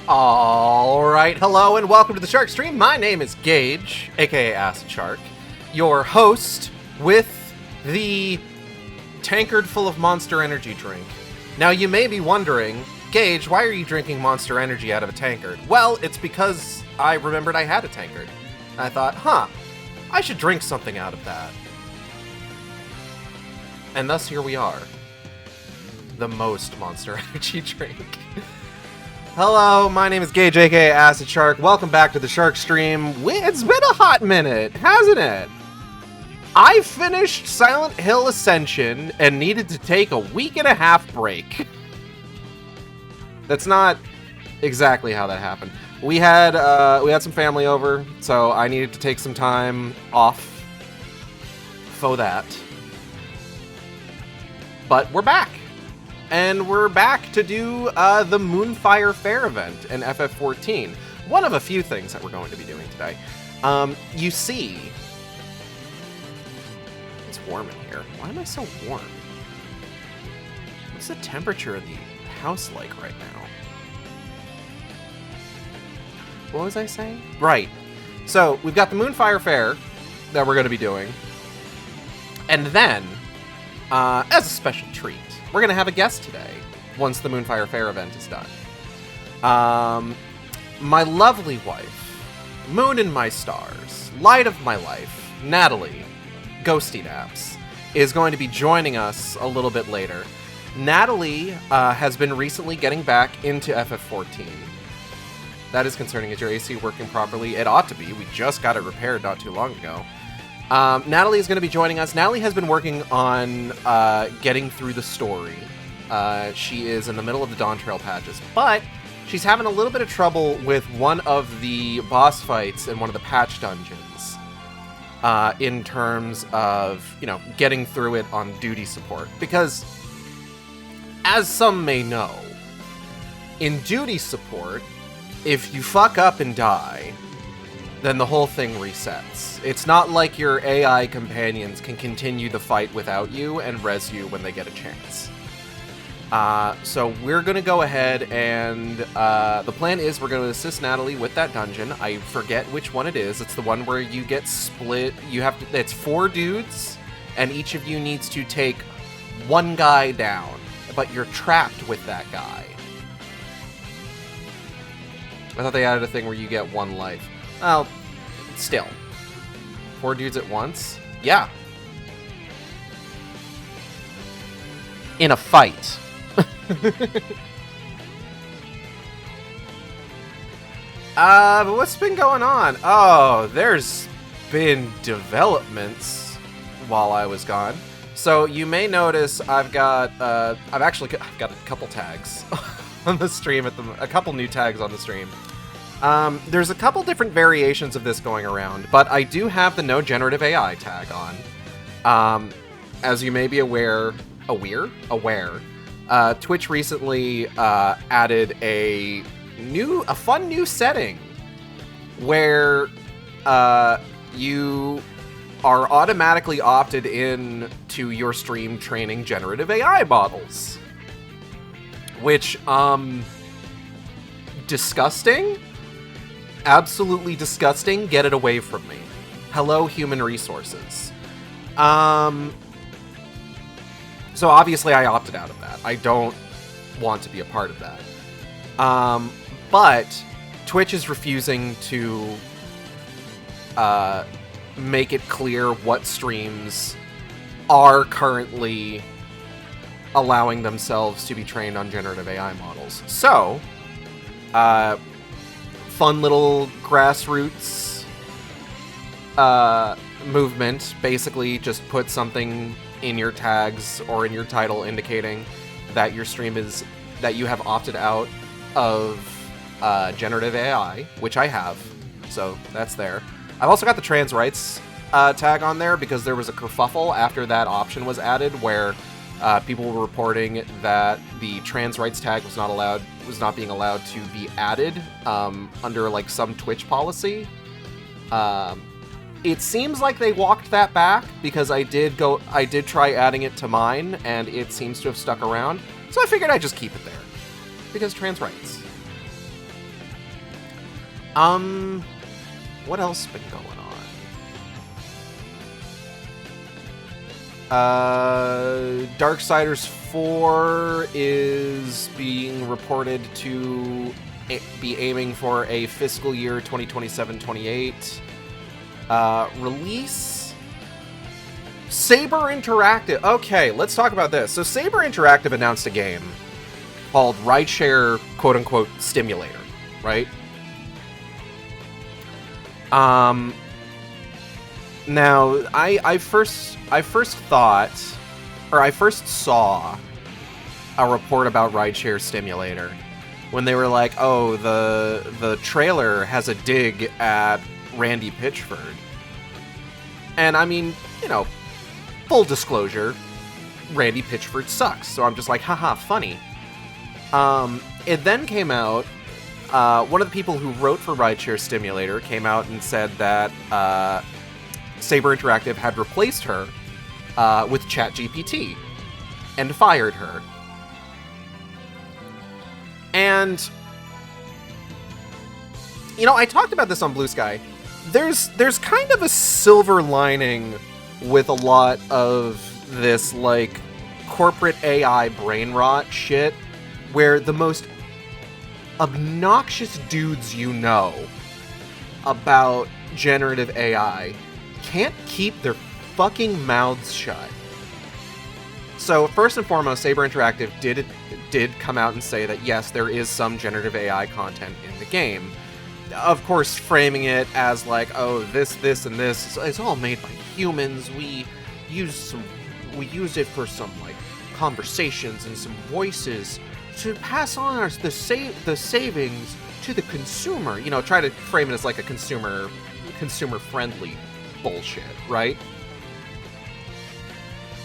Alright, hello and welcome to the Shark Stream. My name is Gage, aka Acid Shark, your host with the tankard full of Monster Energy drink. Now you may be wondering, Gage, why are you drinking Monster Energy out of a tankard? Well, it's because I remembered I had a tankard. And I thought, I should drink something out of that. And thus here we are. The most Monster Energy drink. Hello, my name is Gage, aka Acid Shark. Welcome back to the Shark Stream. It's been a hot minute, hasn't it? I finished Silent Hill Ascension and needed to take a week-and-a-half break. That's not exactly how that happened. We had some family over, so I needed to take some time off for that. But we're back. And we're back to do the Moonfire Faire event in FF14. One of a few things that we're going to be doing today. You see... It's warm in here. Why am I so warm? What's the temperature of the house like right now? What was I saying? Right. So, we've got the Moonfire Faire that we're going to be doing. And then, as a special treat, we're going to have a guest today, once the Moonfire Faire event is done. My lovely wife, Moon in my stars, light of my life, Natalie, Ghosty Naps, is going to be joining us a little bit later. Natalie has been recently getting back into FF14. That is concerning. Is your AC working properly? It ought to be. We just got it repaired not too long ago. Natalie is going to be joining us. Natalie has been working on getting through the story. She is in the middle of the Dawn Trail patches, but she's having a little bit of trouble with one of the boss fights in one of the patch dungeons in terms of, getting through it on duty support. Because, as some may know, in duty support, if you fuck up and die, then the whole thing resets. It's not like your AI companions can continue the fight without you and res you when they get a chance. So we're going to go ahead and the plan is we're going to assist Natalie with that dungeon. I forget which one it is. It's the one where you get split. It's 4 dudes, and each of you needs to take one guy down, but you're trapped with that guy. I thought they added a thing where you get 1 life. Well, still. 4 dudes at once? Yeah. In a fight. But what's been going on? Oh, there's been developments while I was gone. So you may notice I've got a couple tags on the stream a couple new tags on the stream. There's a couple different variations of this going around, but I do have the no generative AI tag on. As you may be aware, Twitch recently added a fun new setting where you are automatically opted in to your stream training generative AI models. Which, disgusting? Absolutely disgusting. Get it away from me. Hello, human resources. So obviously I opted out of that. I don't want to be a part of that. But Twitch is refusing to make it clear what streams are currently allowing themselves to be trained on generative AI models. So, fun little grassroots movement. Basically, just put something in your tags or in your title indicating that your stream that you have opted out of generative AI, which I have, so that's there. I've also got the trans rights tag on there because there was a kerfuffle after that option was added where people were reporting that the trans rights tag was not being allowed to be added under like some Twitch policy. It seems like they walked that back because I did try adding it to mine and it seems to have stuck around. So I figured I'd just keep it there because trans rights. What else been going on? Darksiders 4 is being reported to be aiming for a fiscal year 2027-28 release. Saber Interactive. Okay, let's talk about this. So Saber Interactive announced a game called Rideshare quote-unquote Stimulator, right? Now, I first saw a report about Rideshare Stimulator when they were like, oh, the trailer has a dig at Randy Pitchford. And I mean, you know, full disclosure, Randy Pitchford sucks. So I'm just like, haha, funny. It then came out, one of the people who wrote for Rideshare Stimulator came out and said that Saber Interactive had replaced her with ChatGPT and fired her. And, you know, I talked about this on Blue Sky. There's kind of a silver lining with a lot of this, like, corporate AI brain rot shit, where the most obnoxious dudes you know about generative AI can't keep their fucking mouths shut. So first and foremost, Saber Interactive did come out and say that yes, there is some generative AI content in the game. Of course, framing it as like, oh, this, and this, it's all made by humans. We used it for some like conversations and some voices to pass on the savings to the consumer. You know, try to frame it as like a consumer friendly bullshit, right?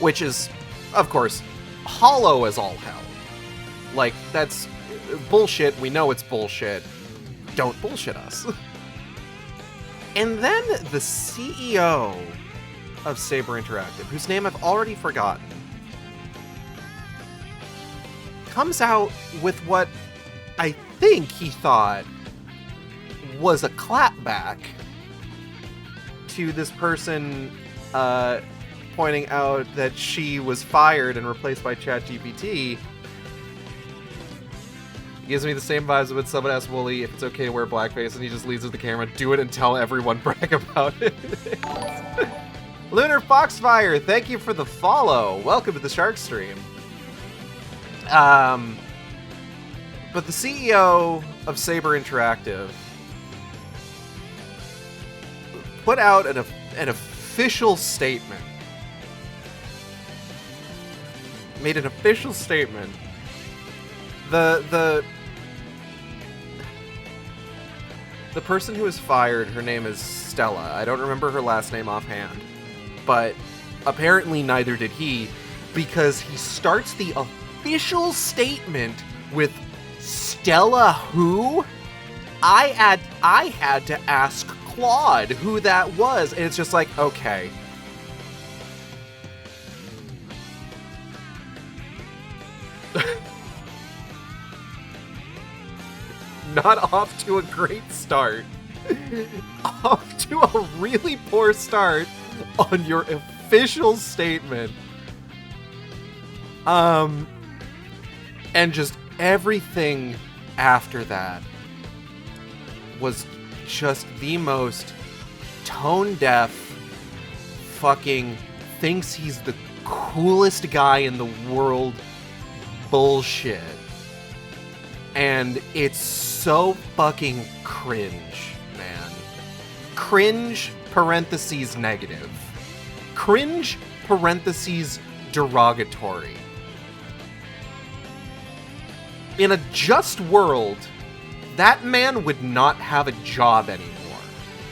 Which is, of course, hollow as all hell. Like, that's bullshit. We know it's bullshit. Don't bullshit us. And then the CEO of Saber Interactive, whose name I've already forgotten, comes out with what I think he thought was a clapback to this person pointing out that she was fired and replaced by ChatGPT. It gives me the same vibes when someone asks Wooly if it's okay to wear blackface and he just leads with the camera, do it and tell everyone, brag about it. Lunar Foxfire, thank you for the follow. Welcome to the Shark Stream. But the CEO of Saber Interactive put out an official statement. Made an official statement. The person who was fired, her name is Stella. I don't remember her last name offhand, but apparently neither did he, because he starts the official statement with Stella who? I had to ask Claude who that was, and it's just like, okay. Not off to a great start. Off to a really poor start on your official statement. And just everything after that was just the most tone-deaf fucking thinks he's the coolest guy in the world bullshit. And it's so fucking cringe, man. Cringe, parentheses, negative. Cringe, parentheses, derogatory. In a just world, that man would not have a job anymore.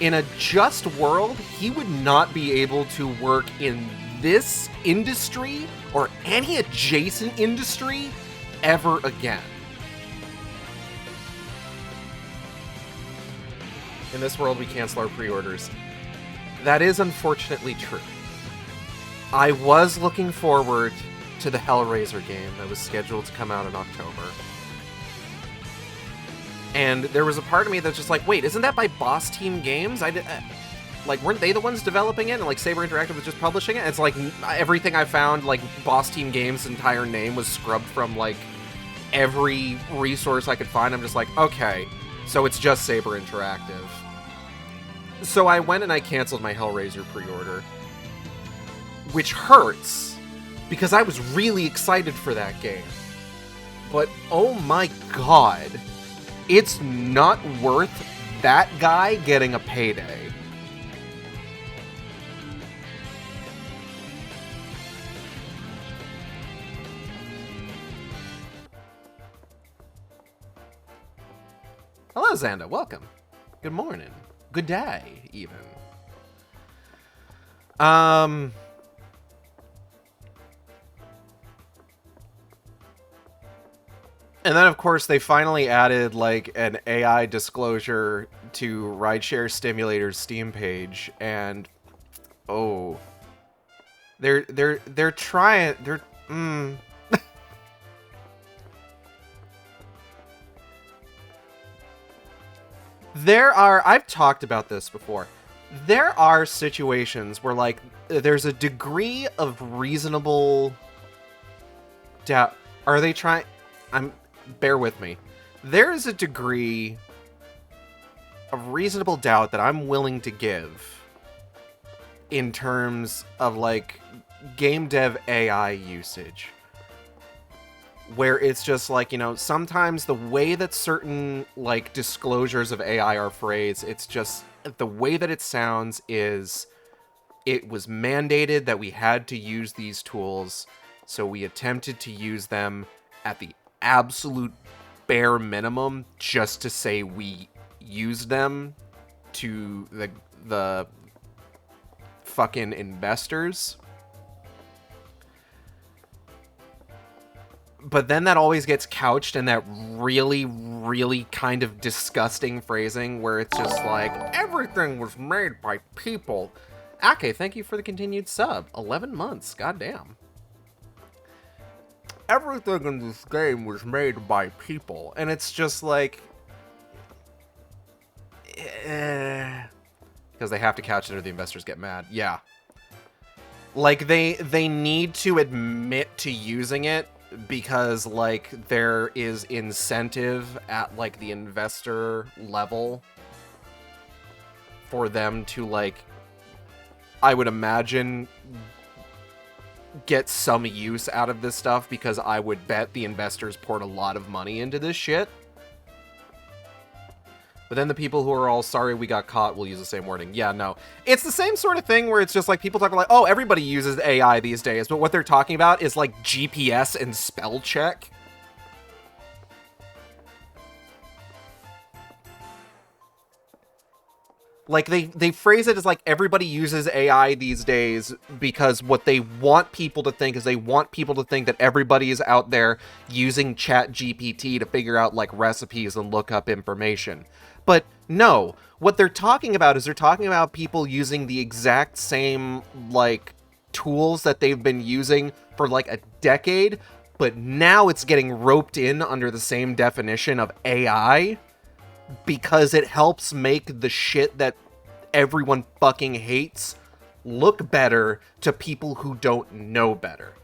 In a just world, he would not be able to work in this industry or any adjacent industry ever again. In this world, we cancel our pre-orders. That is unfortunately true. I was looking forward to the Hellraiser game that was scheduled to come out in October. And there was a part of me that's just like, wait, isn't that by Boss Team Games? Like, weren't they the ones developing it, and, like, Saber Interactive was just publishing it? It's like, everything I found, like, Boss Team Games' entire name was scrubbed from, like, every resource I could find. I'm just like, okay, so it's just Saber Interactive. So I went and I canceled my Hellraiser pre-order, which hurts, because I was really excited for that game. But, oh my god, it's not worth that guy getting a payday. Hello, Xanda. Welcome. Good morning. Good day, even. And then, of course, they finally added, like, an AI disclosure to Rideshare Stimulator's Steam page, and oh, they're trying. I've talked about this before. There are situations where, like, there's a degree of reasonable doubt. Are they trying? Bear with me. There is a degree of reasonable doubt that I'm willing to give in terms of, like, game dev AI usage, where it's just like, you know, sometimes the way that certain, like, disclosures of AI are phrased, it's just the way that it sounds is, it was mandated that we had to use these tools, so we attempted to use them at the absolute bare minimum just to say we used them to the fucking investors. But then that always gets couched in that really, really kind of disgusting phrasing where it's just like, everything was made by people. Ake, thank you for the continued sub. 11 months, goddamn. Everything in this game was made by people. And it's just like, because they have to couch it or the investors get mad. Yeah. Like, they need to admit to using it because, like, there is incentive at, like, the investor level for them to, like, I would imagine, get some use out of this stuff, because I would bet the investors poured a lot of money into this shit. But then the people who are all sorry we got caught will use the same wording. Yeah, no. It's the same sort of thing where it's just like people talk about like, oh, everybody uses AI these days, but what they're talking about is like GPS and spell check. Like, they phrase it as like everybody uses AI these days because what they want people to think is they want people to think that everybody is out there using ChatGPT to figure out like recipes and look up information. But no, what they're talking about is they're talking about people using the exact same, like, tools that they've been using for, like, a decade, but now it's getting roped in under the same definition of AI because it helps make the shit that everyone fucking hates look better to people who don't know better.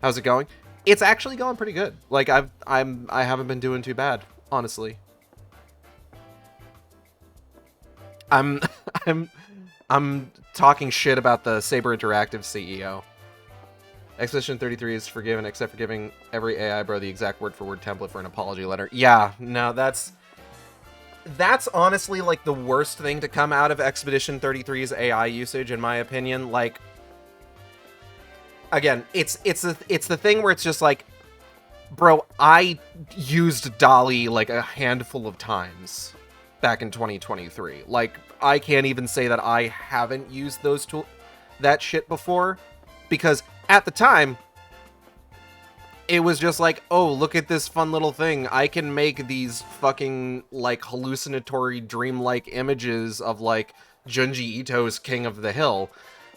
How's it going? It's actually going pretty good. Like, I haven't been doing too bad, honestly. I'm talking shit about the Saber Interactive CEO. Expedition 33 is forgiven, except for giving every AI bro the exact word-for-word template for an apology letter. Yeah, no, that's honestly, like, the worst thing to come out of Expedition 33's AI usage, in my opinion. Like, again, it's the thing where it's just like, bro, I used DALL-E, like, a handful of times back in 2023. Like, I can't even say that I haven't used that shit before, because at the time, it was just like, oh, look at this fun little thing. I can make these fucking, like, hallucinatory, dreamlike images of, like, Junji Ito's King of the Hill.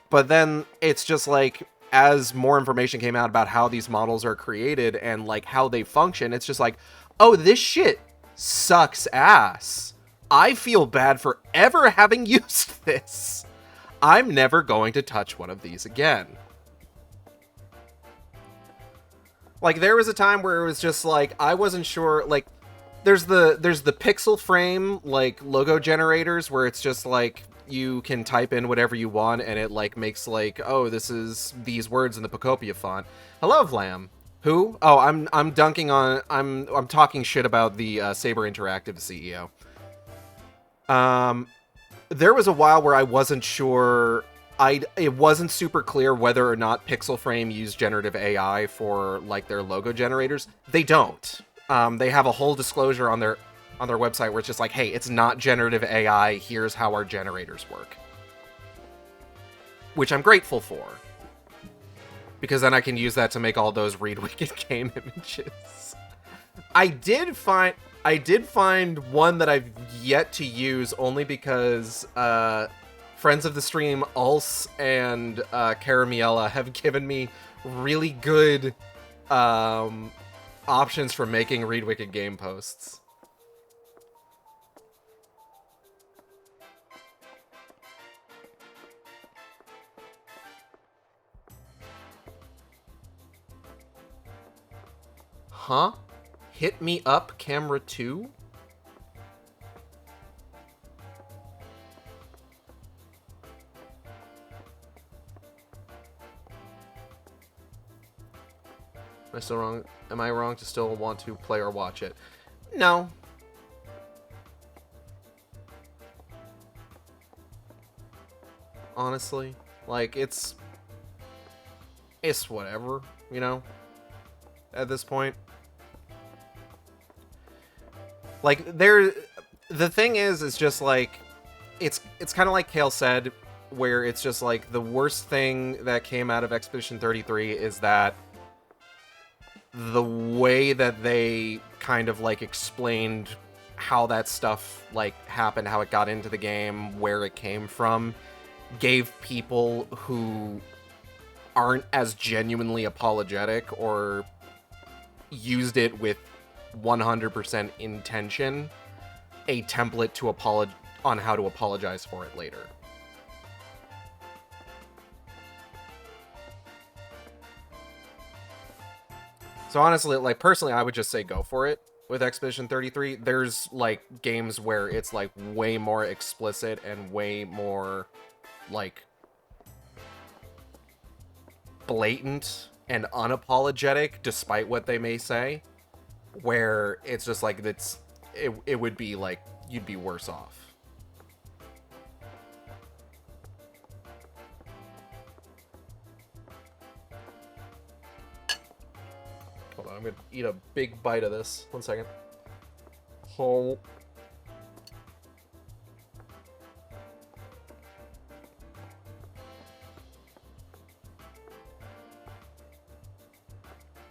But then it's just like, as more information came out about how these models are created and, like, how they function, it's just like, oh, this shit sucks ass. I feel bad for ever having used this. I'm never going to touch one of these again. Like, there was a time where it was just like, I wasn't sure, like, there's the pixel frame, like, logo generators where it's just like, you can type in whatever you want and it, like, makes, like, oh, this is these words in the Pocopia font. Hello, Vlam. Who? Oh, I'm dunking on, I'm talking shit about the Saber Interactive CEO. There was a while where I wasn't sure, it wasn't super clear whether or not Pixel Frame used generative AI for, like, their logo generators. They don't. They have a whole disclosure on their website where it's just like, hey, it's not generative AI, here's how our generators work. Which I'm grateful for. Because then I can use that to make all those Read Wicked game images. I did find one that I've yet to use only because friends of the stream, Ulse and Caramiella, have given me really good options for making Read Wicked game posts. Huh? Hit me up, camera 2? Am I still wrong? Am I wrong to still want to play or watch it? No. Honestly, like, it's whatever, you know, at this point. Like, the thing is just like, it's kind of like Kale said, where it's just like, the worst thing that came out of Expedition 33 is that the way that they kind of, like, explained how that stuff, like, happened, how it got into the game, where it came from, gave people who aren't as genuinely apologetic or used it with 100% intention a template to on how to apologize for it later. So honestly, like, personally, I would just say go for it with Expedition 33. There's, like, games where it's, like, way more explicit and way more, like, blatant and unapologetic, despite what they may say, where it's just like, it would be like, you'd be worse off. Hold on, I'm gonna eat a big bite of this. 1 second. Oh.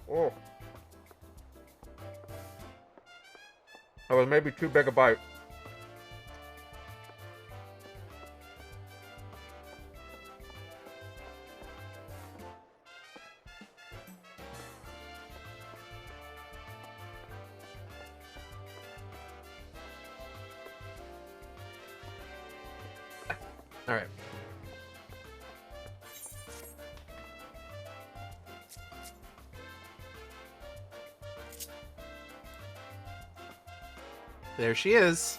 Oh. That was maybe too big a bite. All right. There she is.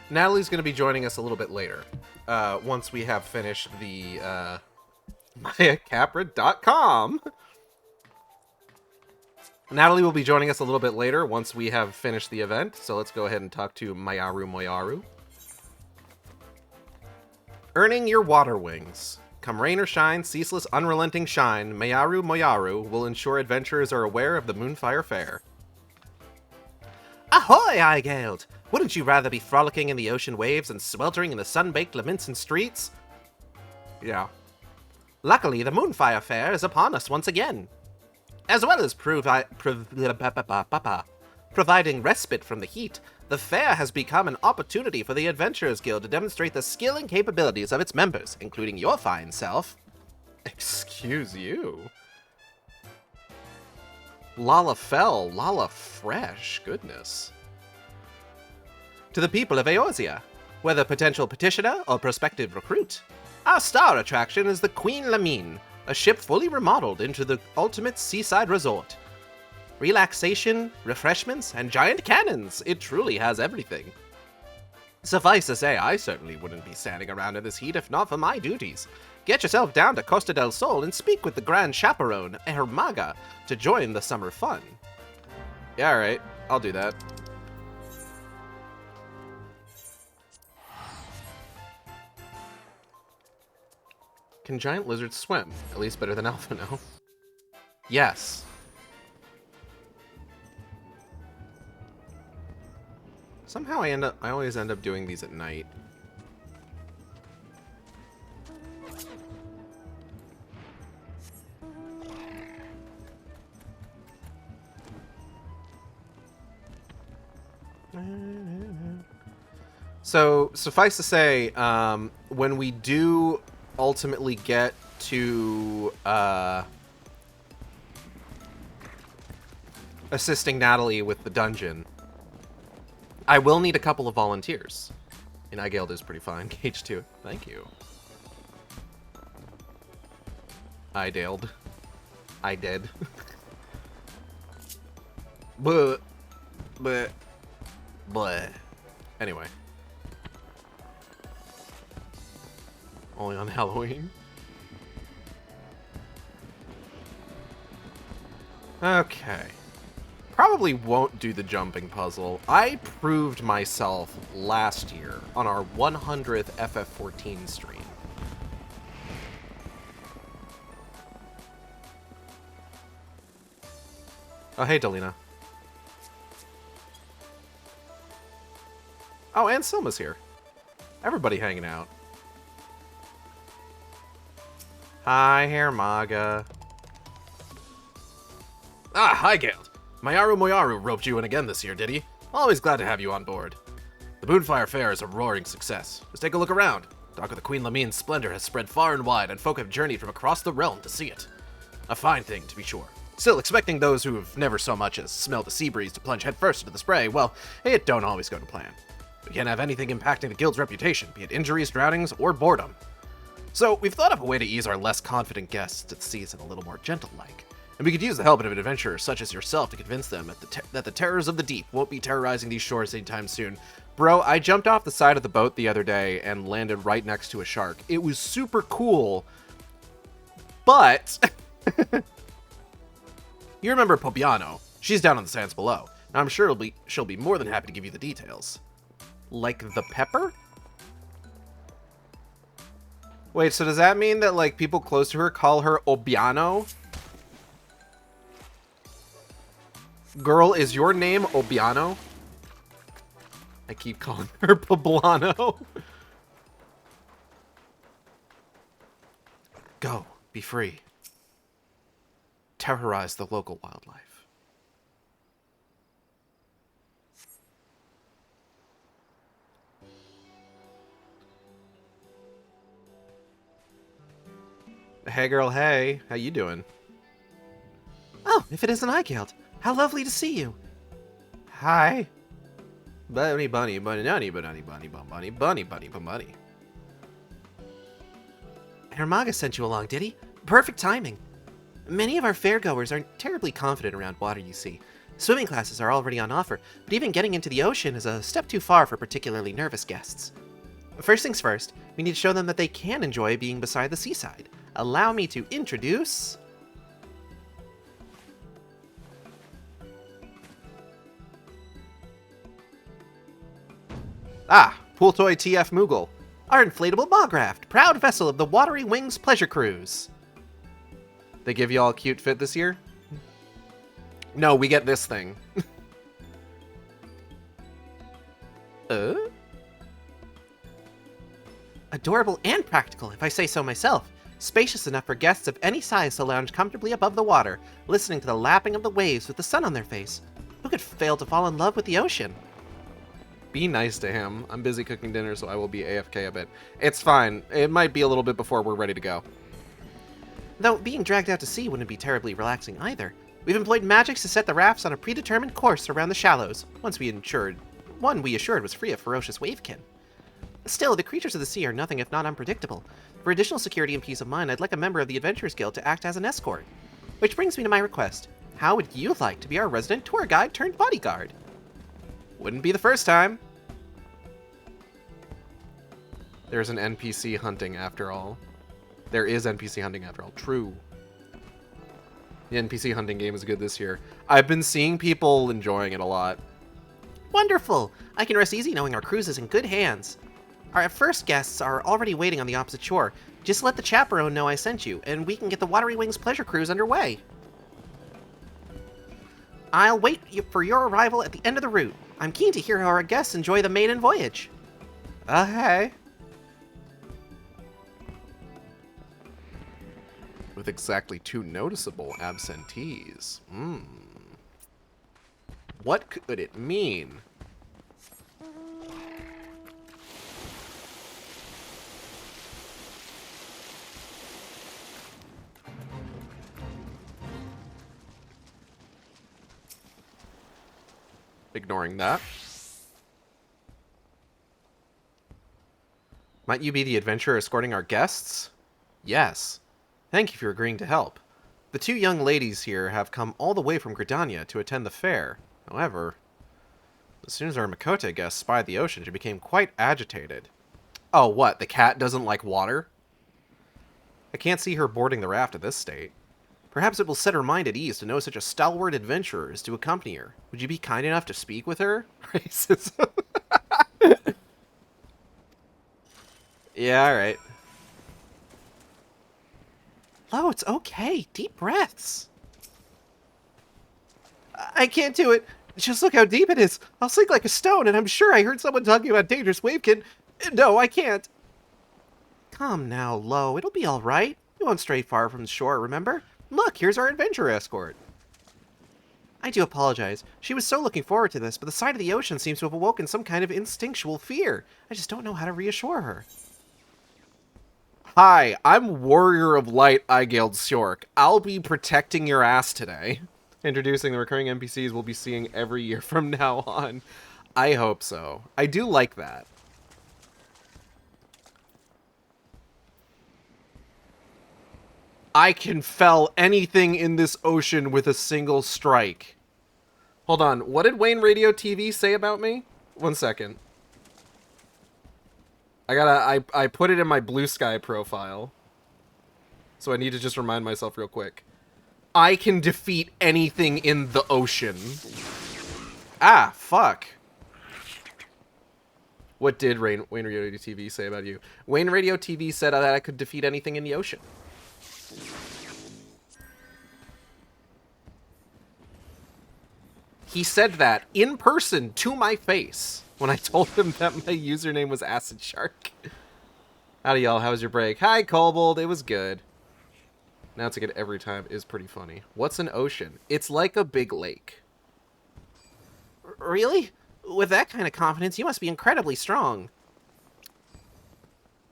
Natalie's going to be joining us a little bit later, once we have finished the MayaCapra.com. Natalie will be joining us a little bit later once we have finished the event, so let's go ahead and talk to Mayaru Moyaru. Earning your water wings. Come rain or shine, ceaseless, unrelenting shine, Mayaru Moyaru will ensure adventurers are aware of the Moonfire Faire. Ahoy, Eigelд! Wouldn't you rather be frolicking in the ocean waves and sweltering in the sun-baked Leminson streets? Yeah. Luckily, the Moonfire Faire is upon us once again. As well as providing respite from the heat, the fair has become an opportunity for the Adventurers Guild to demonstrate the skill and capabilities of its members, including your fine self. Excuse you. Lala Fell, Lala Fresh, goodness. To the people of Eorzea, whether potential petitioner or prospective recruit, our star attraction is the Queen Lamine, a ship fully remodeled into the ultimate seaside resort. Relaxation, refreshments, and giant cannons, it truly has everything. Suffice to say, I certainly wouldn't be standing around in this heat if not for my duties. Get yourself down to Costa del Sol and speak with the Grand Chaperone, Hermaga, to join the summer fun. Yeah, alright. I'll do that. Can giant lizards swim? At least better than Alphino. Yes. Somehow I always end up doing these at night. So, suffice to say, when we do ultimately get to assisting Natalie with the dungeon, I will need a couple of volunteers. And Igeld is pretty fine. Cage 2. Thank you. I did. But. Anyway. Only on Halloween. Okay. Probably won't do the jumping puzzle. I proved myself last year on our 100th FF14 stream. Oh, hey, Delina. Oh, and Silma's here. Everybody hanging out. Hi, Hermaga. Ah, hi, Gald. Mayaru Moyaru roped you in again this year, did he? Always glad to have you on board. The Moonfire Faire is a roaring success. Let's take a look around. Talk of the Queen Lamine's splendor has spread far and wide, and folk have journeyed from across the realm to see it. A fine thing, to be sure. Still, expecting those who have never so much as smelled the sea breeze to plunge headfirst into the spray, well, it don't always go to plan. We can't have anything impacting the guild's reputation, be it injuries, drownings, or boredom. So, we've thought of a way to ease our less confident guests to the season a little more gentle-like. And we could use the help of an adventurer such as yourself to convince them that the terrors of the deep won't be terrorizing these shores anytime soon. Bro, I jumped off the side of the boat the other day and landed right next to a shark. It was super cool, but... You remember Pobiano. She's down on the sands below. Now, I'm sure she'll be more than happy to give you the details. Like the pepper? Wait, so does that mean that, like, people close to her call her Obiano? Girl, is your name Obiano? I keep calling her Poblano. Go, be free. Terrorize the local wildlife. Hey girl, hey. How you doing? Oh, if it isn't Igeld. How lovely to see you. Hi. Bunny, bunny, bunny, bunny, bunny, bunny, bunny, bunny, bunny, bunny. Hermaga sent you along, did he? Perfect timing. Many of our fairgoers aren't terribly confident around water, you see. Swimming classes are already on offer, but even getting into the ocean is a step too far for particularly nervous guests. First things first, we need to show them that they can enjoy being beside the seaside. Allow me to introduce... Ah, pooltoy TF moogle. Our inflatable Magraft, proud vessel of the Watery Wings Pleasure Cruise. They give you all a cute fit this year? No, we get this thing. Adorable and practical, if I say so myself. Spacious enough for guests of any size to lounge comfortably above the water, listening to the lapping of the waves with the sun on their face. Who could fail to fall in love with the ocean? Be nice to him. I'm busy cooking dinner, so I will be AFK a bit. It's fine. It might be a little bit before we're ready to go. Though being dragged out to sea wouldn't be terribly relaxing either. We've employed magics to set the rafts on a predetermined course around the shallows, one we assured was free of ferocious wavekin. Still, the creatures of the sea are nothing if not unpredictable. For additional security and peace of mind, I'd like a member of the Adventurers Guild to act as an escort. Which brings me to my request. How would you like to be our resident tour guide turned bodyguard? Wouldn't be the first time. There's an NPC hunting after all. There is NPC hunting after all. True. The NPC hunting game is good this year. I've been seeing people enjoying it a lot. Wonderful! I can rest easy knowing our cruise is in good hands. Our first guests are already waiting on the opposite shore. Just let the chaperone know I sent you, and we can get the Watery Wings pleasure cruise underway. I'll wait for your arrival at the end of the route. I'm keen to hear how our guests enjoy the maiden voyage. Hey. With exactly 2 noticeable absentees. What could it mean? Ignoring that. Might you be the adventurer escorting our guests? Yes. Thank you for agreeing to help. The 2 young ladies here have come all the way from Gridania to attend the fair. However, as soon as our Makote guests spied the ocean, she became quite agitated. Oh, what? The cat doesn't like water? I can't see her boarding the raft at this state. Perhaps it will set her mind at ease to know such a stalwart adventurer is to accompany her. Would you be kind enough to speak with her? Racism. Yeah, alright. Oh, it's okay. Deep breaths. I can't do it. Just look how deep it is. I'll sink like a stone, and I'm sure I heard someone talking about dangerous wavekin. No, I can't. Come now, Lo. It'll be all right. You won't stray far from the shore, remember? Look, here's our adventure escort. I do apologize. She was so looking forward to this, but the sight of the ocean seems to have awoken some kind of instinctual fear. I just don't know how to reassure her. Hi, I'm Warrior of Light Igeld Sjork. I'll be protecting your ass today. Introducing the recurring NPCs we'll be seeing every year from now on. I hope so. I do like that. I can fell anything in this ocean with a single strike. Hold on, what did Wayne Radio TV say about me? 1 second. I put it in my Blue Sky profile. So I need to just remind myself real quick. I can defeat anything in the ocean. Ah, fuck. What did Wayne Radio TV say about you? Wayne Radio TV said that I could defeat anything in the ocean. He said that in person to my face when I told him that my username was Acid Shark. Howdy, y'all. How was your break? Hi, Kobold. It was good. Now it's it every time is pretty funny. What's an ocean? It's like a big lake. Really? With that kind of confidence, you must be incredibly strong.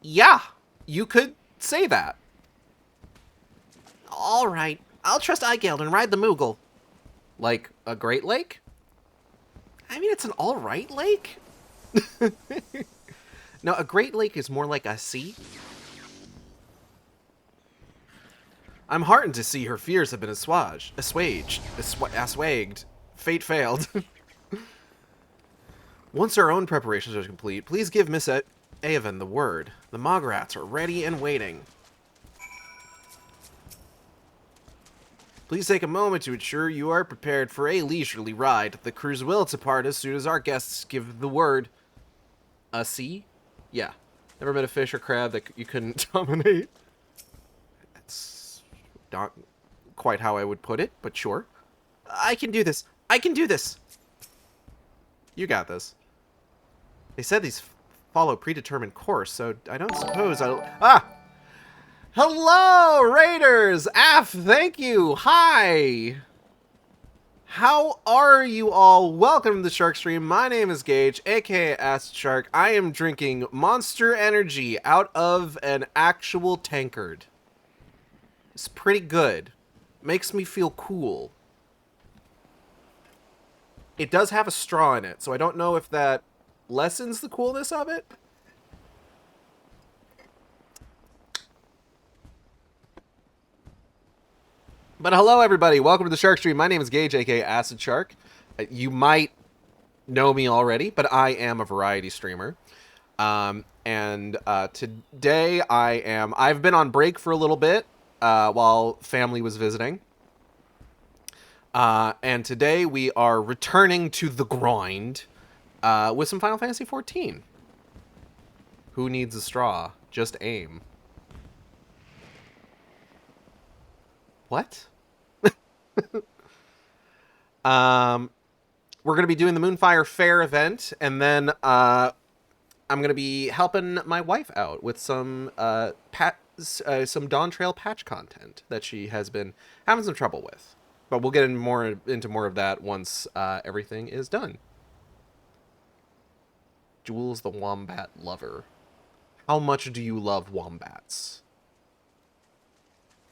Yeah, you could say that. All right. I'll trust Igeld and ride the moogle. Like a great lake? I mean, it's an all right lake. No, a great lake is more like a sea. I'm heartened to see her fears have been assuaged. Fate failed. Once our own preparations are complete, please give Miss Avon the word. The Mograts are ready and waiting. Please take a moment to ensure you are prepared for a leisurely ride. The cruise will depart as soon as our guests give the word. A sea? Yeah. Never met a fish or crab that you couldn't dominate. That's not quite how I would put it, but sure. I can do this. I can do this. You got this. They said these follow predetermined course, so I don't suppose I'll... Ah! Hello, Raiders! Thank you! Hi! How are you all? Welcome to the Shark Stream. My name is Gage, aka Acid Shark. I am drinking Monster Energy out of an actual tankard. It's pretty good. Makes me feel cool. It does have a straw in it, so I don't know if that lessens the coolness of it. But hello, everybody. Welcome to the Shark Stream. My name is Gage, aka Acid Shark. You might know me already, but I am a variety streamer. Today I've been on break for a little bit while family was visiting. And today we are returning to the grind with some Final Fantasy XIV. Who needs a straw? Just aim. What? We're going to be doing the Moonfire Faire event, and then I'm going to be helping my wife out with some Dawn Trail patch content that she has been having some trouble with. But we'll get into more of that once everything is done. Jules the Wombat Lover. How much do you love wombats?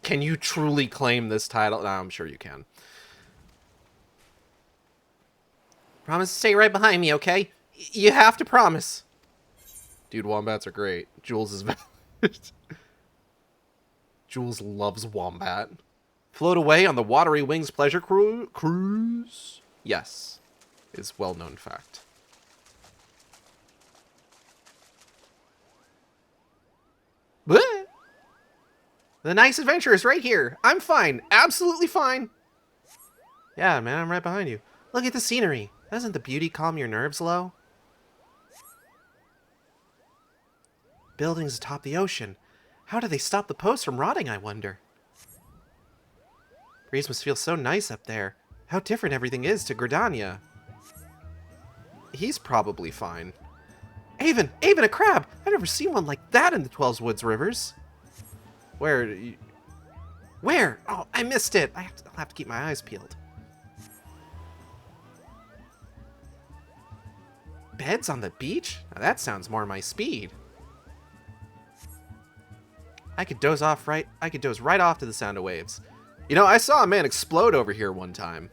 Can you truly claim this title? No, I'm sure you can. Promise to stay right behind me, okay? You have to promise. Dude, wombats are great. Jules is Jules loves wombat. Float away on the Watery Wings pleasure cruise? Yes, is well-known fact. Bleh. The nice adventure is right here. I'm fine. Absolutely fine. Yeah, man, I'm right behind you. Look at the scenery. Doesn't the beauty calm your nerves low? Buildings atop the ocean. How do they stop the posts from rotting, I wonder? Breeze must feel so nice up there. How different everything is to Gridania. He's probably fine. Avon, a crab! I've never seen one like that in the 12 Woods rivers. Where? Where? Oh, I missed it. I'll have to keep my eyes peeled. Beds on the beach? Now that sounds more my speed. I could doze right off to the sound of waves. You know, I saw a man explode over here one time.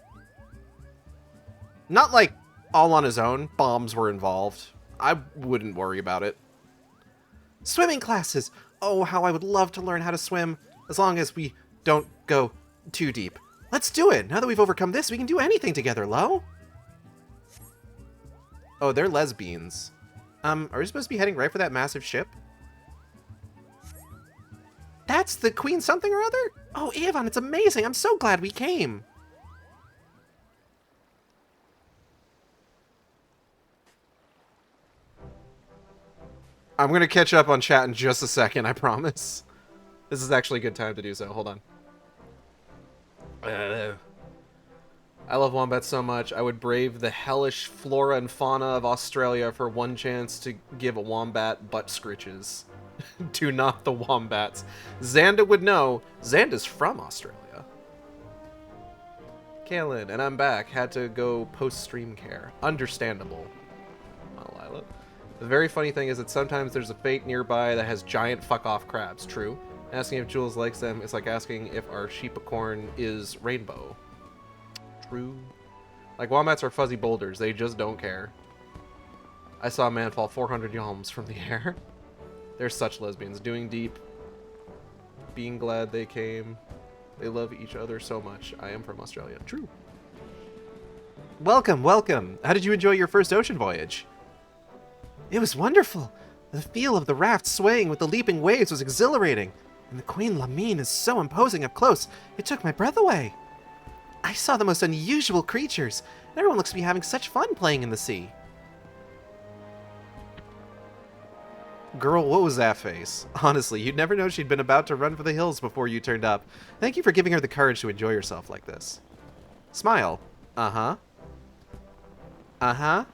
Not like all on his own. Bombs were involved. I wouldn't worry about it. Swimming classes! Oh, how I would love to learn how to swim, as long as we don't go too deep. Let's do it! Now that we've overcome this, we can do anything together, Lo! Oh, they're lesbians. Are we supposed to be heading right for that massive ship? That's the Queen something or other? Oh, Avon, it's amazing! I'm so glad we came! I'm going to catch up on chat in just a second, I promise. This is actually a good time to do so. Hold on. I love wombats so much. I would brave the hellish flora and fauna of Australia for one chance to give a wombat butt scritches. Do not the wombats. Xanda would know. Xanda's from Australia. Kaylin, and I'm back. Had to go post-stream care. Understandable. Well, Lila. The very funny thing is that sometimes there's a fate nearby that has giant fuck-off crabs. True. Asking if Jules likes them is like asking if our sheepicorn is rainbow. True. Like, wombats are fuzzy boulders. They just don't care. I saw a man fall 400 yalms from the air. They're such lesbians. Doing deep. Being glad they came. They love each other so much. I am from Australia. True. Welcome, welcome. How did you enjoy your first ocean voyage? It was wonderful. The feel of the raft swaying with the leaping waves was exhilarating. And the Queen Lamine is so imposing up close, it took my breath away. I saw the most unusual creatures, and everyone looks to be having such fun playing in the sea. Girl, what was that face? Honestly, you'd never know she'd been about to run for the hills before you turned up. Thank you for giving her the courage to enjoy yourself like this. Smile. Uh-huh. Uh-huh.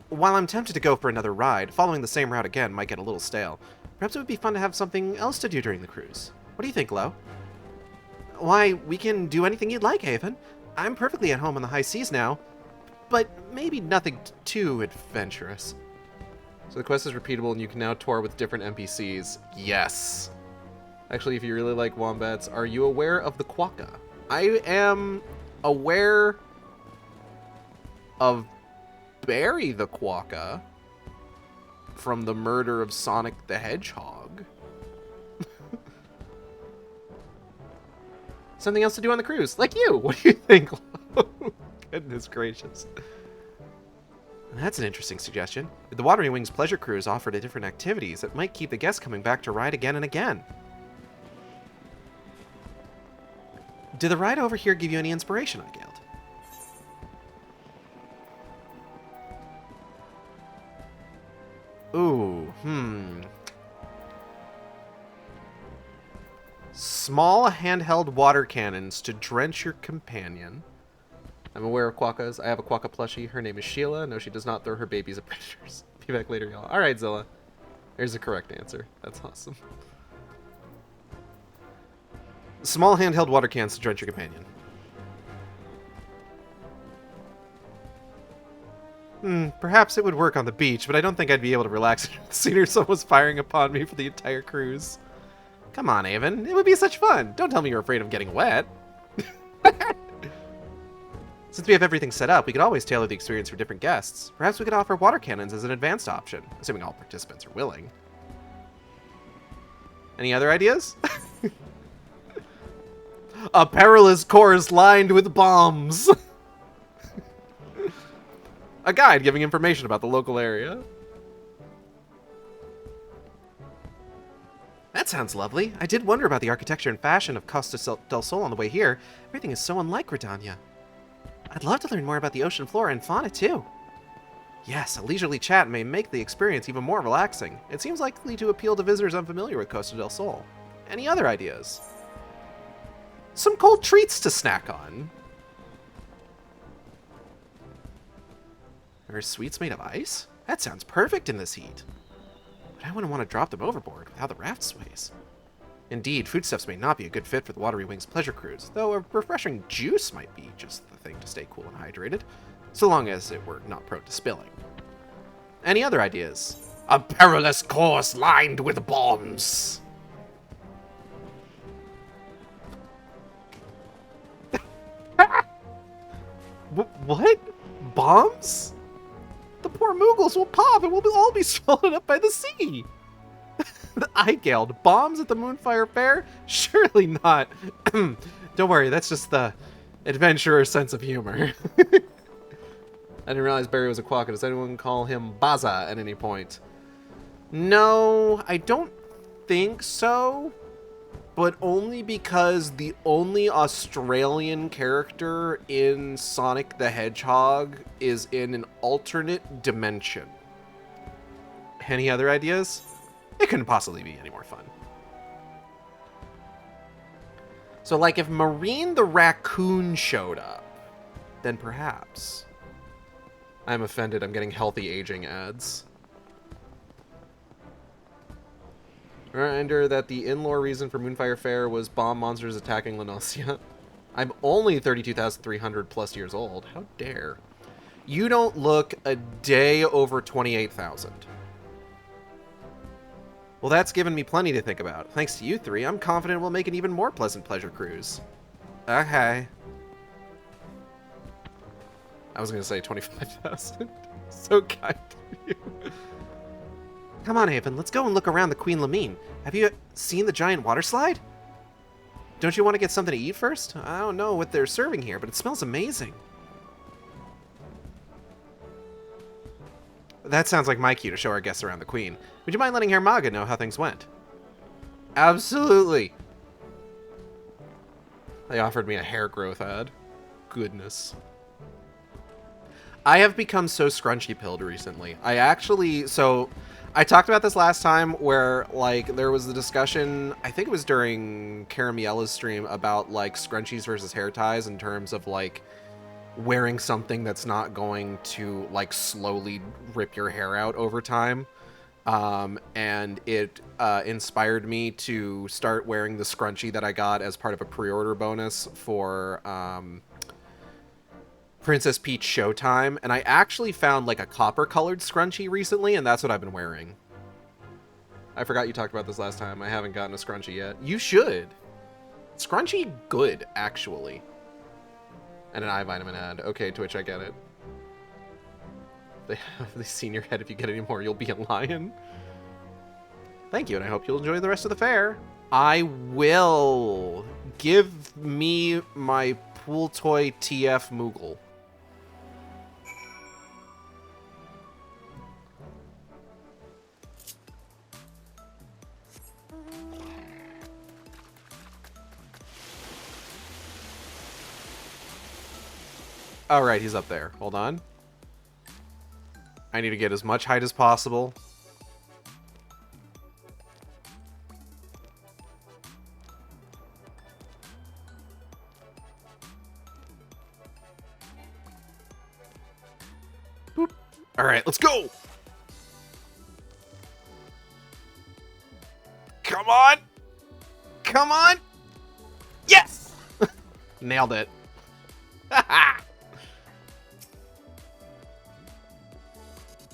While I'm tempted to go for another ride, following the same route again might get a little stale. Perhaps it would be fun to have something else to do during the cruise. What do you think, Lo? Why, we can do anything you'd like, Haven. I'm perfectly at home on the high seas now, but maybe nothing too adventurous. So the quest is repeatable and you can now tour with different NPCs. Yes. Actually, if you really like wombats, are you aware of the quokka? I am aware of Barry the Quokka from the murder of Sonic the Hedgehog. Something else to do on the cruise, like you. What do you think? Goodness gracious. That's an interesting suggestion. If the Watery Wings Pleasure Cruise offered a different activities, it might keep the guests coming back to ride again and again. Did the ride over here give you any inspiration, Igald? Ooh, Small handheld water cannons to drench your companion. I'm aware of quokkas. I have a quokka plushie. Her name is Sheila. No, she does not throw her babies at predators. Be back later, y'all. All right, Zilla. There's the correct answer. That's awesome. Small handheld water cans to drench your companion. Perhaps it would work on the beach, but I don't think I'd be able to relax sooner someone's firing upon me for the entire cruise. Come on, Avon. It would be such fun. Don't tell me you're afraid of getting wet. Since we have everything set up, we could always tailor the experience for different guests. Perhaps we could offer water cannons as an advanced option, assuming all participants are willing. Any other ideas? A perilous course lined with bombs. A guide giving information about the local area. That sounds lovely. I did wonder about the architecture and fashion of Costa del Sol on the way here. Everything is so unlike Gridania. I'd love to learn more about the ocean flora and fauna, too. Yes, a leisurely chat may make the experience even more relaxing. It seems likely to appeal to visitors unfamiliar with Costa del Sol. Any other ideas? Some cold treats to snack on. Are sweets made of ice? That sounds perfect in this heat. But I wouldn't want to drop them overboard with how the raft sways. Indeed, foodstuffs may not be a good fit for the Watery Wings Pleasure Cruise, though a refreshing juice might be just the thing to stay cool and hydrated, so long as it were not prone to spilling. Any other ideas? A perilous course lined with bombs. What? Bombs? The poor moogles will pop and we'll all be swallowed up by the sea. The Igald, bombs at the Moonfire Faire? Surely not. Don't worry, that's just the adventurer's sense of humor. I didn't realize Barry was a quokka. Does anyone call him Baza at any point? No, I don't think so. But only because the only Australian character in Sonic the Hedgehog is in an alternate dimension. Any other ideas? It couldn't possibly be any more fun. So, like, if Marine the Raccoon showed up, then perhaps. I'm offended. I'm getting healthy aging ads. Reminder that the in-lore reason for Moonfire Faire was bomb monsters attacking Lenosia. I'm only 32,300 plus years old. How dare. You don't look a day over 28,000. Well, that's given me plenty to think about. Thanks to you three, I'm confident we'll make an even more pleasant pleasure cruise. Okay. I was going to say 25,000. So kind of you. Come on, Avon, let's go and look around the Queen Lamine. Have you seen the giant water slide? Don't you want to get something to eat first? I don't know what they're serving here, but it smells amazing. That sounds like my cue to show our guests around the Queen. Would you mind letting Herr Maga know how things went? Absolutely. They offered me a hair growth ad. Goodness. I have become so scrunchy pilled recently. I talked about this last time where, like, there was the discussion, I think it was during Caramiella's stream, about, like, scrunchies versus hair ties in terms of, like, wearing something that's not going to, like, slowly rip your hair out over time. And it inspired me to start wearing the scrunchie that I got as part of a pre-order bonus for Princess Peach Showtime, and I actually found like a copper-colored scrunchie recently, and that's what I've been wearing. I forgot you talked about this last time. I haven't gotten a scrunchie yet. You should. Scrunchie good, actually. And an eye vitamin ad. Okay, Twitch, I get it. They've seen your head. If you get any more, you'll be a lion. Thank you, and I hope you'll enjoy the rest of the fair. I will. Give me my pool toy TF moogle. Alright, he's up there. Hold on. I need to get as much height as possible. Boop. Alright, let's go! Come on! Come on! Yes! Nailed it.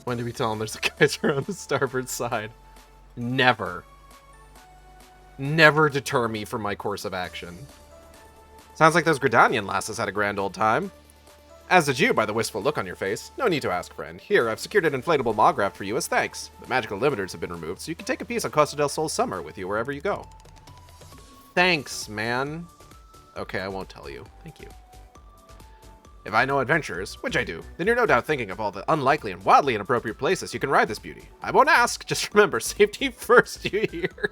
When did we tell him there's a geyser on the starboard side? Never. Never deter me from my course of action. Sounds like those Gridanian lasses had a grand old time. As did you, by the wistful look on your face. No need to ask, friend. Here, I've secured an inflatable Mograph for you as thanks. The magical limiters have been removed, so you can take a piece on Costa del Sol summer with you wherever you go. Thanks, man. Okay, I won't tell you. Thank you. If I know adventurers, which I do, then you're no doubt thinking of all the unlikely and wildly inappropriate places you can ride this beauty. I won't ask, just remember, safety first, you hear?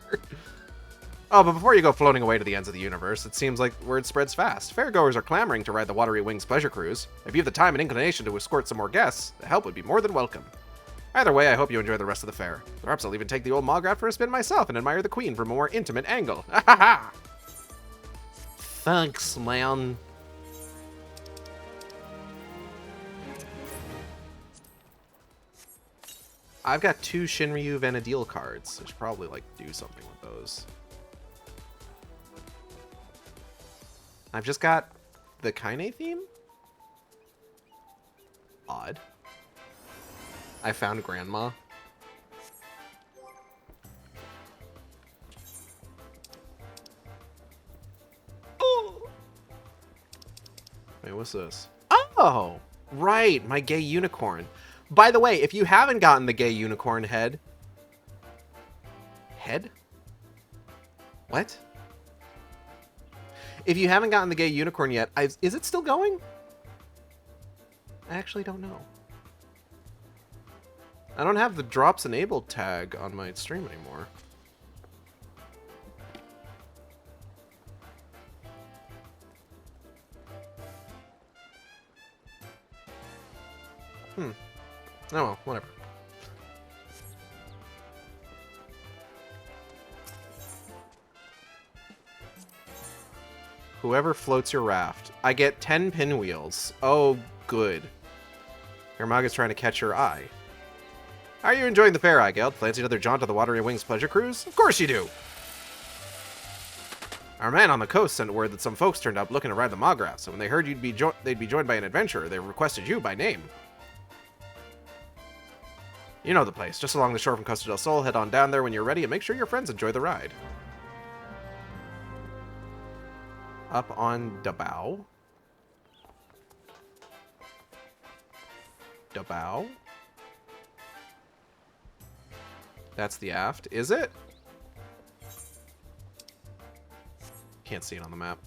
Oh, but before you go floating away to the ends of the universe, it seems like word spreads fast. Fairgoers are clamoring to ride the Watery Wings pleasure cruise. If you have the time and inclination to escort some more guests, the help would be more than welcome. Either way, I hope you enjoy the rest of the fair. Perhaps I'll even take the old Mograph for a spin myself and admire the queen from a more intimate angle. Ha ha ha! Thanks, man. I've got 2 Shinryu Vanadil cards. I should probably, like, do something with those. I've just got the Kaine theme? Odd. I found Grandma. Oh! Wait, what's this? Oh! Right, my gay unicorn. By the way, if you haven't gotten the gay unicorn head... Head? What? If you haven't gotten the gay unicorn yet, is it still going? I actually don't know. I don't have the drops enabled tag on my stream anymore. Oh well, whatever. Whoever floats your raft. I get 10 pinwheels. Oh, good. Hermaga's trying to catch your eye. Are you enjoying the fair, Igeld? Fancy another jaunt on the Watery Wings pleasure cruise? Of course you do! Our man on the coast sent word that some folks turned up looking to ride the Mograph, so when they heard they'd be joined by an adventurer, they requested you by name. You know the place, just along the shore from Costa del Sol. Head on down there when you're ready and make sure your friends enjoy the ride. Up on the bow. The bow. That's the aft, is it? Can't see it on the map.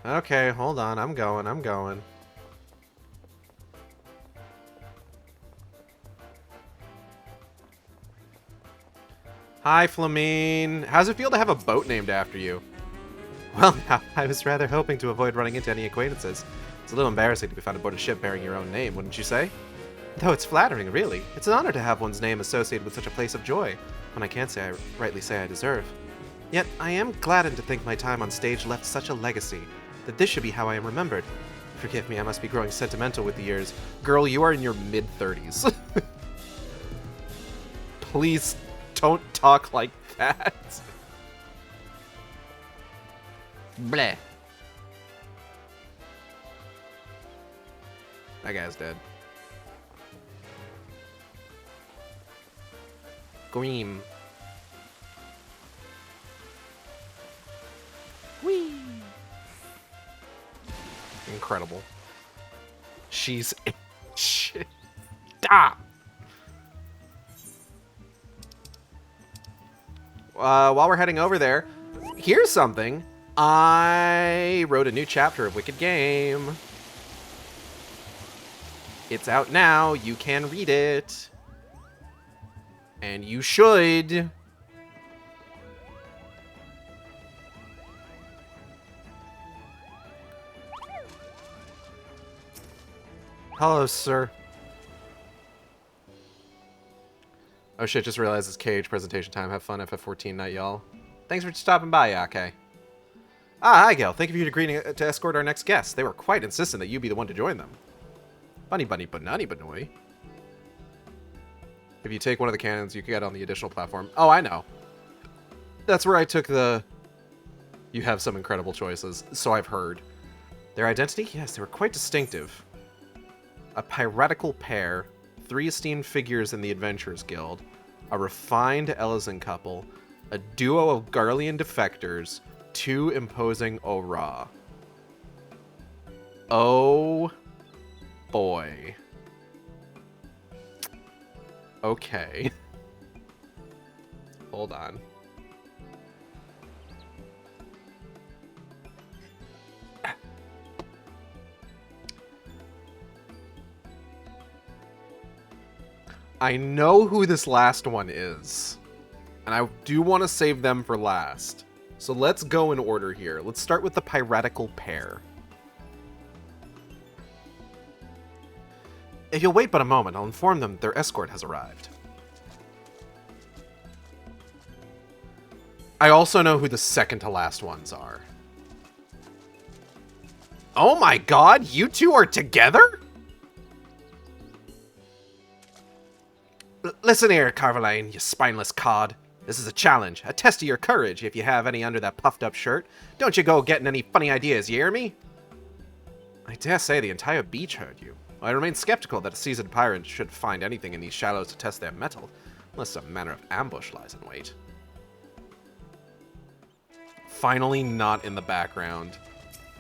Okay, hold on, I'm going. Hi, Flamine. How's it feel to have a boat named after you? Well, I was rather hoping to avoid running into any acquaintances. It's a little embarrassing to be found aboard a ship bearing your own name, wouldn't you say? Though it's flattering, really. It's an honor to have one's name associated with such a place of joy, when I can't say I rightly say I deserve. Yet, I am gladdened to think my time on stage left such a legacy, that this should be how I am remembered. Forgive me, I must be growing sentimental with the years. Girl, you are in your mid-30s. Please don't talk like that. Bleh. That guy's dead. Green. Whee! Incredible. She's Shit. Stop! While we're heading over there, here's something. I wrote a new chapter of Wicked Game. It's out now. You can read it. And you should. Hello, sir. Oh shit, just realized it's Cage presentation time. Have fun, FF14 night, y'all. Thanks for stopping by, Yake. Ah, hi, Gail. Thank you for agreeing to escort our next guests. They were quite insistent that you be the one to join them. Bunny bunny banani banoy. If you take one of the cannons, you can get on the additional platform. Oh, I know. That's where I took the... You have some incredible choices, so I've heard. Their identity? Yes, they were quite distinctive. A piratical pair, 3 esteemed figures in the Adventurers Guild, a refined Elysian couple, a duo of Garlean defectors, 2 imposing Ora. Oh boy. Okay. Hold on. I know who this last one is, and I do want to save them for last. So let's go in order here. Let's start with the piratical pair. If you'll wait but a moment, I'll inform them their escort has arrived. I also know who the second to last ones are. Oh my god, you two are together? Listen here, Carvalane, you spineless cod. This is a challenge, a test of your courage, if you have any under that puffed-up shirt. Don't you go getting any funny ideas, you hear me? I dare say the entire beach heard you. I remain skeptical that a seasoned pirate should find anything in these shallows to test their mettle, unless some manner of ambush lies in wait. Finally not in the background.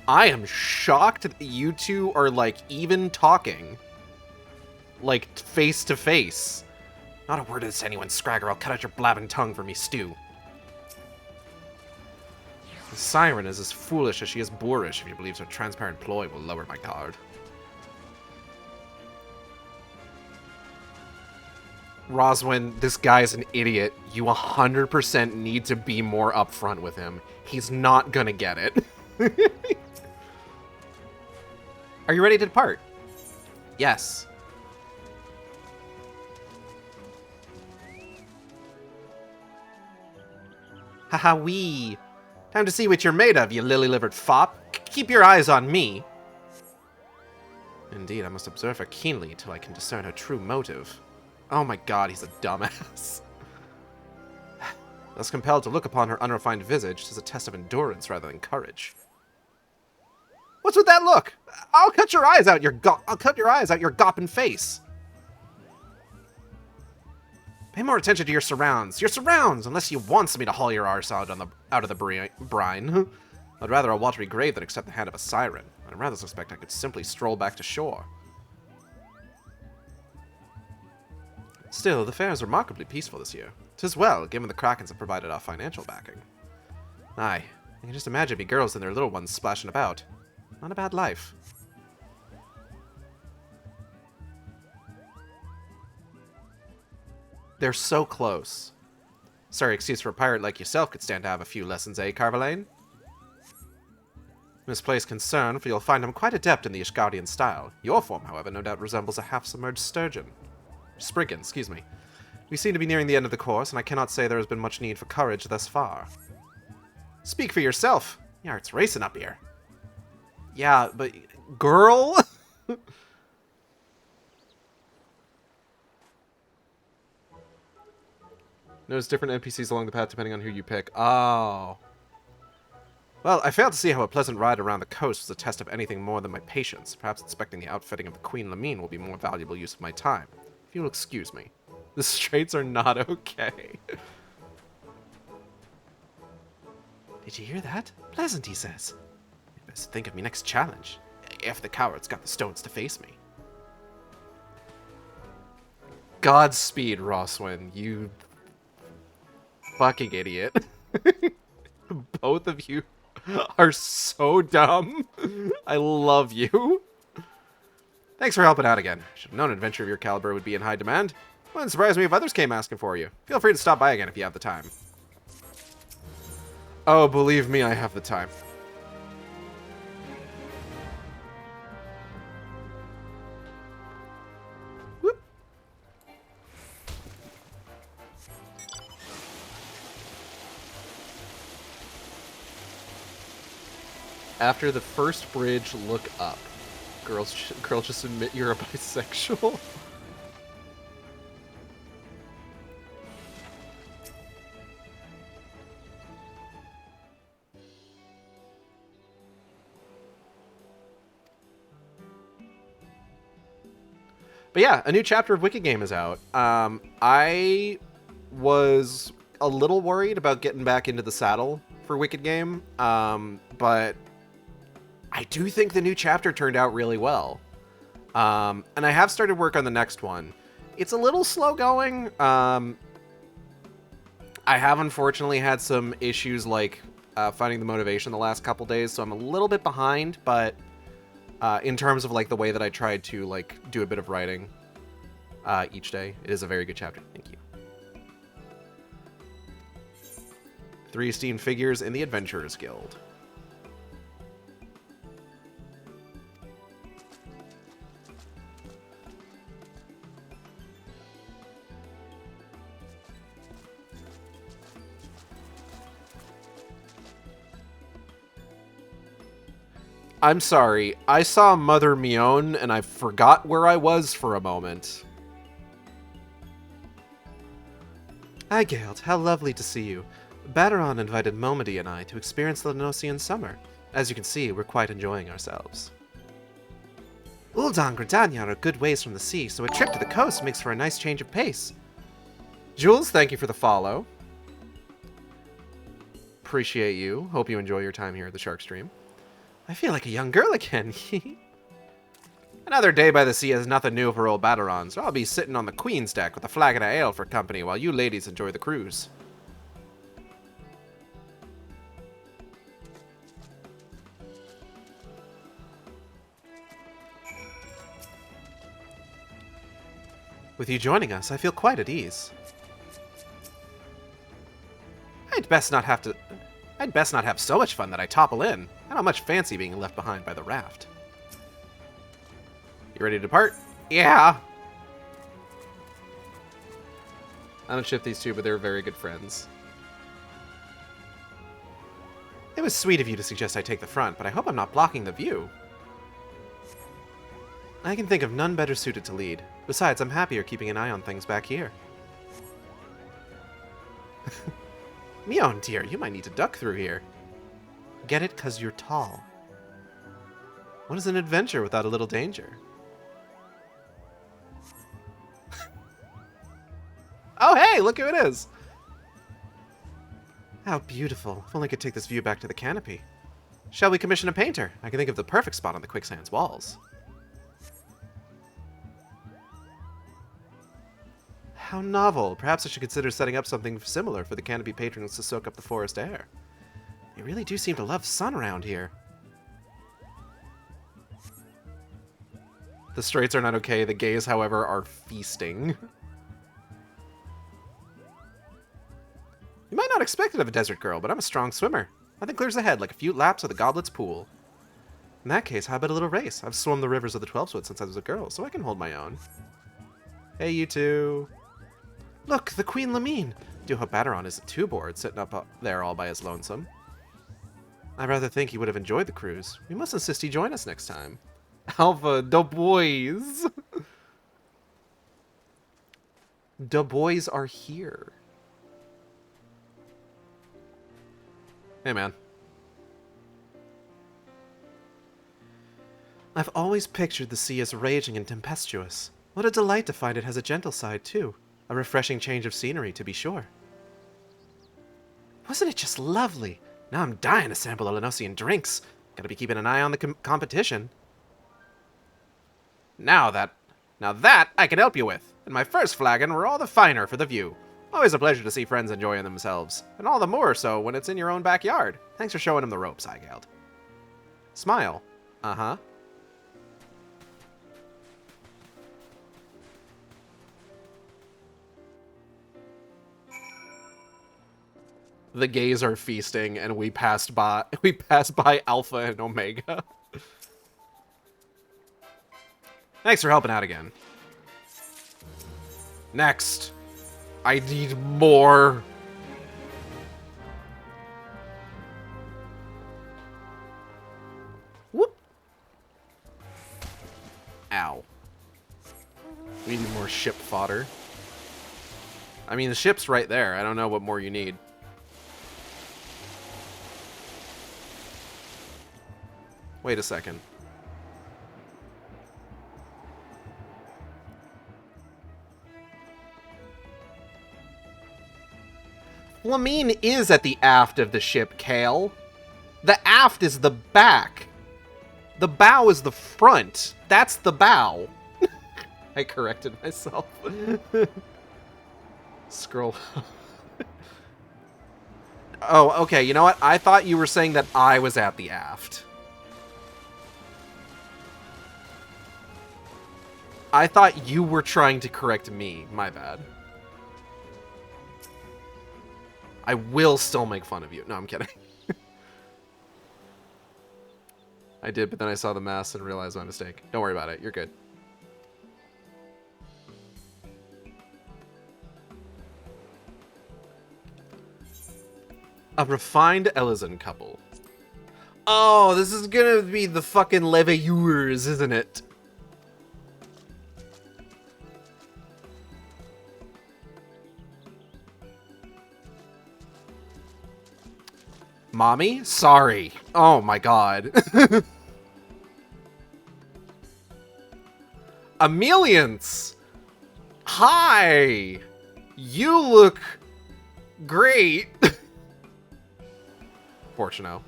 I am shocked that you two are, like, even talking. Like, face to face. Not a word of this to anyone, Scragger. I'll cut out your blabbing tongue for me stew. The siren is as foolish as she is boorish if he believes her transparent ploy will lower my guard. Roswin, this guy's an idiot. You 100% need to be more upfront with him. He's not gonna get it. Are you ready to depart? Yes. Haha, wee. Time to see what you're made of, you lily-livered fop. Keep your eyes on me. Indeed, I must observe her keenly till I can discern her true motive. Oh my god, he's a dumbass. Thus compelled to look upon her unrefined visage as a test of endurance rather than courage. What's with that look? I'll cut your eyes out, your goppin' face. Pay more attention to your surrounds. Your surrounds, unless you wants me to haul your arse out of the brine. I'd rather a watery grave than accept the hand of a siren. I'd rather suspect I could simply stroll back to shore. Still, the fair is remarkably peaceful this year. 'Tis well, given the Krakens have provided our financial backing. Aye, I can just imagine me girls and their little ones splashing about. Not a bad life. They're so close. Sorry, excuse for a pirate like yourself could stand to have a few lessons, eh, Carvalane? Misplaced concern, for you'll find him quite adept in the Ishgardian style. Your form, however, no doubt resembles a half-submerged sturgeon. Spriggan, excuse me. We seem to be nearing the end of the course, and I cannot say there has been much need for courage thus far. Speak for yourself. Yeah, it's racing up here. Yeah, but... Girl? Notice different NPCs along the path depending on who you pick. Oh. Well, I failed to see how a pleasant ride around the coast was a test of anything more than my patience. Perhaps inspecting the outfitting of the Queen Lamine will be more valuable use of my time. If you'll excuse me. The straits are not okay. Did you hear that? Pleasant, he says. You best think of me next challenge. If the coward's got the stones to face me. Godspeed, Roswin, you fucking idiot. Both of you are so dumb. I love you. Thanks for helping out again. Should have known an adventure of your caliber would be in high demand. Wouldn't surprise me if others came asking for you. Feel free to stop by again if you have the time. Oh, believe me, I have the time. Whoop. After the first bridge, look up. Girl, just admit you're a bisexual. But yeah, a new chapter of Wicked Game is out. I was a little worried about getting back into the saddle for Wicked Game, but I do think the new chapter turned out really well. And I have started work on the next one. It's a little slow going. I have unfortunately had some issues like finding the motivation the last couple days, so I'm a little bit behind, but in terms of like the way that I tried to like do a bit of writing each day, it is a very good chapter. Thank you. 3 esteemed figures in the Adventurers Guild. I'm sorry, I saw Mother Mion and I forgot where I was for a moment. Hi, Gale. How lovely to see you. Baderon invited Momody and I to experience the Lenosian summer. As you can see, we're quite enjoying ourselves. Ul'dah and Gridania are good ways from the sea, so a trip to the coast makes for a nice change of pace. Jules, thank you for the follow. Appreciate you. Hope you enjoy your time here at the Shark Stream. I feel like a young girl again. Another day by the sea is nothing new for old Baderon, so I'll be sitting on the Queen's deck with a flagon of ale for company while you ladies enjoy the cruise. With you joining us, I feel quite at ease. I'd best not have so much fun that I topple in. I don't much fancy being left behind by the raft. You ready to depart? Yeah! I don't ship these two, but they're very good friends. It was sweet of you to suggest I take the front, but I hope I'm not blocking the view. I can think of none better suited to lead. Besides, I'm happier keeping an eye on things back here. Mion, dear, you might need to duck through here. Get it? 'Cause you're tall. What is an adventure without a little danger? Oh, hey, look who it is! How beautiful. If only I could take this view back to the canopy. Shall we commission a painter? I can think of the perfect spot on the quicksand's walls. How novel. Perhaps I should consider setting up something similar for the canopy patrons to soak up the forest air. They really do seem to love sun around here. The straights are not okay. The gays, however, are feasting. You might not expect it of a desert girl, but I'm a strong swimmer. Nothing clears the head like a few laps of the Goblet's Pool. In that case, how about a little race? I've swum the rivers of the 12-foot since I was a girl, so I can hold my own. Hey, you two. Look, the Queen Lamine! Do hope Baderon isn't too bored, sitting up there all by his lonesome. I rather think he would have enjoyed the cruise. We must insist he join us next time. Alpha, the boys! The boys are here. Hey, man. I've always pictured the sea as raging and tempestuous. What a delight to find it has a gentle side, too. A refreshing change of scenery, to be sure. Wasn't it just lovely? Now I'm dying to sample the Lenosian drinks. Gotta be keeping an eye on the competition. Now that I can help you with. And my first flagon were all the finer for the view. Always a pleasure to see friends enjoying themselves, and all the more so when it's in your own backyard. Thanks for showing him the ropes, Igeld. Smile. Uh-huh. The gays are feasting, and we passed by Alpha and Omega. Thanks for helping out again. Next. I need more. Whoop. Ow. We need more ship fodder. I mean, the ship's right there. I don't know what more you need. Wait a second. Flamine is at the aft of the ship, Kale. The aft is the back. The bow is the front. That's the bow. I corrected myself. Scroll. Oh, okay. You know what? I thought you were saying that I was at the aft. I thought you were trying to correct me. My bad. I will still make fun of you. No, I'm kidding. I did, but then I saw the mask and realized my mistake. Don't worry about it. You're good. A refined Elysian couple. Oh, this is gonna be the fucking Leveilleurs, isn't it? Mommy? Sorry. Oh my god. Ameliance! Hi! You look great. Fortuno.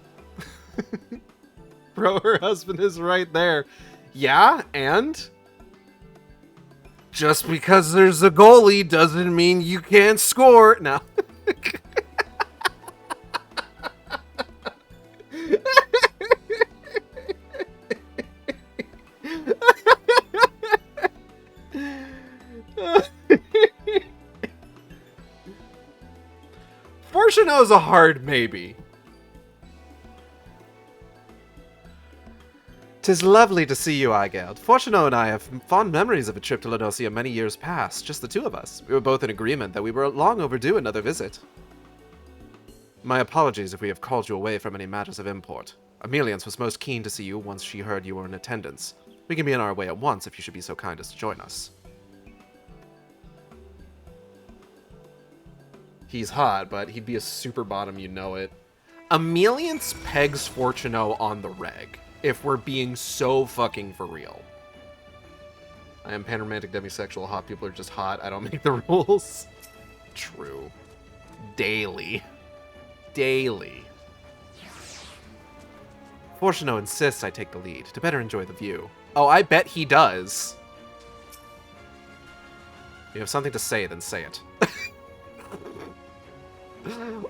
Bro, her husband is right there. Yeah, and? Just because there's a goalie doesn't mean you can't score. No. Fortuno's a hard maybe. 'Tis lovely to see you, Igeld. Fortuno and I have fond memories of a trip to Lenosia many years past, just the two of us. We were both in agreement that we were long overdue another visit. My apologies if we have called you away from any matters of import. Ameliance was most keen to see you once she heard you were in attendance. We can be on our way at once if you should be so kind as to join us. He's hot, but he'd be a super bottom, you know it. Ameliance pegs Fortuno on the reg, if we're being so fucking for real. I am panromantic demisexual, hot people are just hot, I don't make the rules. True. Daily. Daily. Fortuno insists I take the lead, to better enjoy the view. Oh, I bet he does. You have something to say, then say it.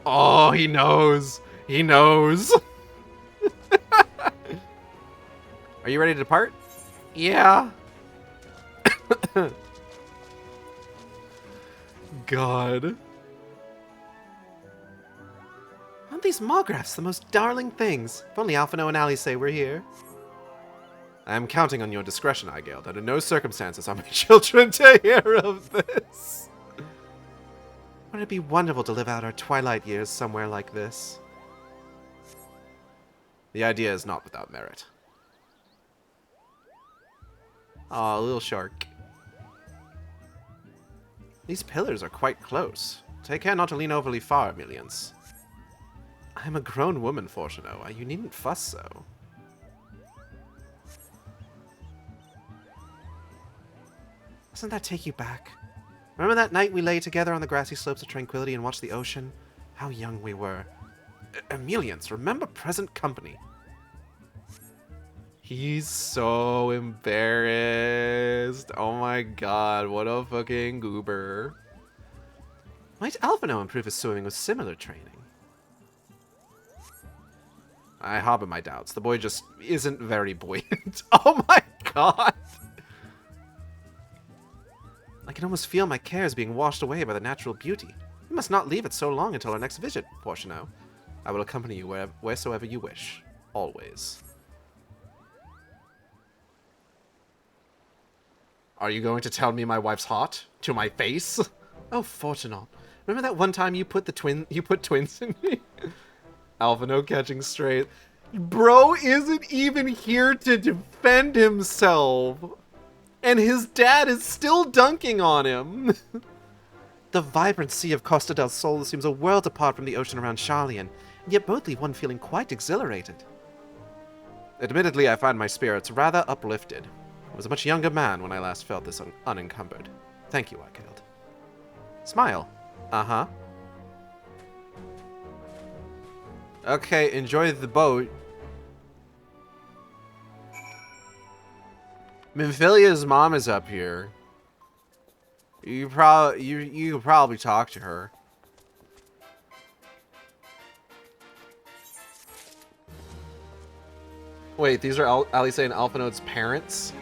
Oh, he knows. He knows. Are you ready to depart? Yeah. God. Aren't these mographs the most darling things? If only Alphino and Allie say we're here. I am counting on your discretion, Igeld. Under no circumstances are my children to hear of this. Wouldn't it be wonderful to live out our twilight years somewhere like this? The idea is not without merit. Aw, little shark. These pillars are quite close. Take care not to lean overly far, Ameliance. I am a grown woman, Fortuno. You needn't fuss so. Doesn't that take you back? Remember that night we lay together on the grassy slopes of Tranquility and watched the ocean? How young we were. Ameliance, remember present company. He's so embarrassed. Oh my god, what a fucking goober. Might Alphino improve his swimming with similar training? I harbor my doubts. The boy just isn't very buoyant. Oh my god. I can almost feel my cares being washed away by the natural beauty. You must not leave it so long until our next visit, Portiono. I will accompany you wheresoever you wish. Always. Are you going to tell me my wife's hot? To my face? Oh, Fortunal. Remember that one time you put twins in me? Alphino catching straight. Bro isn't even here to defend himself. And his dad is still dunking on him. The vibrant sea of Costa del Sol seems a world apart from the ocean around Charlian, and yet both leave one feeling quite exhilarated. Admittedly, I find my spirits rather uplifted. I was a much younger man when I last felt this unencumbered. Thank you, Archaild. Smile. Uh-huh. Okay, enjoy the boat. Minfilia's mom is up here. You could probably talk to her. Wait, these are Alice and Alphinode's parents?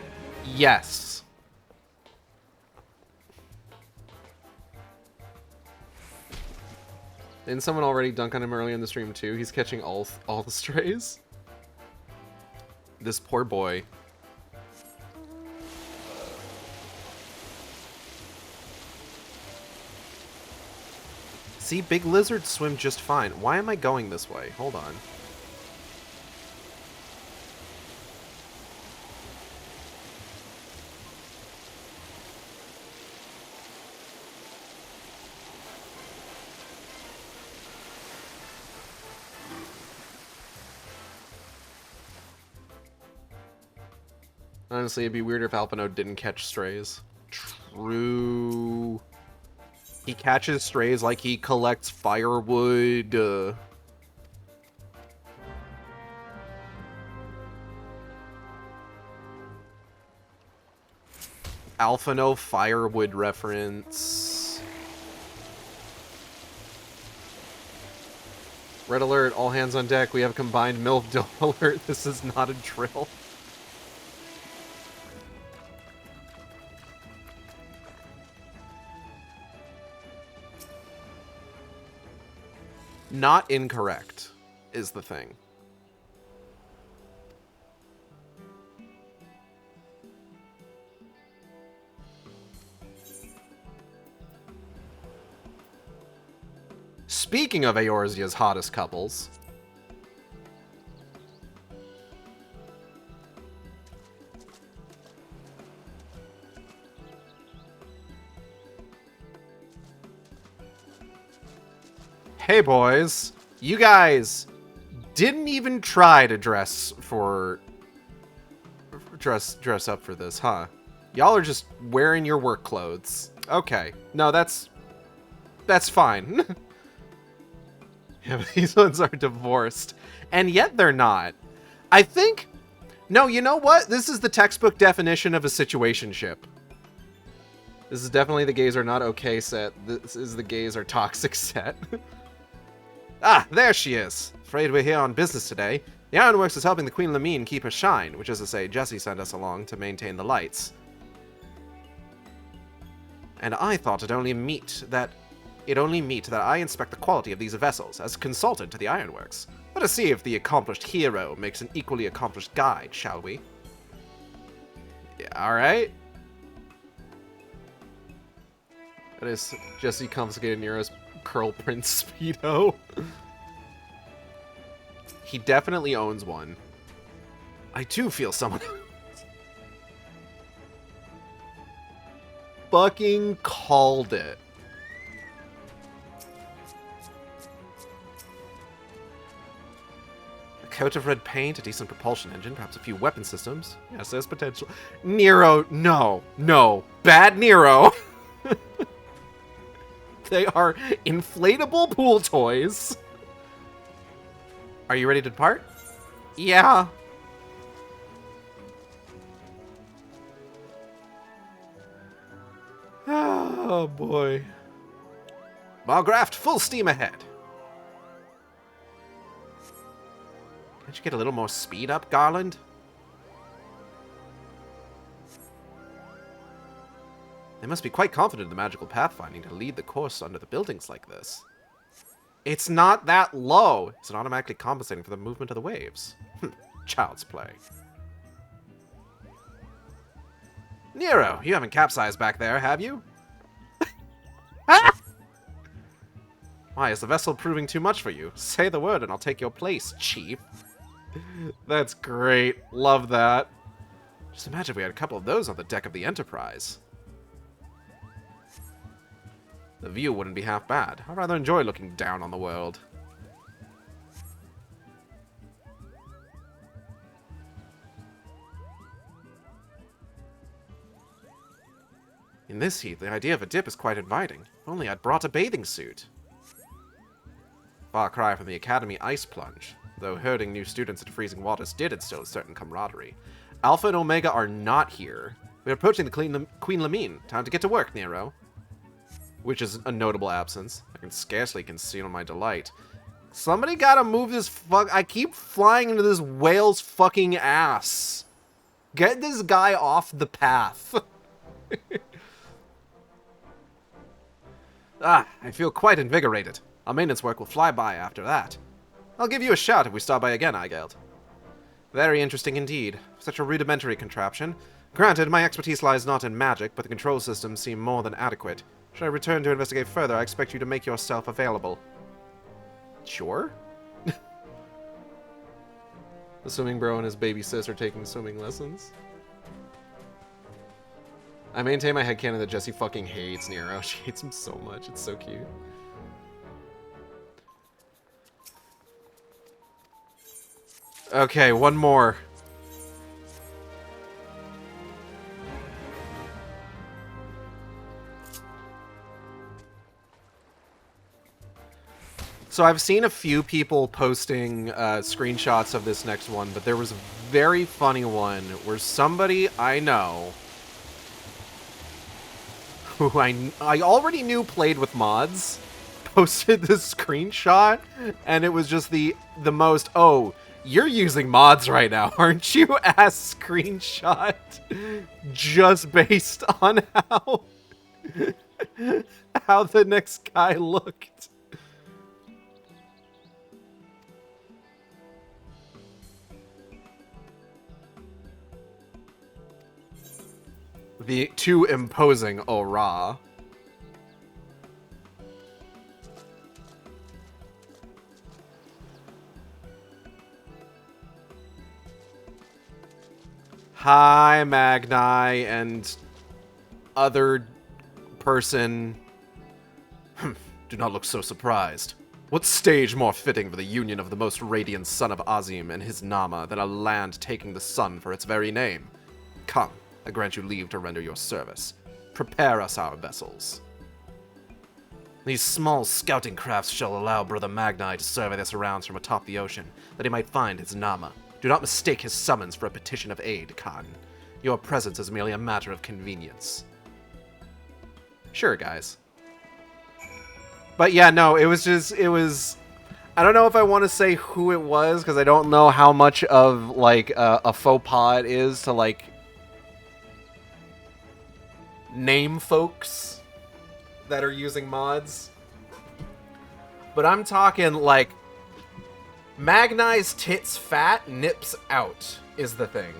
Yes. Didn't someone already dunk on him earlier in the stream too? He's catching all the strays. This poor boy. See, big lizards swim just fine. Why am I going this way? Hold on. Honestly, it'd be weirder if Alphino didn't catch strays. True. He catches strays like he collects firewood. Alphino firewood reference. Red alert, all hands on deck. We have combined MILF Dill alert. This is not a drill. Not incorrect is the thing. Speaking of Eorzea's hottest couples, hey boys, you guys didn't even try to dress up for this, huh? Y'all are just wearing your work clothes. Okay. No, that's fine. Yeah, but these ones are divorced. And yet they're not. I think... No, you know what? This is the textbook definition of a situationship. This is definitely the gays are not okay set. This is the gays are toxic set. Ah, there she is. Afraid we're here on business today. The Ironworks is helping the Queen Lamine keep her shine, which is to say Jesse sent us along to maintain the lights. And I thought it only meet that I inspect the quality of these vessels as consultant to the Ironworks. Let us see if the accomplished hero makes an equally accomplished guide, shall we? Yeah, alright. That is Jesse confiscated Nero's Curl Prince Speedo. He definitely owns one. I do feel someone... Fucking called it. A coat of red paint, a decent propulsion engine, perhaps a few weapon systems. Yes, there's potential. Nero, no, no. Bad Nero. They are inflatable pool toys. Are you ready to depart? Yeah. Oh, boy. Margraft, full steam ahead. Can't you get a little more speed up, Garland? They must be quite confident in the magical pathfinding to lead the course under the buildings like this. It's not that low. It's automatically compensating for the movement of the waves. Child's play. Nero, you haven't capsized back there, have you? Why, is the vessel proving too much for you? Say the word and I'll take your place, Chief. That's great. Love that. Just imagine if we had a couple of those on the deck of the Enterprise. The view wouldn't be half bad. I'd rather enjoy looking down on the world. In this heat, the idea of a dip is quite inviting. If only I'd brought a bathing suit. Far cry from the Academy ice plunge, though herding new students into freezing waters did instill a certain camaraderie. Alpha and Omega are not here. We're approaching the Queen Lamine. Time to get to work, Nero. Which is a notable absence. I can scarcely conceal my delight. Somebody gotta move this I keep flying into this whale's fucking ass. Get this guy off the path. I feel quite invigorated. Our maintenance work will fly by after that. I'll give you a shout if we stop by again, Eigeld. Very interesting indeed. Such a rudimentary contraption. Granted, my expertise lies not in magic, but the control systems seem more than adequate. Should I return to investigate further, I expect you to make yourself available. Sure? The swimming bro and his baby sis are taking swimming lessons. I maintain my headcanon that Jessie fucking hates Nero. She hates him so much. It's so cute. Okay, one more. So I've seen a few people posting screenshots of this next one, but there was a very funny one where somebody I know, who I already knew played with mods, posted this screenshot, and it was just the most, oh, you're using mods right now, aren't you? Ass screenshot, just based on how the next guy looked. The too imposing aura. Hi, Magni and other person. Do not look so surprised. What stage more fitting for the union of the most radiant son of Azim and his Nama than a land taking the sun for its very name? Come, I grant you leave to render your service. Prepare us our vessels. These small scouting crafts shall allow Brother Magni to survey the surrounds from atop the ocean, that he might find his Nama. Do not mistake his summons for a petition of aid, Khan. Your presence is merely a matter of convenience. Sure, guys. But yeah, no, it was... I don't know if I want to say who it was, because I don't know how much of, like, a faux pas it is to, like, name folks that are using mods. But I'm talking, like, Magni's tits fat, nips out is the thing.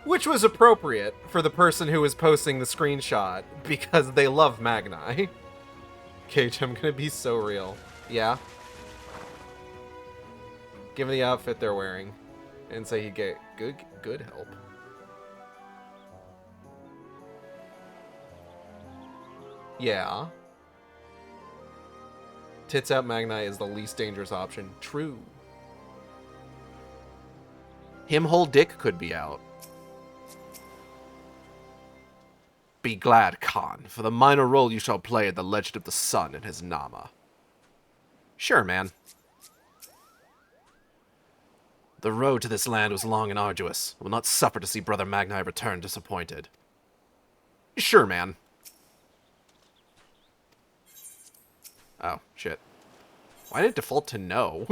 Which was appropriate for the person who was posting the screenshot, because they love Magni. Cage, I'm gonna be so real. Yeah? Give me the outfit they're wearing, and say he'd get good help. Yeah. Tits out Magni is the least dangerous option. True. Him whole dick could be out. Be glad, Khan, for the minor role you shall play in the Legend of the Sun and his Nama. Sure, man. The road to this land was long and arduous. I will not suffer to see Brother Magni return disappointed. Sure, man. Oh, shit. Why did it default to no?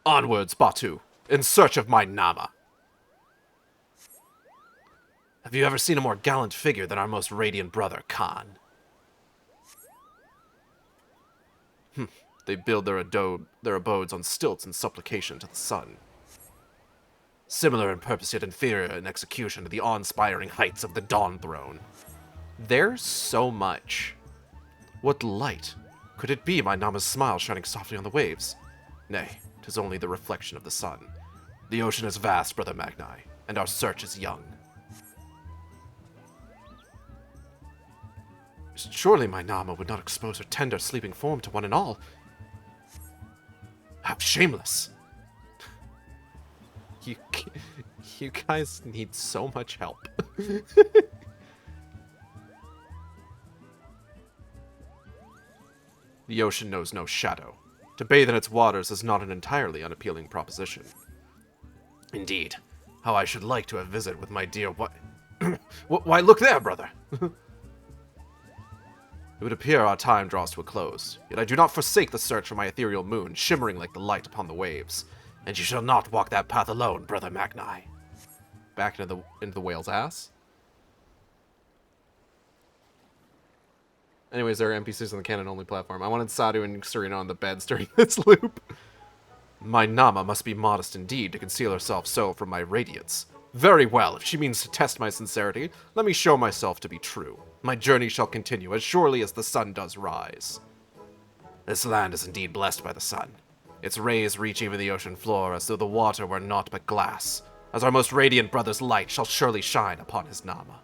Onwards, Batu, in search of my Nama. Have you ever seen a more gallant figure than our most radiant brother, Khan? They build their abodes on stilts in supplication to the sun. Similar in purpose yet inferior in execution to the awe-inspiring heights of the Dawn Throne. There's so much. What light could it be my Nama's smile shining softly on the waves? Nay, 'tis only the reflection of the sun. The ocean is vast, Brother Magni, and our search is young. Surely my Nama would not expose her tender sleeping form to one and all. How shameless! You guys need so much help. The ocean knows no shadow. To bathe in its waters is not an entirely unappealing proposition. Indeed, how I should like to have visited with my dear Why, look there, brother! It would appear our time draws to a close, yet I do not forsake the search for my ethereal moon, shimmering like the light upon the waves. And you shall not walk that path alone, Brother Magni. Back into the whale's ass? Anyways, there are NPCs on the canon-only platform. I wanted Sadu and Serena on the beds during this loop. My Nama must be modest indeed to conceal herself so from my radiance. Very well, if she means to test my sincerity, let me show myself to be true. My journey shall continue as surely as the sun does rise. This land is indeed blessed by the sun. Its rays reach even the ocean floor as though the water were naught but glass, as our most radiant brother's light shall surely shine upon his Nama.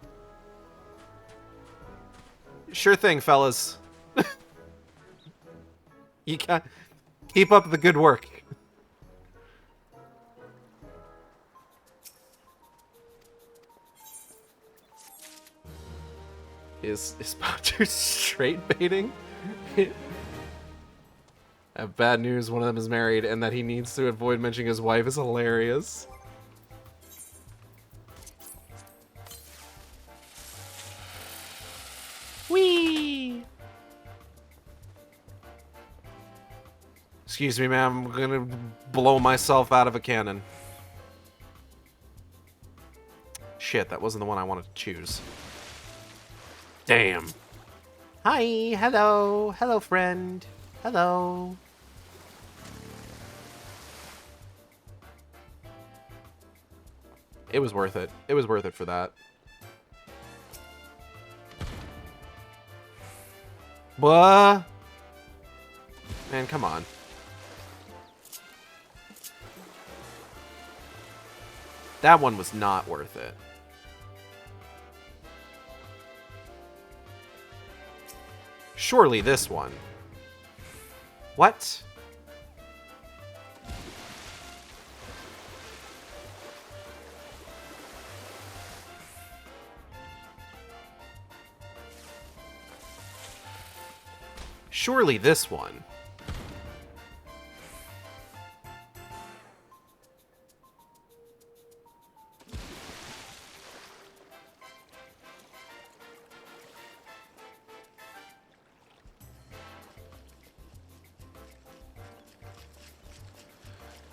Sure thing, fellas. You can keep up the good work. Is Batu straight baiting? I have bad news, one of them is married, and that he needs to avoid mentioning his wife is hilarious. Whee! Excuse me, ma'am, I'm gonna blow myself out of a cannon. Shit, that wasn't the one I wanted to choose. Damn. Hi, hello, hello friend, hello. It was worth it. It was worth it for that. What? Man, come on. That one was not worth it. Surely this one. What? Surely this one.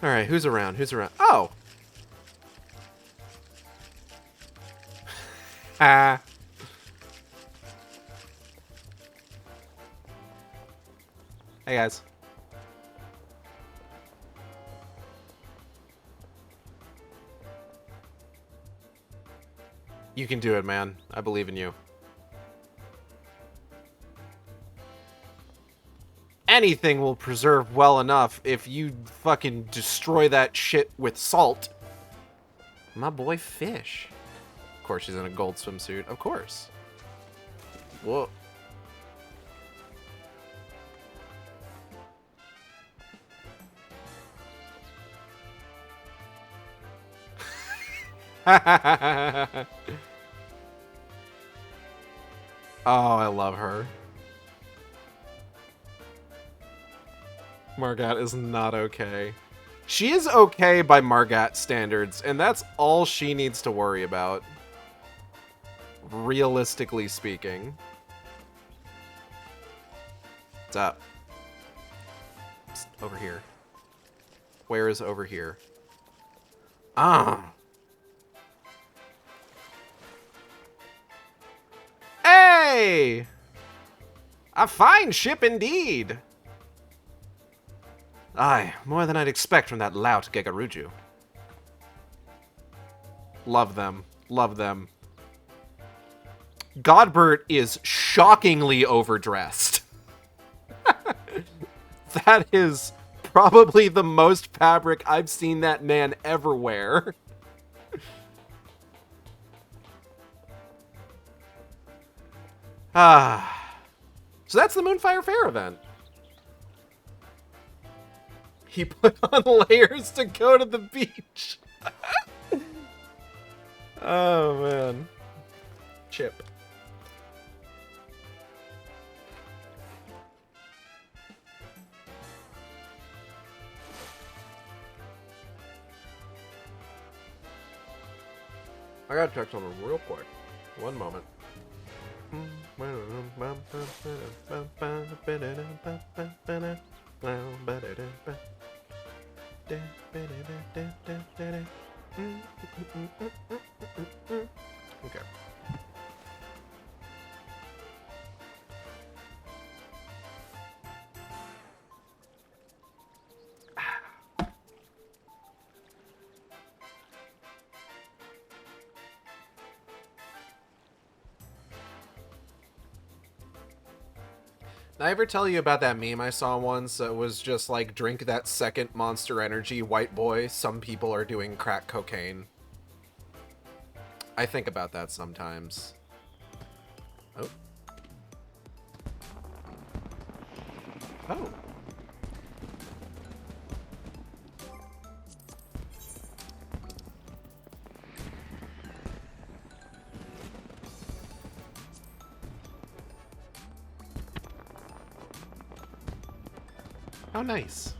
Alright, who's around? Who's around? Oh! Ah. Hey, guys. You can do it, man. I believe in you. Anything will preserve well enough if you fucking destroy that shit with salt. My boy Fish. Of course she's in a gold swimsuit. Of course. Whoa. Oh, I love her. Margat is not okay. She is okay by Margat standards, and that's all she needs to worry about. Realistically speaking. What's up? Psst, over here. Where is over here? Ah! Hey! A fine ship indeed! Aye, more than I'd expect from that lout Gegaruju. Love them. Love them. Godbert is shockingly overdressed. That is probably the most fabric I've seen that man ever wear. So that's the Moonfire Faire event. He put on layers to go to the beach. Oh, man. Chip. I gotta check something real quick. One moment. Okay. Did I ever tell you about that meme I saw once? It was just like, drink that second Monster Energy, white boy. Some people are doing crack cocaine. I think about that sometimes. Oh. Oh. How nice.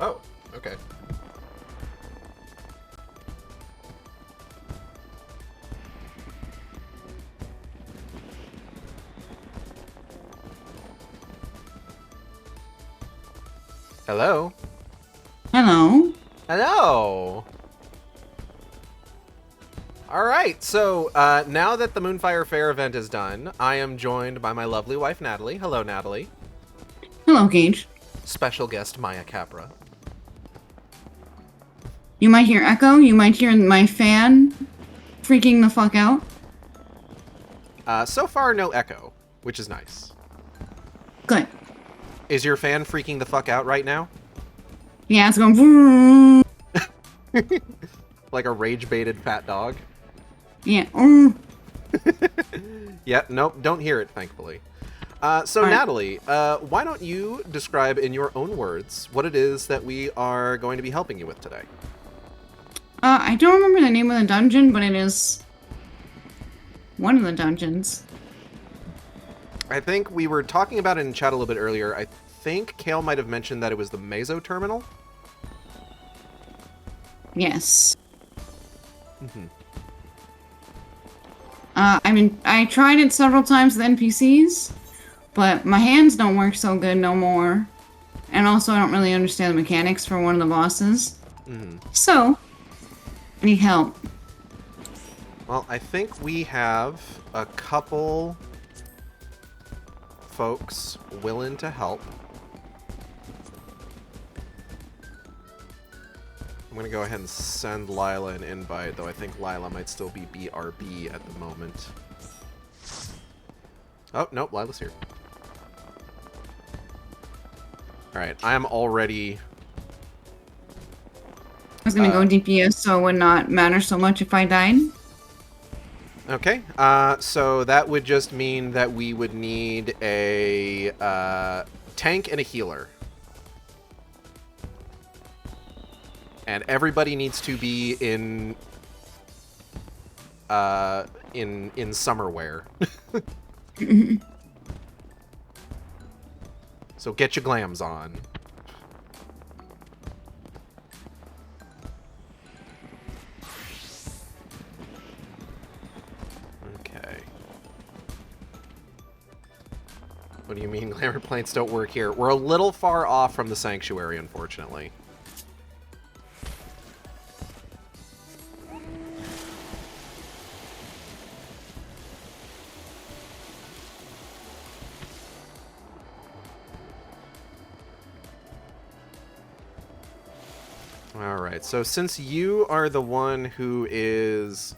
Oh, okay. Hello? Hello. Hello! Alright, so now that the Moonfire Faire event is done, I am joined by my lovely wife, Natalie. Hello, Natalie. Hello, Gage. Special guest, Maya Capra. You might hear echo. You might hear my fan freaking the fuck out. So far, no echo, which is nice. Good. Is your fan freaking the fuck out right now? Yeah, it's going vroom. Like a rage-baited fat dog? Yeah. Yeah, nope, don't hear it, thankfully. So, Right. Natalie, why don't you describe in your own words what it is that we are going to be helping you with today? I don't remember the name of the dungeon, but it is one of the dungeons. I think we were talking about it in chat a little bit earlier. I think Kale might have mentioned that it was the Meso terminal. Yes. Mm-hmm. I mean, I tried it several times with NPCs, but my hands don't work so good no more. And also, I don't really understand the mechanics for one of the bosses. So, I need help. Well, I think we have a couple folks willing to help. I'm going to go ahead and send Lila an invite, though I think Lila might still be BRB at the moment. Oh, nope, Lila's here. Alright, I am already... I was gonna go DPS, so it would not matter so much if I died. Okay, so that would just mean that we would need a tank and a healer. And everybody needs to be in summer wear. So get your glams on. Okay. What do you mean glamour plates don't work here? We're a little far off from the sanctuary, unfortunately. Alright, so since you are the one who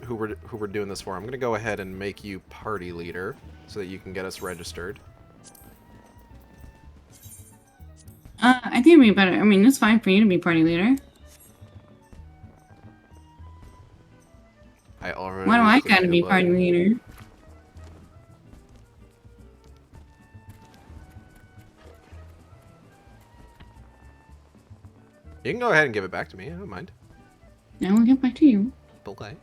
we're doing this for, I'm gonna go ahead and make you party leader so that you can get us registered. I think it'd be better. I mean, it's fine for you to be party leader. I already Why do I gotta be party leader? You can go ahead and give it back to me, I don't mind. Now we'll get back to you. Okay.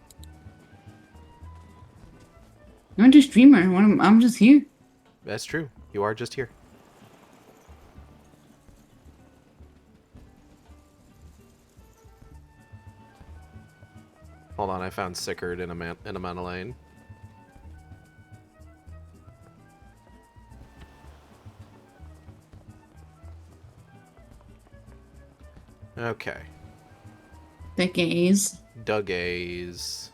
You're just streamer. I'm just here. That's true. You are just here. Hold on, I found Sickard in a mana lane. Okay. The gaze. The gaze.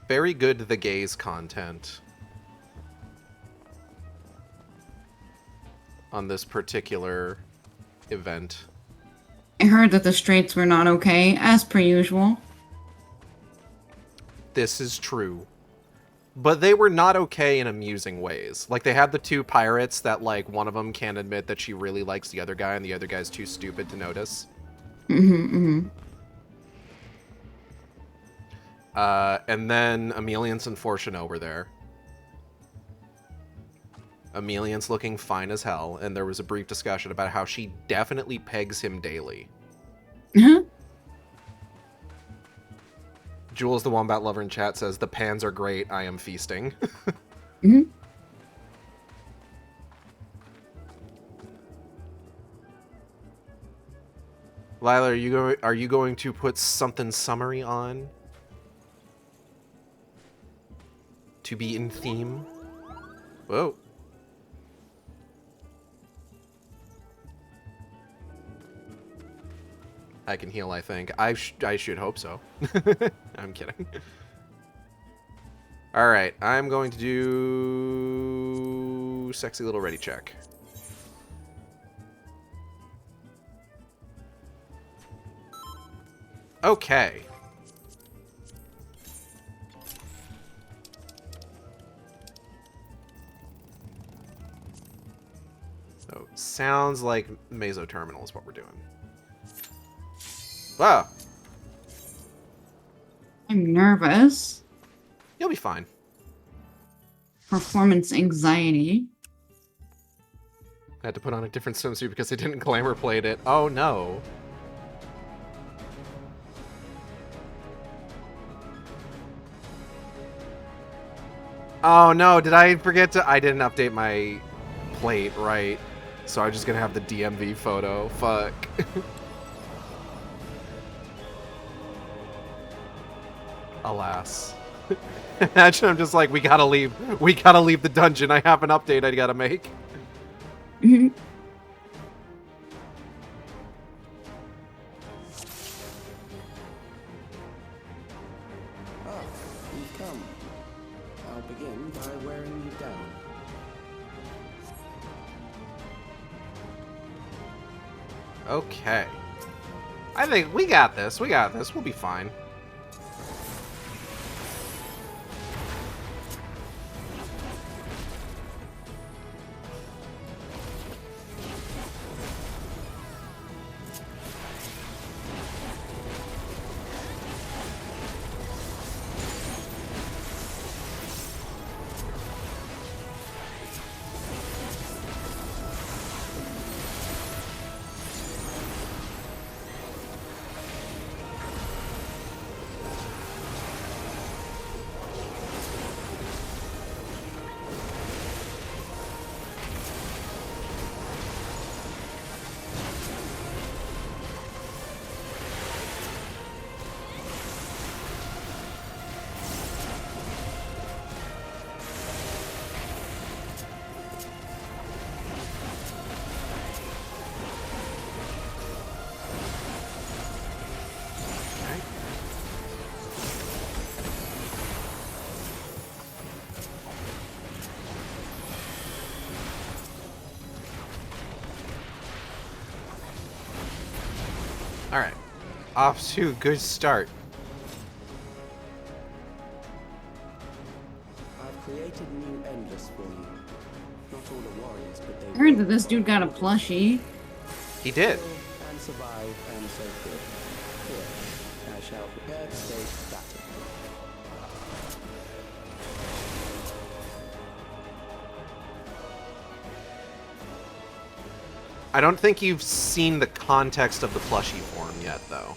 Very good the gaze content on this particular event. I heard that the straights were not okay, as per usual. This is true. But they were not okay in amusing ways. Like, they had the two pirates that, like, one of them can't admit that she really likes the other guy and the other guy's too stupid to notice. And then Emeliance and Fortuno were there. Emeliance looking fine as hell, and there was a brief discussion about how she definitely pegs him daily. Jules, the Wombat Lover in chat, says, the pans are great, I am feasting. Lila, are you going to put something summery on? To be in theme? Whoa. I can heal, I think. I should hope so. I'm kidding. Alright, I'm going to do... sexy little ready check. Okay. So, sounds like Meso Terminal is what we're doing. Wow. I'm nervous. You'll be fine. Performance anxiety. I had to put on a different swimsuit because I didn't glamour plate it. Oh no. Oh no, did I forget to... I didn't update my plate, right? So I'm just gonna have the DMV photo. Fuck. Alas. Imagine I'm just like, we gotta leave the dungeon. I have an update I gotta make. down. Okay. I think we got this. We got this. We'll be fine. Alright. Off to a good start. I've created new endless for you. Not all the warriors, but they I heard that this dude got a plushie. He did. will and survive and so forth. Here, I shall prepare to stage battle. I don't think you've seen the context of the plushie form yet, though.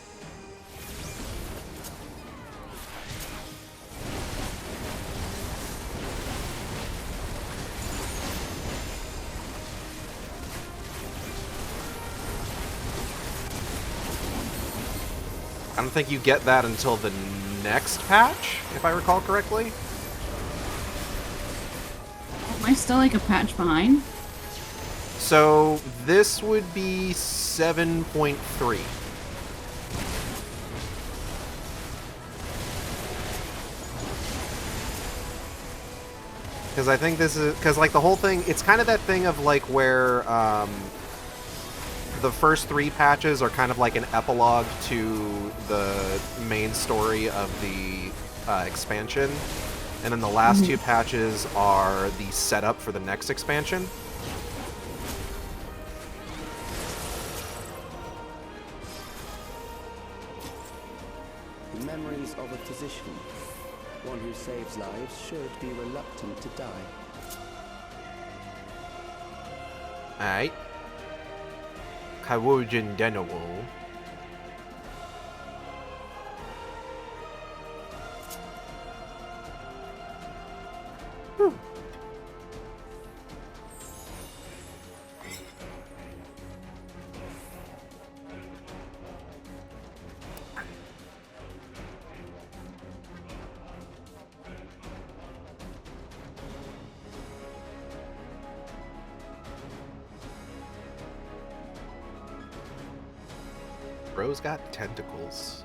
I don't think you get that until the next patch, if I recall correctly. Am I still like a patch behind? So this would be 7.3. Because I think this is... Because, like, the whole thing... It's kind of that thing of, like, where the first 3 patches are kind of like an epilogue to the main story of the expansion. And then the last 2 patches are the setup for the next expansion. The memories of a physician. One who saves lives should be reluctant to die. Alright. Kawujin Denowo. Bro's got tentacles.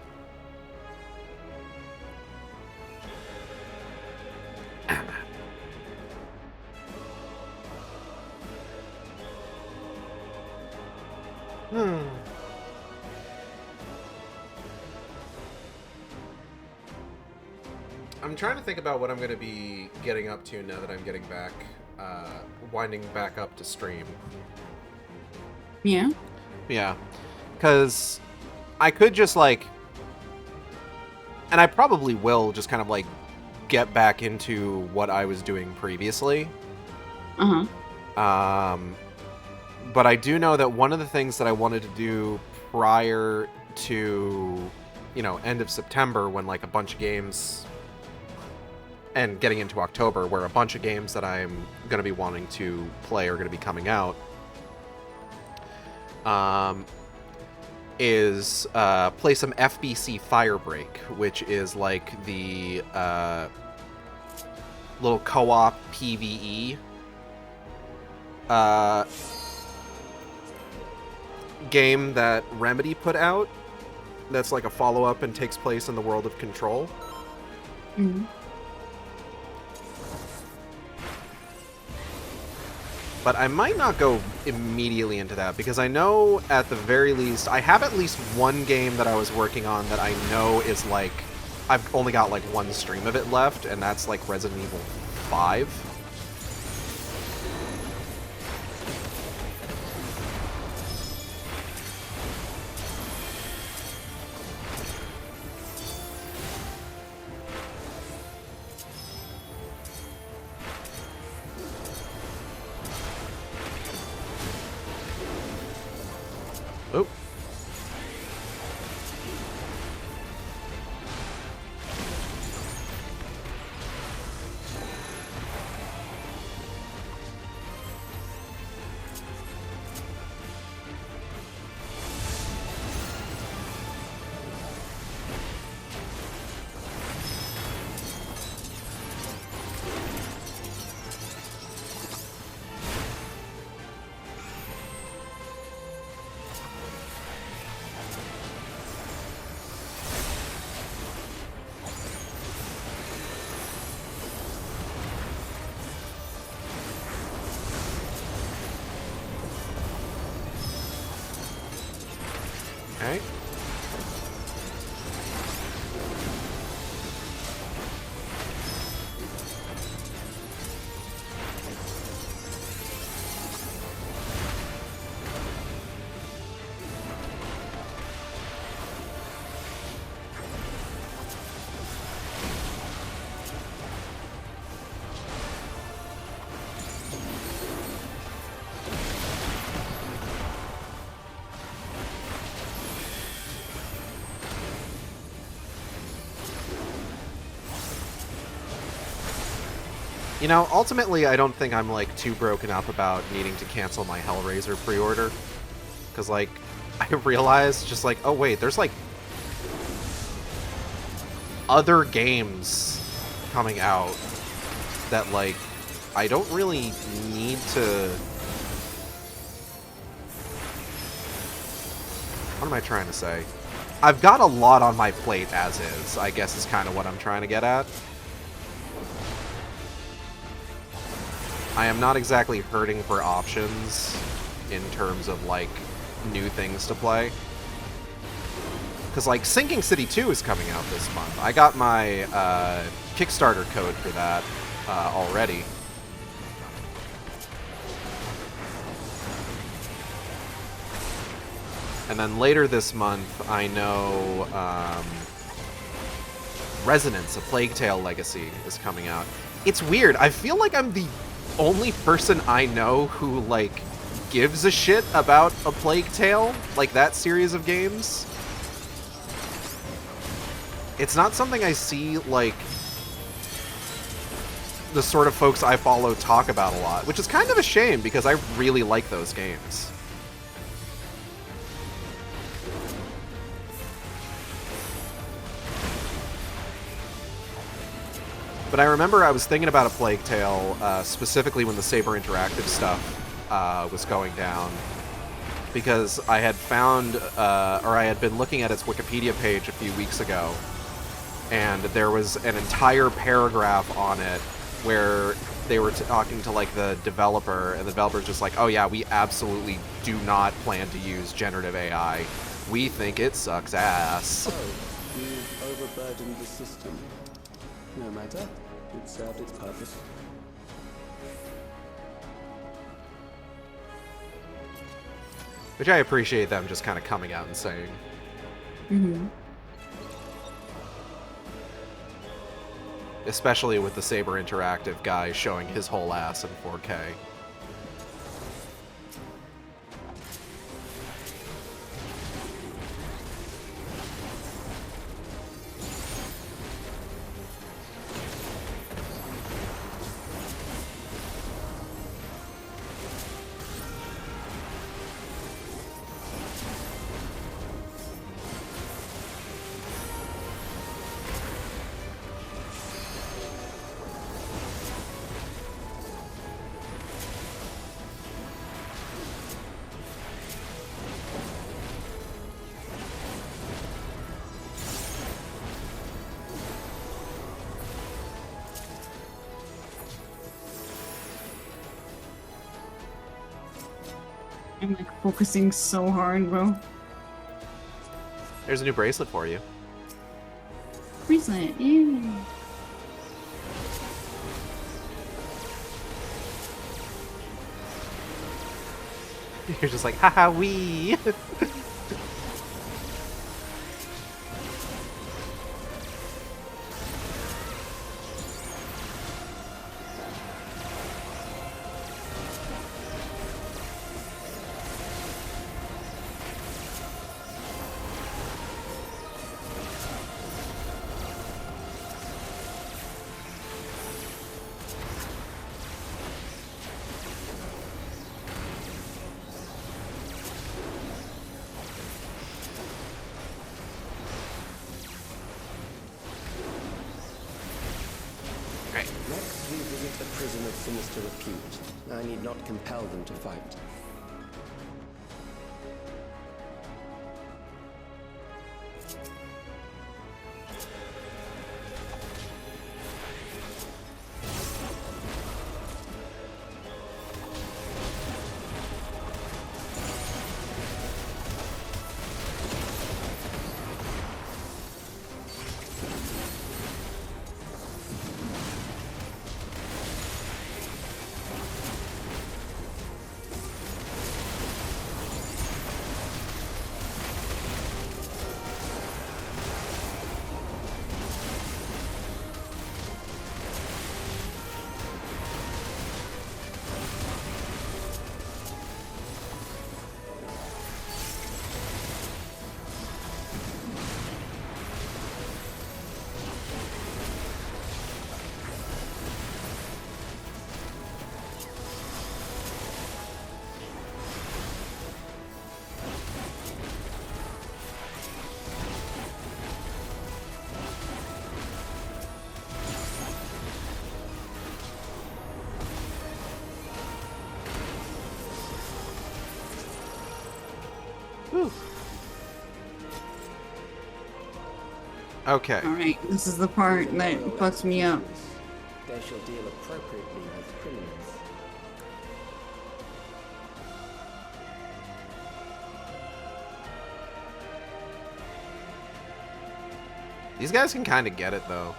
I'm trying to think about what I'm going to be getting up to now that I'm getting back, winding back up to stream. Yeah. Yeah, because I could just, like, and I probably will just kind of, like, get back into what I was doing previously. Uh-huh. But I do know that one of the things that I wanted to do prior to, you know, end of September, when, like, a bunch of games, and getting into October, where a bunch of games that I'm going to be wanting to play are going to be coming out, is play some FBC Firebreak, which is like the little co-op PvE game that Remedy put out. That's like a follow-up and takes place in the world of Control. Mm-hmm. But I might not go immediately into that, because I know at the very least, I have at least one game that I was working on that I know is like, I've only got like one stream of it left, and that's like Resident Evil 5. Oh. Okay. You know, ultimately, I don't think I'm, like, too broken up about needing to cancel my Hellraiser pre-order. Because, like, I realized just, like, oh, wait, there's, like, other games coming out that, like, I don't really need to... What am I trying to say? I've got a lot on my plate as is, I guess is kind of what I'm trying to get at. I am not exactly hurting for options in terms of, like, new things to play. Because, like, Sinking City 2 is coming out this month. I got my Kickstarter code for that already. And then later this month, I know Resonance, A Plague Tale Legacy is coming out. It's weird. I feel like I'm the only person I know who, like, gives a shit about A Plague Tale, like that series of games. It's not something I see, like, the sort of folks I follow talk about a lot, which is kind of a shame because I really like those games. But I remember I was thinking about A Plague Tale, specifically when the Saber Interactive stuff was going down, because I had found, or I had been looking at its Wikipedia page a few weeks ago, and there was an entire paragraph on it where they were talking to, like, the developer, and the developer's just like, oh yeah, we absolutely do not plan to use generative AI. We think it sucks ass. Oh, you've overburdened the system. No matter, it served its purpose. Which I appreciate them just kind of coming out and saying. Mm-hmm. Especially with the Saber Interactive guy showing his whole ass in 4K. I'm like focusing so hard, bro. There's a new bracelet for you. Bracelet, yeah. You're just like, haha, wee. Next, we visit a prison of sinister repute. I need not compel them to fight. Okay. Alright, this is the part that fucks me up. They shall deal appropriately with criminals. These guys can kind of get it, though.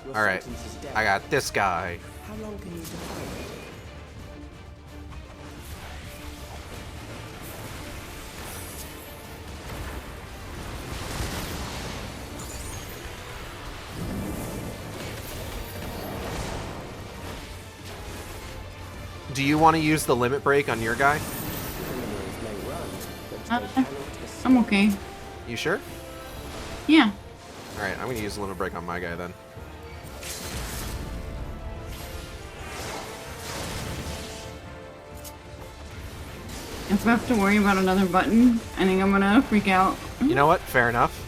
Your Alright, sentence is death. I got this guy. How long can you defy it? Do you want to use the limit break on your guy? Criminals may run, but they cannot escape. I'm okay. You sure? Yeah. Alright, I'm going to use the limit break on my guy then. If I have to worry about another button, I think I'm gonna freak out. You know what? Fair enough.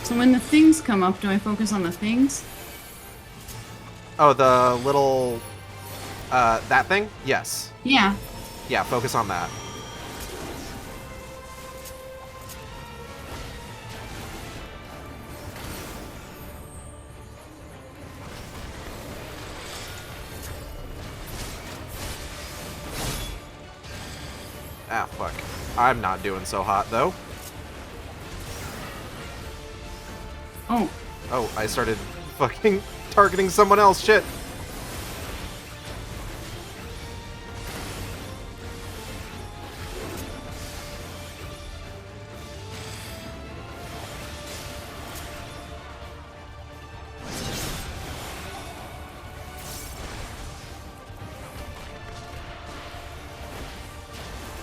So when the things come up, do I focus on the things? Oh, the little... that thing? Yes. Yeah. Yeah, focus on that. Ah, fuck. I'm not doing so hot, though. Oh. Oh, I started fucking targeting someone else. Shit.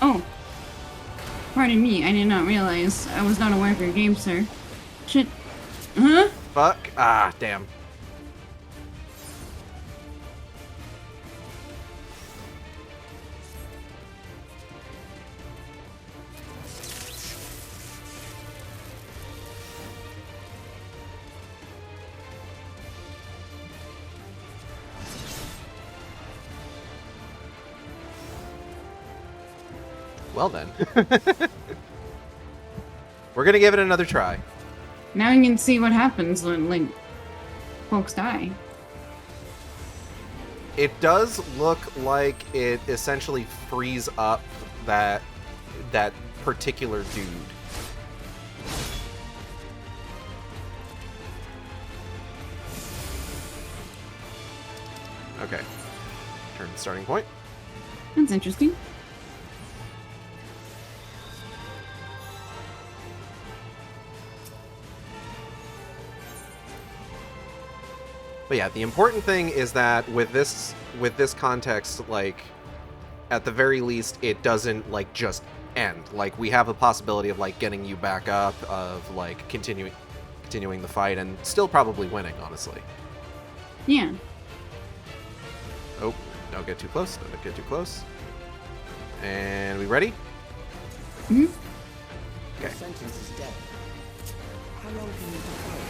Oh. Pardon me, I did not realize. I was not aware of your game, sir. Shit. Huh? Fuck. Ah, damn. Well then. We're gonna give it another try. Now you can see what happens when, like, folks die. It does look like it essentially frees up that particular dude. Okay. Turn the starting point. That's interesting. But yeah, the important thing is that with this context, like, at the very least, it doesn't, like, just end. Like, we have a possibility of, like, getting you back up, of, like, continuing the fight, and still probably winning, honestly. Yeah. Oh, don't get too close. Don't get too close. And we ready? Mm-hmm. Your sentence is death. How long can you defy it?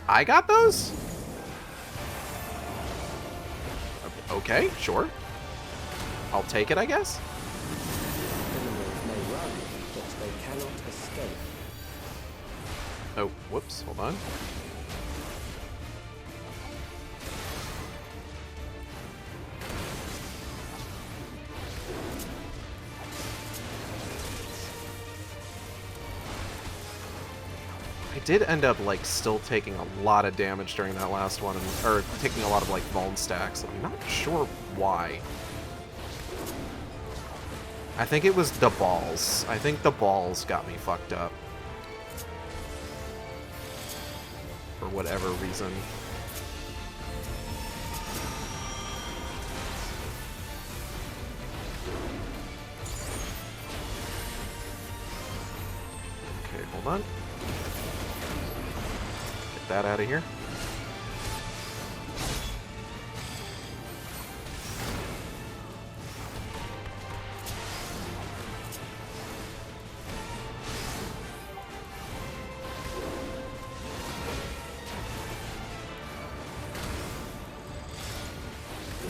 I got those? Okay, sure. I'll take it, I guess. Criminals may run, but they cannot escape. Oh, whoops, hold on. I did end up, like, still taking a lot of damage during that last one, or taking a lot of, like, vuln stacks. I'm not sure why. I think it was the balls. I think the balls got me fucked up. For whatever reason. Okay, hold on. Get that out of here.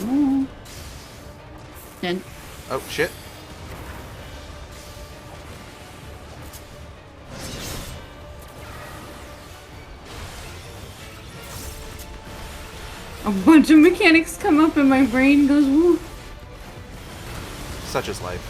Oh. Dead. Oh, shit. A bunch of mechanics come up and my brain goes woo. Such is life.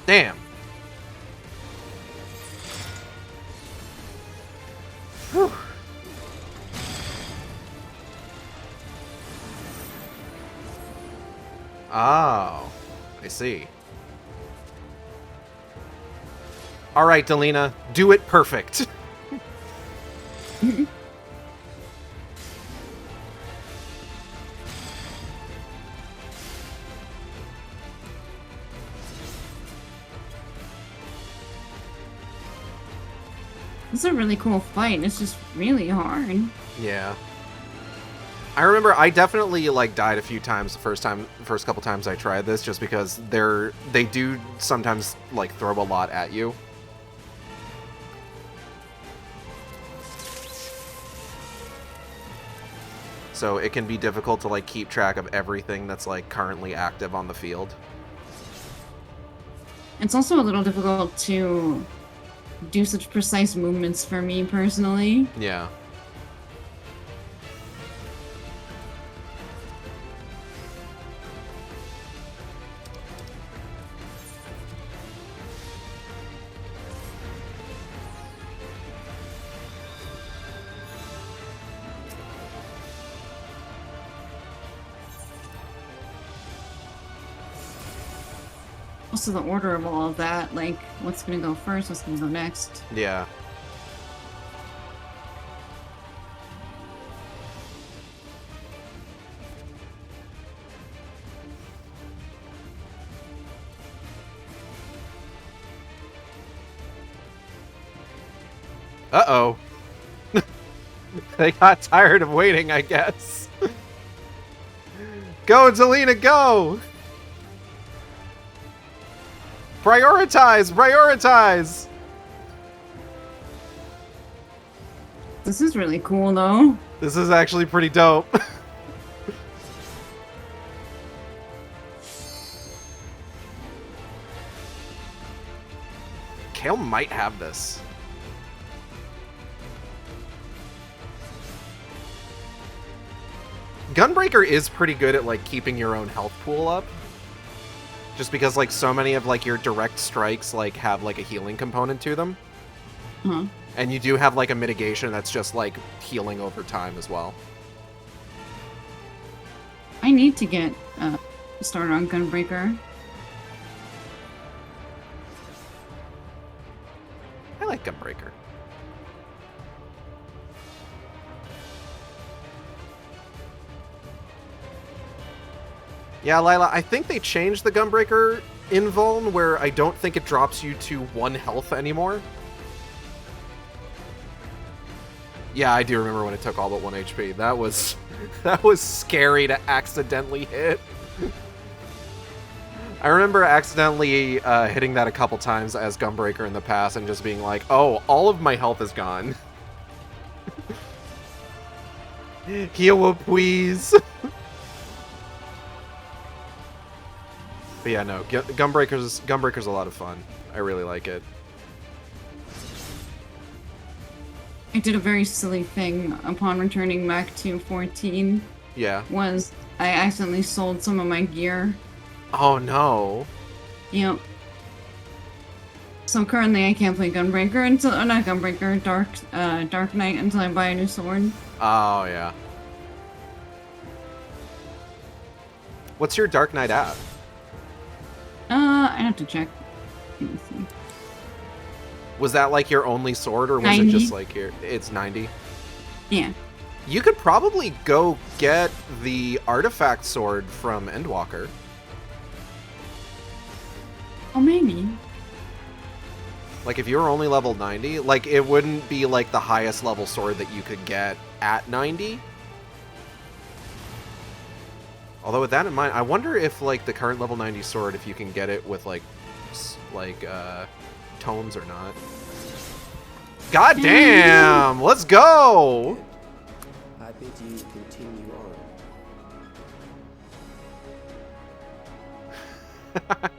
Damn. Whew. Oh, I see. All right, Delina, do it perfect. It's a really cool fight. It's just really hard. Yeah. I remember I definitely like died a few times the first couple times I tried this, just because they do sometimes like throw a lot at you. So it can be difficult to like keep track of everything that's like currently active on the field. It's also a little difficult to do such precise movements for me personally. Yeah. Also, the order of all of that, like, what's gonna go first, what's gonna go next. Yeah. Uh-oh. They got tired of waiting, I guess. Go, Zelina, go! Prioritize! Prioritize! This is really cool, though. This is actually pretty dope. Kale might have this. Gunbreaker is pretty good at, like, keeping your own health pool up. Just because, like, so many of, like, your direct strikes, like, have, like, a healing component to them. Uh-huh. And you do have, like, a mitigation that's just, like, healing over time as well. I need to get started on Gunbreaker. I like Gunbreaker. Yeah, Lila, I think they changed the Gunbreaker invuln where I don't think it drops you to 1 health anymore. Yeah, I do remember when it took all but 1 HP. That was scary to accidentally hit. I remember accidentally hitting that a couple times as Gunbreaker in the past and just being like, oh, all of my health is gone. Heal, please. But yeah, no, Gunbreaker's a lot of fun. I really like it. I did a very silly thing upon returning back to 14. Yeah. Was I accidentally sold some of my gear. Oh no. Yep. So currently I can't play Gunbreaker until, not Gunbreaker, Dark Knight until I buy a new sword. Oh yeah. What's your Dark Knight at? I have to check. Let me see. Was that like your only sword, or was 90. it just like your? It's 90. Yeah. You could probably go get the artifact sword from Endwalker. Oh, maybe. Like if you were only level 90, like it wouldn't be like the highest level sword that you could get at 90. Although with that in mind, I wonder if like the current level 90 sword, if you can get it with like tomes or not. God damn! Let's go! I bid you continue on.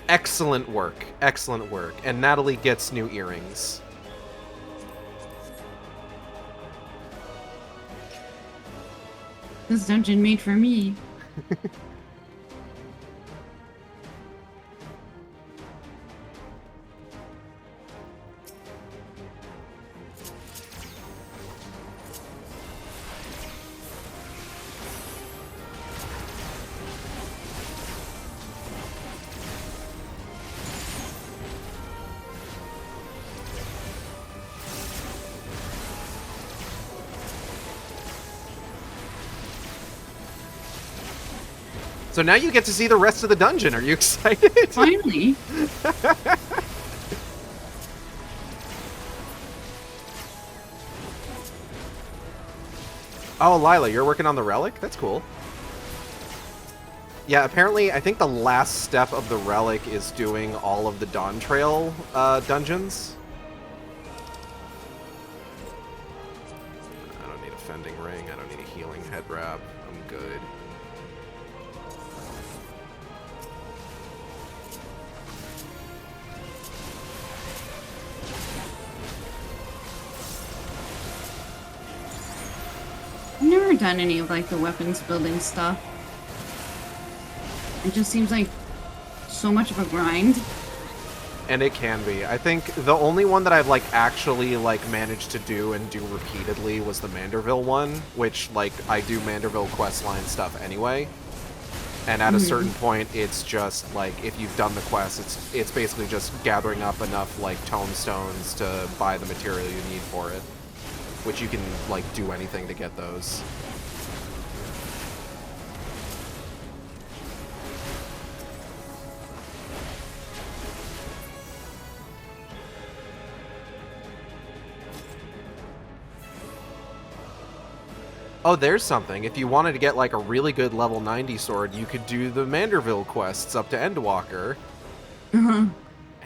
Excellent work. Excellent work. And Natalie gets new earrings. This dungeon made for me. So now you get to see the rest of the dungeon. Are you excited? Finally. Oh, Lila, you're working on the relic? That's cool. Yeah, apparently, I think the last step of the relic is doing all of the Dawn Trail dungeons. I don't need a Fending Ring. I don't need a Healing Head Wrap. I'm good. I've never done any of like the weapons building stuff. It just seems like so much of a grind. And it can be. I think the only one that I've, like, actually, like, managed to do and do repeatedly was the Manderville one, which, like, I do Manderville questline stuff anyway. And at a certain point, it's just, like, if you've done the quest, it's basically just gathering up enough, like, tomestones to buy the material you need for it. Which you can, like, do anything to get those. Oh, there's something. If you wanted to get, like, a really good level 90 sword, you could do the Manderville quests up to Endwalker. Uh-huh.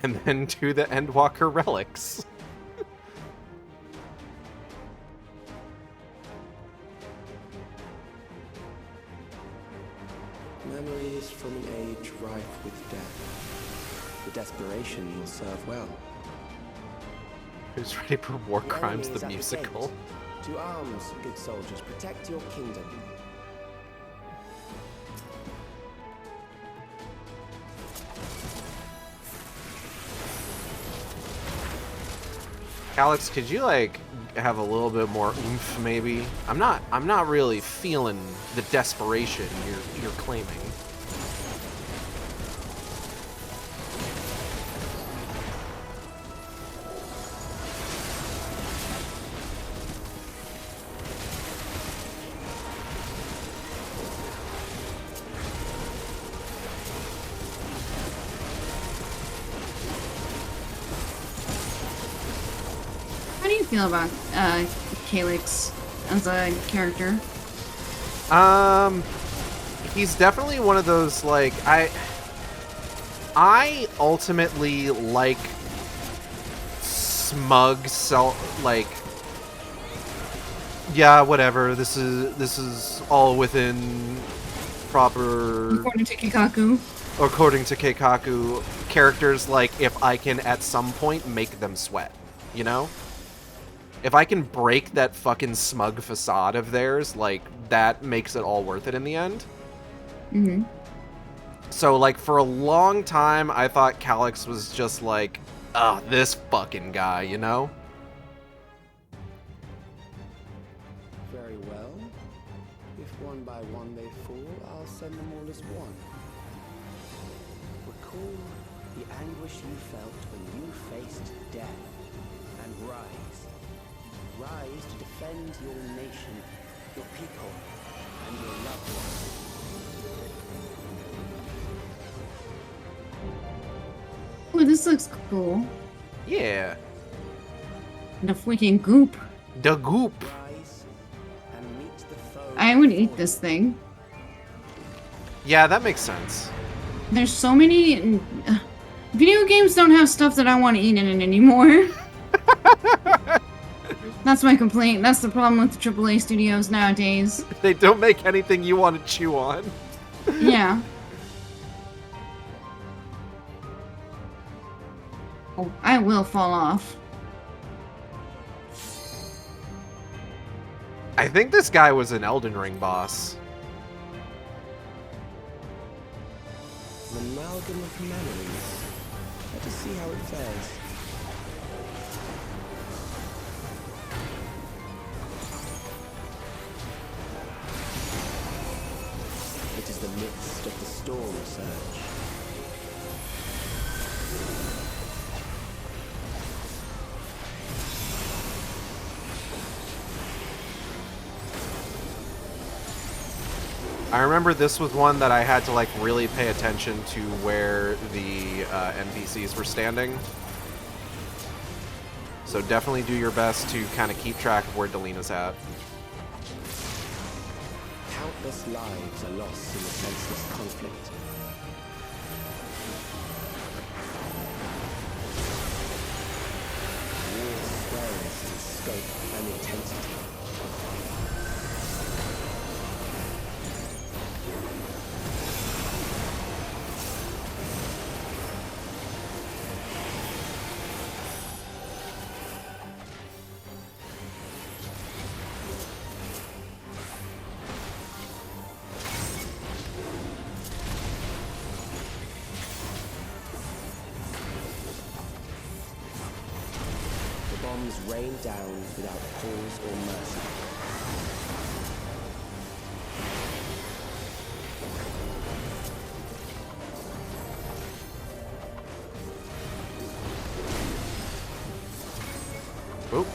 And then do the Endwalker relics. Memories from an age rife with death. The desperation will serve well. Who's ready for War Crimes Enemies the at musical? gate. To arms, good soldiers, protect your kingdom. Alex, could you, like, have a little bit more oomph, maybe? I'm not really feeling the desperation you're claiming. How do you feel about Calyx as a character? He's definitely one of those, like, I ultimately like smug like, yeah, whatever, this is all within proper, According to Kikaku. according to Keikaku, characters, like, if I can at some point make them sweat, you know? If I can break that fucking smug facade of theirs, like, that makes it all worth it in the end. Mm-hmm. So, like, for a long time, I thought Calyx was just like, ugh, this fucking guy, you know? Very well. If one by one they fall, I'll send them all as one. Recall the anguish you felt when you faced death, and rise. Rise to defend your nation, your people, and your loved ones. Ooh, this looks cool. Yeah. The freaking goop. The goop. Rise and meet the foe. I would eat this thing. Yeah, that makes sense. There's so many... video games don't have stuff that I want to eat in it anymore. That's my complaint. That's the problem with the AAA studios nowadays. They don't make anything you want to chew on. Yeah. Oh, I will fall off. I think this guy was an Elden Ring boss. An amalgam of memories. Let us see how it fares. It is the midst of the storm surge. I remember this was one that I had to, like, really pay attention to where the NPCs were standing. So definitely do your best to kind of keep track of where Delina's at. Countless lives are lost in the senseless conflict. War swells in scope and intensity. bombs rain down without pause or mercy. Oop.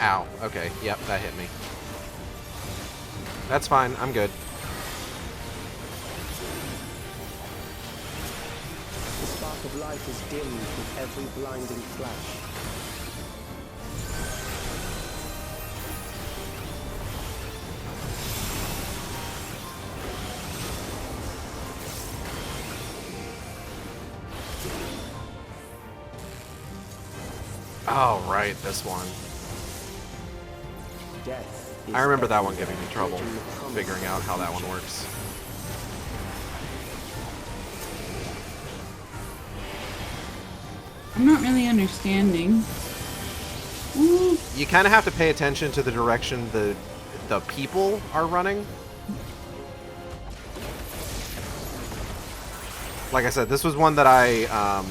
Ow. Okay. Yep, that hit me. That's fine. I'm good. The spark of life is dimmed with every blinding flash. Oh, right, this one. Death is I remember that one everywhere, giving me trouble, forging the promise figuring out of how that future. one works. I'm not really understanding. Ooh. You kind of have to pay attention to the direction the people are running. Like I said, this was one that I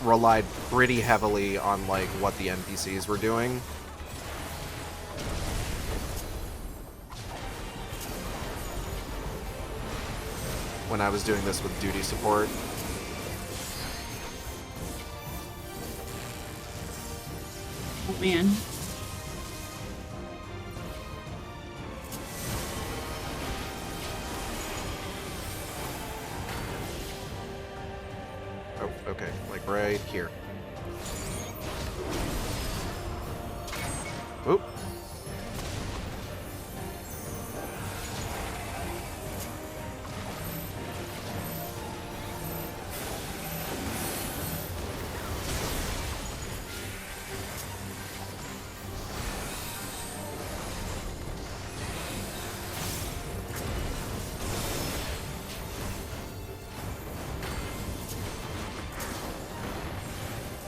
relied pretty heavily on like what the NPCs were doing. When I was doing this with duty support. Oh man. Oh, okay. Like right here. Oop.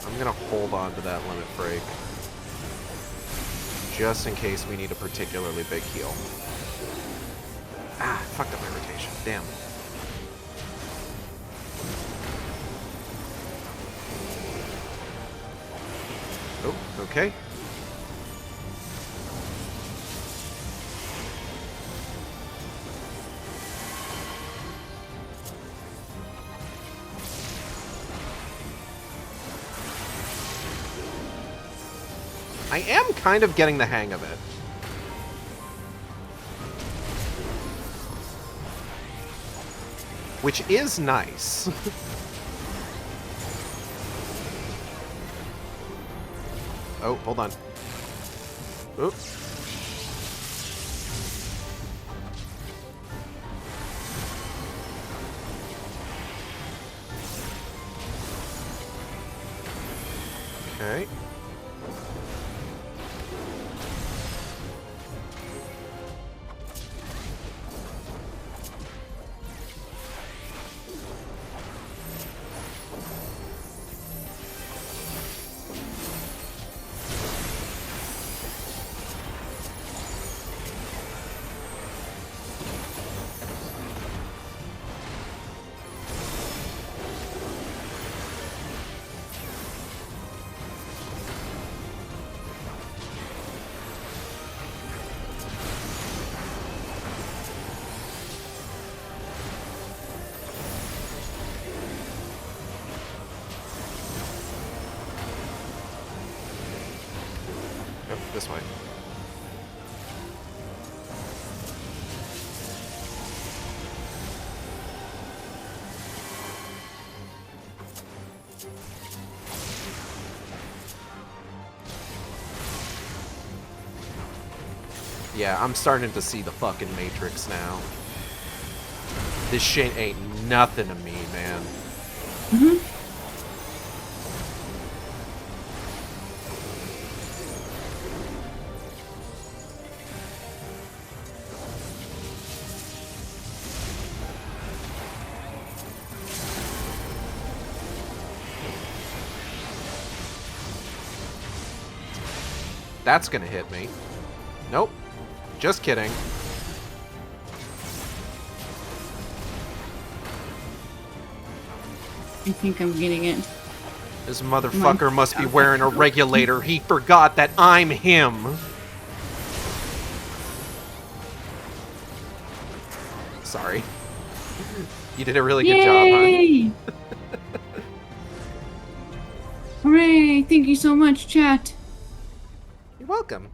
I'm gonna hold on to that limit break. Just in case we need a particularly big heal. Ah, fucked up my rotation. Damn. Oh, okay. I am kind of getting the hang of it. Which is nice. Oh, hold on. Oop. Okay. Yep, this way. Yeah, I'm starting to see the fucking Matrix now. This shit ain't nothing to me, man. Mm-hmm. That's gonna hit me. Nope. Just kidding. I think I'm getting it. This motherfucker must be wearing a regulator. He forgot that I'm him. Sorry. You did a really good job, Yay! Hooray! Thank you so much, chat. You're welcome.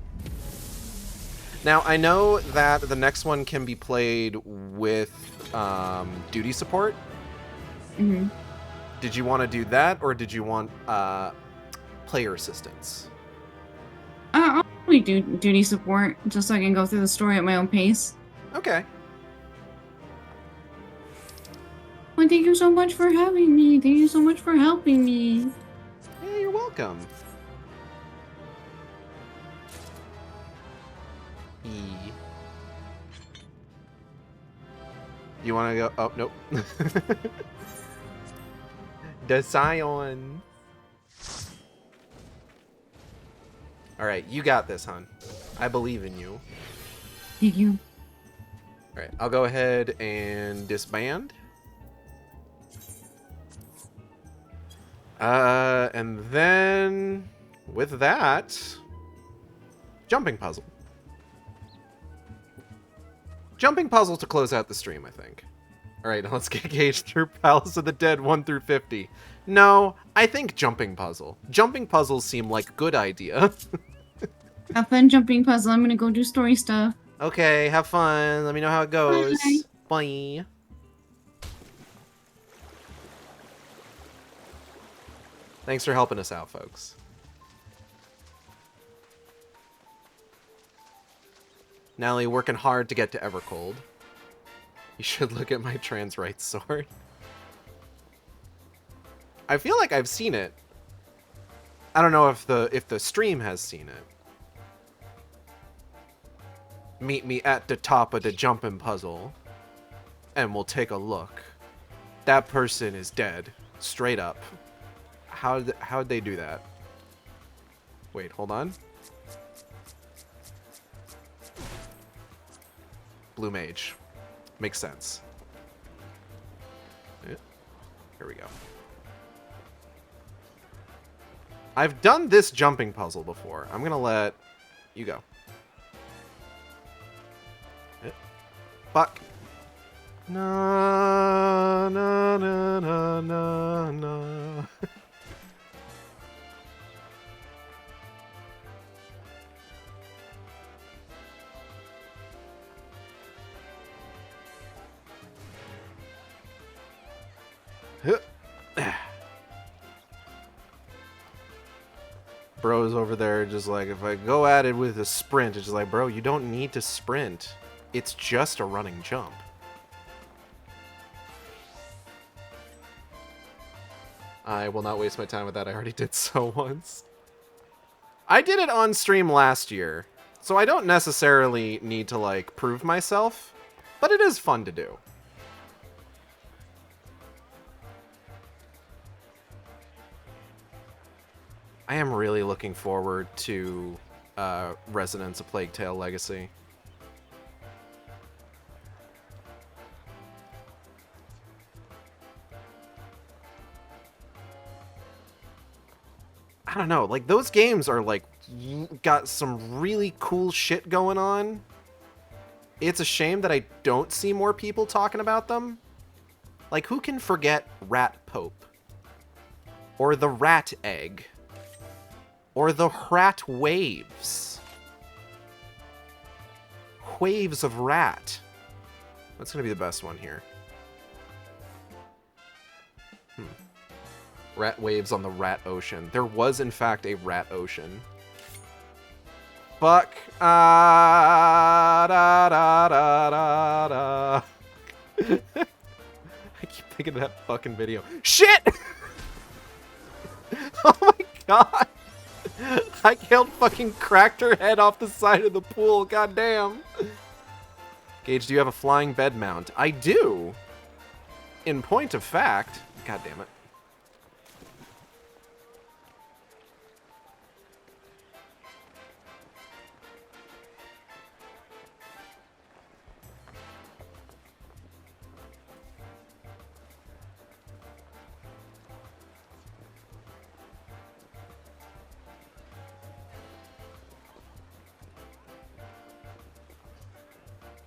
Now, I know that the next one can be played with duty support. Mm-hmm. Did you want to do that, or did you want player assistance? I'll probably do duty support, just so I can go through the story at my own pace. Okay. Well, thank you so much for having me. Thank you so much for helping me. Yeah, you're welcome. You want to go? Oh, nope. The Scion. All right, you got this, hon. I believe in you. Thank you. All right, I'll go ahead and disband. And then with that, jumping puzzle. Jumping puzzle to close out the stream, I think. All right, let's get gauged through Palace of the Dead 1 through 50. No, I think jumping puzzle. Jumping puzzles seem like a good idea. Have fun jumping puzzle. I'm gonna go do story stuff. Okay, have fun. Let me know how it goes. Bye. Bye. Thanks for helping us out, folks. Nally, working hard to get to Evercold. You should look at my trans rights sword. I feel like I've seen it. I don't know if the stream has seen it. Meet me at the top of the jumping puzzle, and we'll take a look. That person is dead, straight up. How'd they do that? Wait, hold on. Blue mage. Makes sense. Yeah. Here we go. I've done this jumping puzzle before. I'm gonna let you go. Yeah. Fuck. No, no, no, no, no, no. Bro's over there just like, if I go at it with a sprint, it's just like, bro, you don't need to sprint. It's just a running jump. I will not waste my time with that. I already did so once. I did it on stream last year, so I don't necessarily need to, like, prove myself, but it is fun to do. I am really looking forward to Resonance: A Plague Tale Legacy. I don't know, like, those games are, like, got some really cool shit going on. It's a shame that I don't see more people talking about them. Like, who can forget Rat Pope? Or the Rat Egg? Or the Rat Waves? Waves of Rat. That's gonna be the best one here. Rat Waves on the Rat Ocean. There was, in fact, a Rat Ocean. Fuck. Da, da, da, da, da. I keep thinking of that fucking video. Shit! Oh my god! I killed fucking cracked her head off the side of the pool. God damn. Gage, do you have a flying bed mount? I do. In point of fact. God damn it.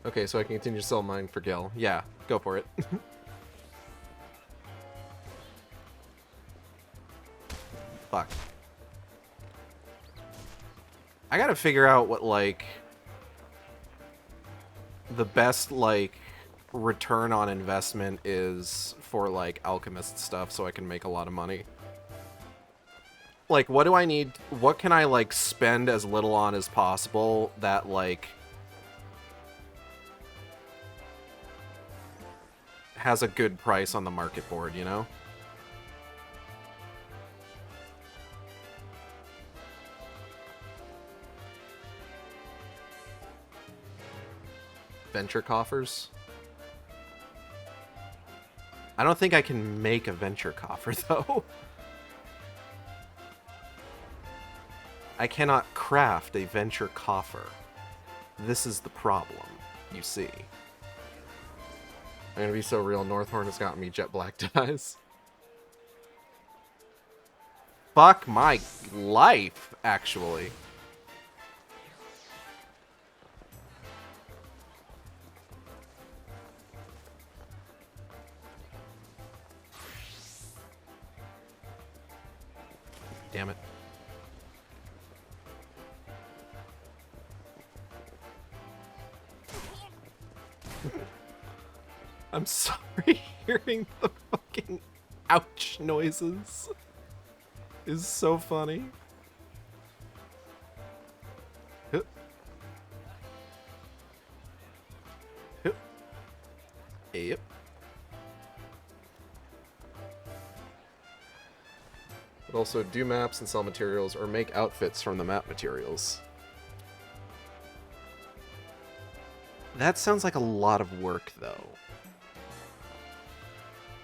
Okay, so I can continue to sell mine for Gil. Yeah, go for it. Fuck. I gotta figure out what, like, the best, like, return on investment is for, like, alchemist stuff so I can make a lot of money. Like, what do I need? What can I, like, spend as little on as possible that, like, has a good price on the market board, you know? Venture coffers? I don't think I can make a venture coffer, though. I cannot craft a venture coffer. This is the problem, you see. I'm gonna be so real, Northhorn has gotten me jet black dyes. Fuck my life, actually. Damn it. I'm sorry, hearing the fucking ouch noises is so funny. Hup. Hup. Yep. But also do maps and sell materials or make outfits from the map materials. That sounds like a lot of work, though.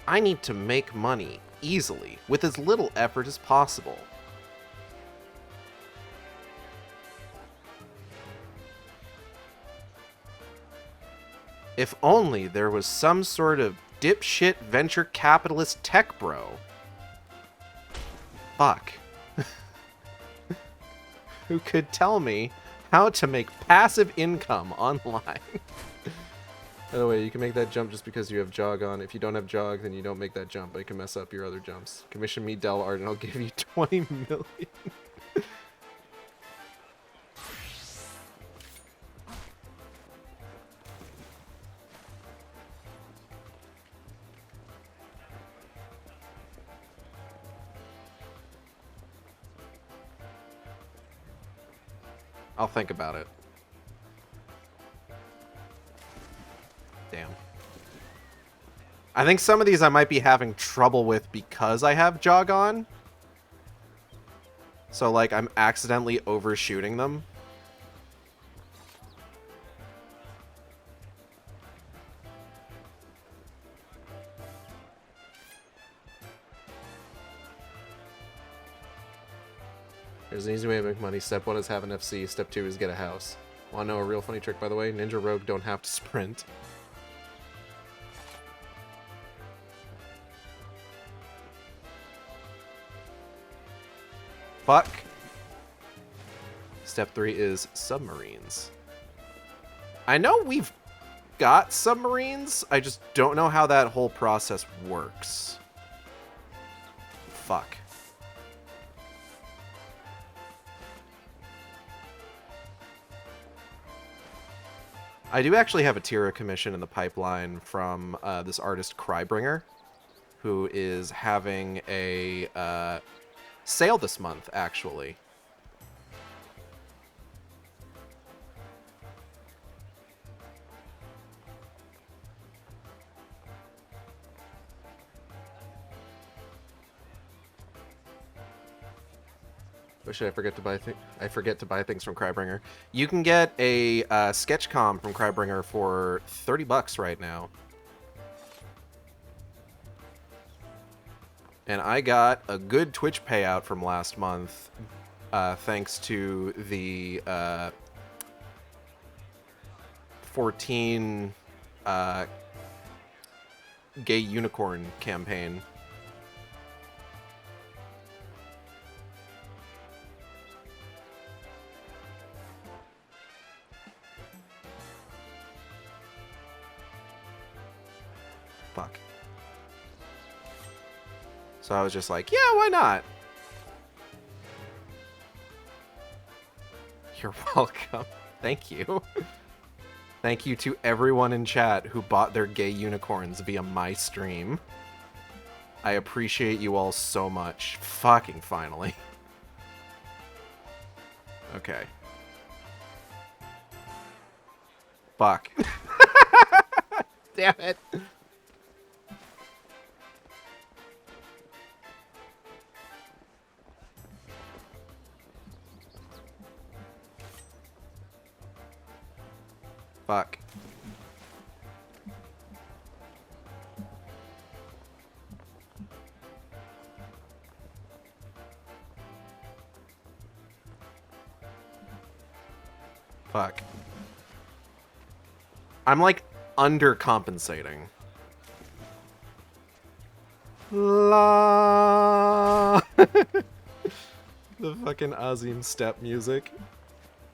I need to make money easily, with as little effort as possible. If only there was some sort of dipshit venture capitalist tech bro. Fuck. Who could tell me how to make passive income online. By the way, you can make that jump just because you have jog on. If you don't have jog, then you don't make that jump, but it can mess up your other jumps. Commission me Del Art and I'll give you 20 million. I'll think about it. Damn. I think some of these I might be having trouble with because I have jog on. So, like, I'm accidentally overshooting them. There's an easy way to make money. Step 1 is have an FC. Step 2 is get a house. Wanna know a real funny trick, by the way? Ninja Rogue don't have to sprint. Fuck. Step 3 is submarines. I know we've got submarines, I just don't know how that whole process works. Fuck. I do actually have a Tira commission in the pipeline from this artist Crybringer, who is having a sale this month, actually. Or should I forget to buy I forget to buy things from Crybringer. You can get a sketch com from Crybringer for $30 right now. And I got a good Twitch payout from last month, thanks to the 14 gay unicorn campaign. Fuck. So I was just like, yeah, why not? You're welcome. Thank you. Thank you to everyone in chat who bought their gay unicorns via my stream. I appreciate you all so much. Fucking finally. Okay. Fuck. Damn it. Fuck. Fuck. I'm like undercompensating. La. The fucking Azim step music.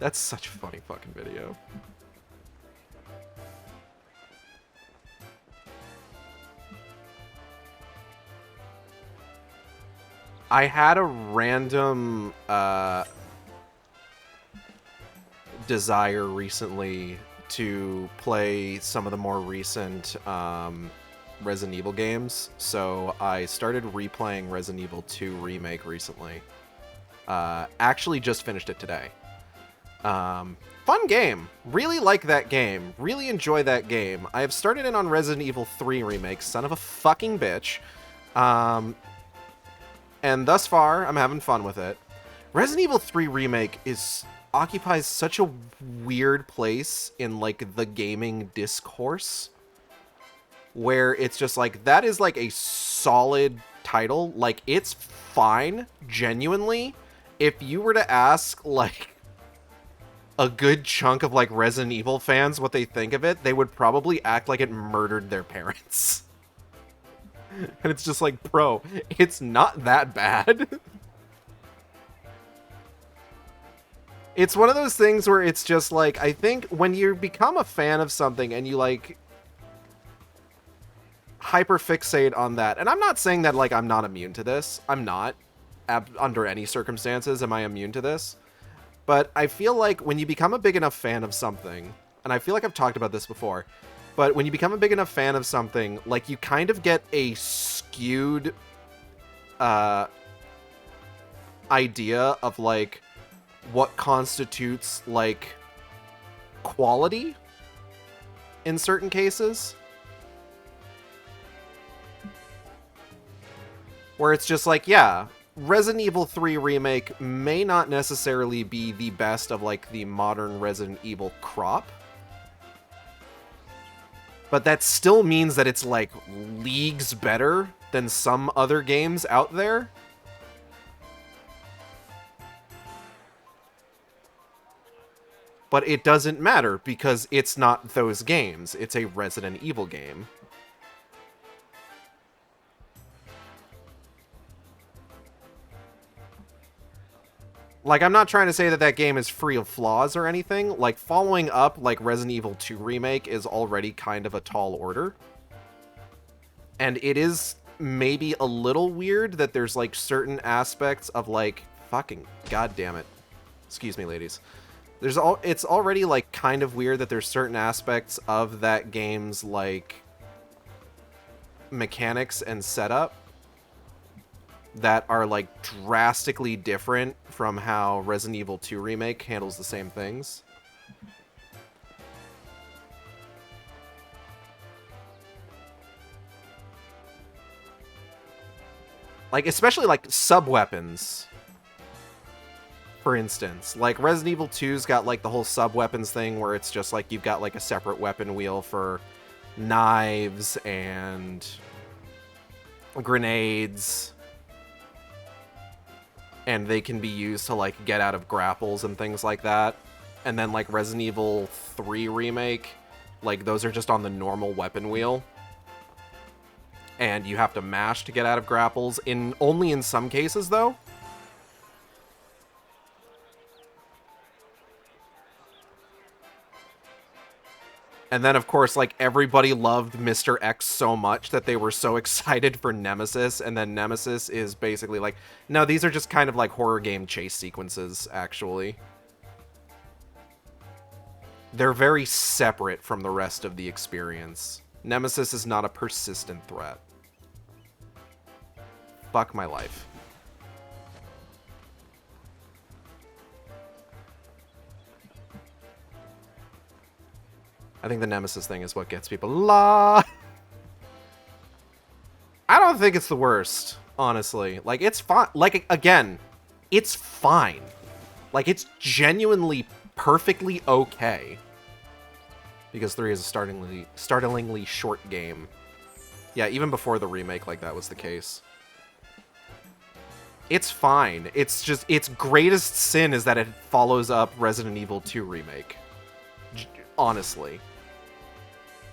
That's such a funny fucking video. I had a random desire recently to play some of the more recent Resident Evil games, so I started replaying Resident Evil 2 Remake recently. Actually just finished it today. Fun game. Really like that game. Really enjoy that game. I have started in on Resident Evil 3 Remake, son of a fucking bitch. And thus far, I'm having fun with it. Resident Evil 3 Remake occupies such a weird place in, like, the gaming discourse, where it's just, like, that is, like, a solid title. Like, it's fine, genuinely. If you were to ask, like, a good chunk of, like, Resident Evil fans what they think of it, they would probably act like it murdered their parents. And it's just like, bro, it's not that bad. It's one of those things where it's just like, I think when you become a fan of something and you like hyperfixate on that, and I'm not saying that like I'm not immune to this. I'm not. Under any circumstances am I immune to this. But I feel like when you become a big enough fan of something, and I feel like I've talked about this before, but when you become a big enough fan of something, like, you kind of get a skewed idea of, like, what constitutes, like, quality in certain cases. Where it's just like, yeah, Resident Evil 3 Remake may not necessarily be the best of, like, the modern Resident Evil crop. But that still means that it's, like, leagues better than some other games out there. But it doesn't matter, because it's not those games. It's a Resident Evil game. Like, I'm not trying to say that that game is free of flaws or anything. Like, following up, like, Resident Evil 2 Remake is already kind of a tall order. And it is maybe a little weird that there's, like, certain aspects of, like, fucking goddammit. Excuse me, ladies. It's already, like, kind of weird that there's certain aspects of that game's, like, mechanics and setup that are, like, drastically different from how Resident Evil 2 Remake handles the same things. Like, especially, like, sub-weapons, for instance. Like, Resident Evil 2's got, like, the whole sub-weapons thing where it's just, like, you've got, like, a separate weapon wheel for knives and grenades, and they can be used to, like, get out of grapples and things like that. And then, like, Resident Evil 3 Remake, like, those are just on the normal weapon wheel. And you have to mash to get out of grapples, only in some cases, though. And then, of course, like, everybody loved Mr. X so much that they were so excited for Nemesis, and then Nemesis is basically like, no, these are just kind of like horror game chase sequences, actually. They're very separate from the rest of the experience. Nemesis is not a persistent threat. Fuck my life. I think the Nemesis thing is what gets people I don't think it's the worst, honestly. Like, it's fine. Like, again, it's fine. Like, it's genuinely perfectly okay. Because 3 is a startlingly short game. Yeah, even before the remake, like, that was the case. It's fine. It's just, its greatest sin is that it follows up Resident Evil 2 Remake. Honestly.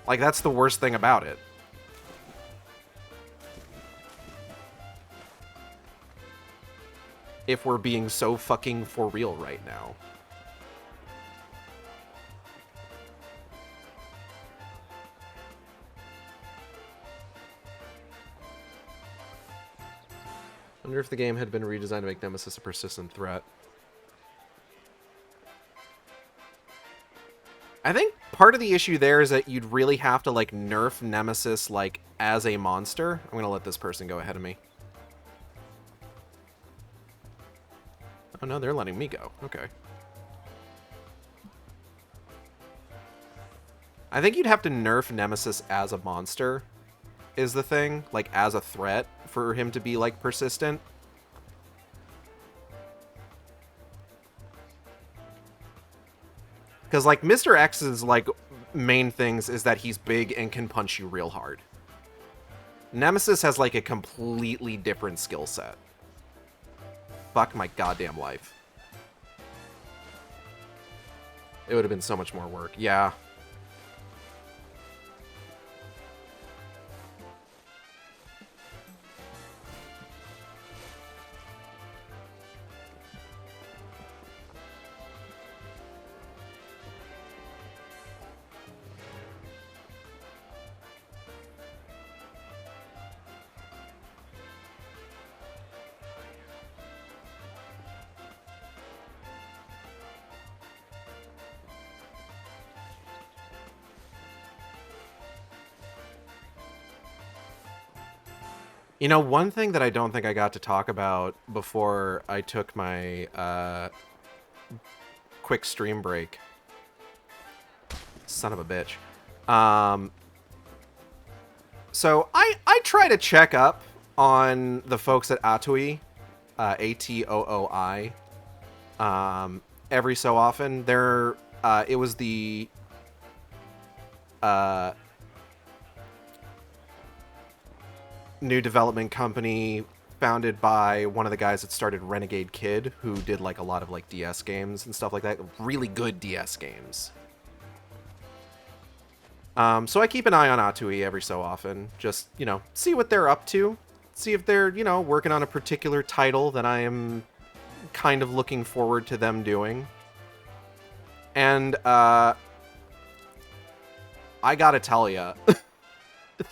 Like, that's the worst thing about it. If we're being so fucking for real right now. I wonder if the game had been redesigned to make Nemesis a persistent threat. I think part of the issue there is that you'd really have to, like, nerf Nemesis, like, as a monster. I'm gonna let this person go ahead of me. Oh no, they're letting me go. Okay. I think you'd have to nerf Nemesis as a monster, is the thing. Like, as a threat, for him to be, like, persistent. Because, like, Mr. X's, like, main things is that he's big and can punch you real hard. Nemesis has, like, a completely different skill set. Fuck my goddamn life. It would have been so much more work. Yeah. You know, one thing that I don't think I got to talk about before I took my quick stream break. Son of a bitch. So I try to check up on the folks at Atooi, ATOOI, every so often. It was the new development company founded by one of the guys that started Renegade Kid, who did, like, a lot of, like, DS games and stuff like that. Really good DS games. So I keep an eye on Atooi every so often. Just, you know, see what they're up to. See if they're, you know, working on a particular title that I am kind of looking forward to them doing. And, I gotta tell ya,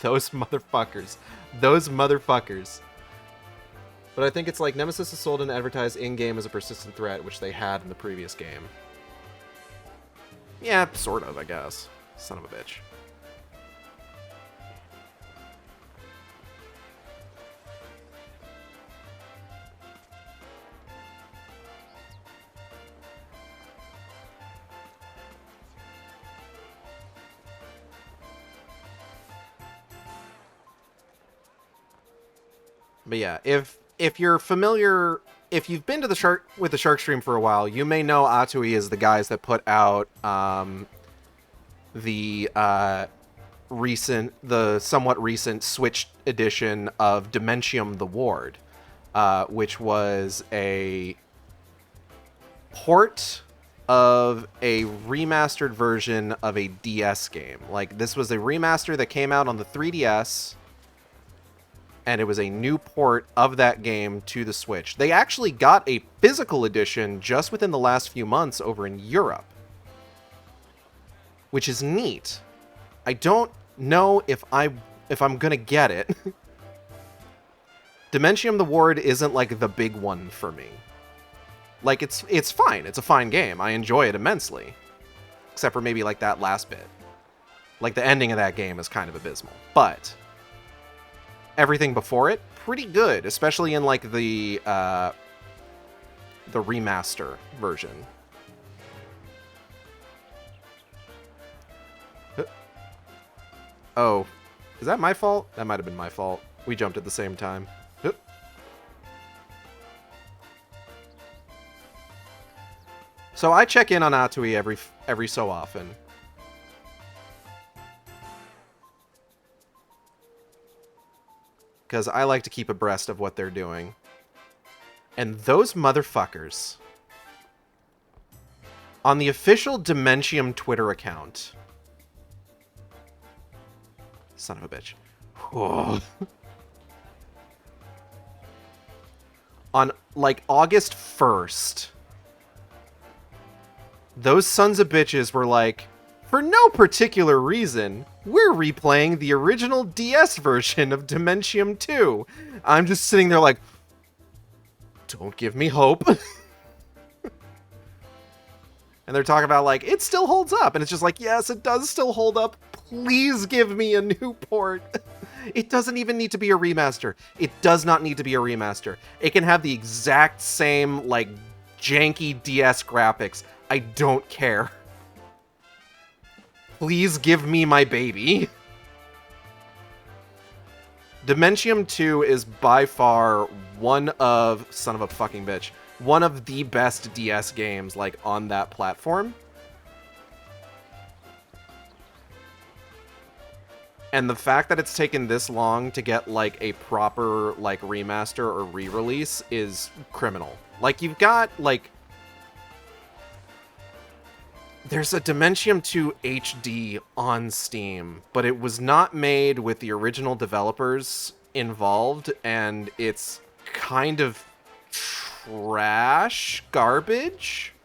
those motherfuckers. Those motherfuckers. But I think it's like Nemesis is sold and advertised in-game as a persistent threat, which they had in the previous game. Yeah, sort of, I guess. Son of a bitch. But yeah, if you're familiar, if you've been to the Shark stream for a while, you may know Atooi is the guys that put out the somewhat recent Switch edition of Dementium the Ward, which was a port of a remastered version of a DS game. Like, this was a remaster that came out on the 3DS, and it was a new port of that game to the Switch. They actually got a physical edition just within the last few months over in Europe, which is neat. I don't know if I'm gonna get it. Dementium the Ward isn't like the big one for me. Like it's fine. It's a fine game. I enjoy it immensely. Except for maybe like that last bit. Like the ending of that game is kind of abysmal. But everything before it, pretty good, especially in like the remaster version. Oh, is that my fault? That might have been my fault. We jumped at the same time. So I check in on Atui every so often. Because I like to keep abreast of what they're doing. And those motherfuckers on the official Dementium Twitter account. Son of a bitch. Oh. On, like, August 1st, those sons of bitches were like, for no particular reason, we're replaying the original DS version of Dementium 2. I'm just sitting there like, don't give me hope. And they're talking about, like, it still holds up. And it's just like, yes, it does still hold up. Please give me a new port. It doesn't even need to be a remaster. It does not need to be a remaster. It can have the exact same, like, janky DS graphics. I don't care. Please give me my baby. Dementium 2 is by far one of, son of a fucking bitch, one of the best DS games, like, on that platform. And the fact that it's taken this long to get, like, a proper, like, remaster or re-release is criminal. Like, you've got, like... There's a Dementium 2 HD on Steam, but it was not made with the original developers involved, and it's kind of trash garbage.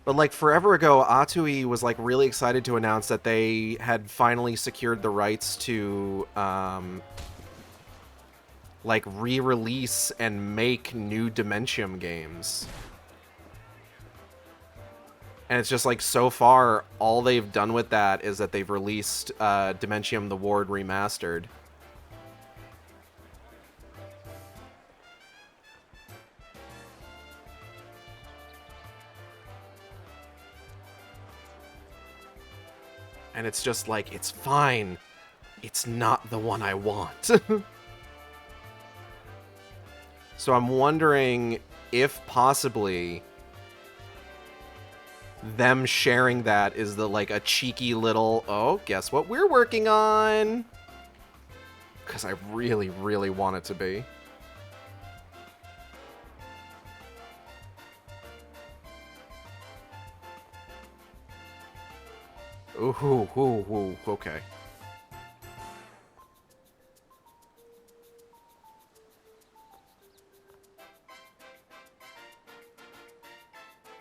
But, like, forever ago, Atui was, like, really excited to announce that they had finally secured the rights to, like, re-release and make new Dementium games. And it's just, like, so far, all they've done with that is that they've released Dementium the Ward Remastered. And it's just like, it's fine. It's not the one I want. So I'm wondering if possibly them sharing that is the, like, a cheeky little, oh, guess what we're working on? Because I really, really want it to be. Ooh, okay.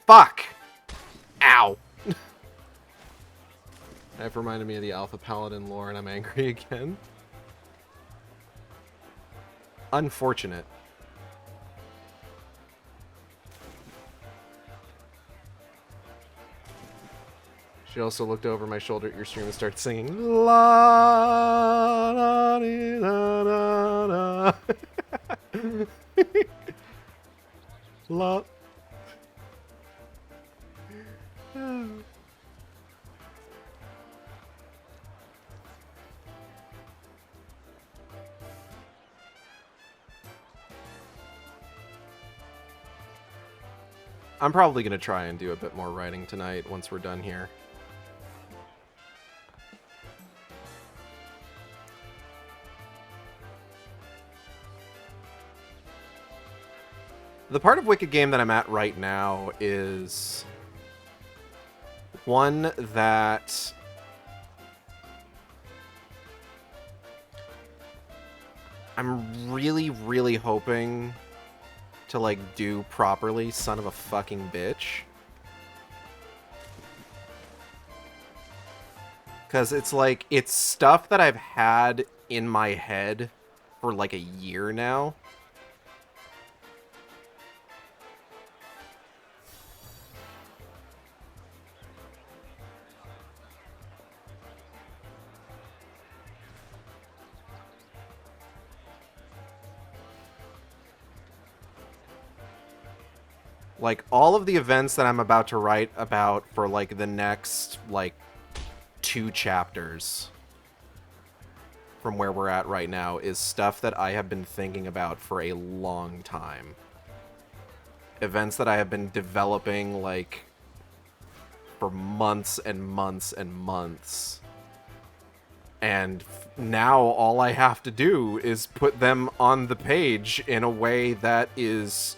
Fuck! Ow! That reminded me of the Alpha Paladin lore, and I'm angry again. Unfortunate. She also looked over my shoulder at your stream and started singing la da dee, da da da. La. I'm probably going to try and do a bit more writing tonight once we're done here. The part of Wicked Game that I'm at right now is one that I'm really, really hoping to, like, do properly, son of a fucking bitch. Because it's, like, it's stuff that I've had in my head for, like, a year now. Like, all of the events that I'm about to write about for, like, the next, like, 2 chapters from where we're at right now is stuff that I have been thinking about for a long time. Events that I have been developing, like, for months and months and months. And now all I have to do is put them on the page in a way that is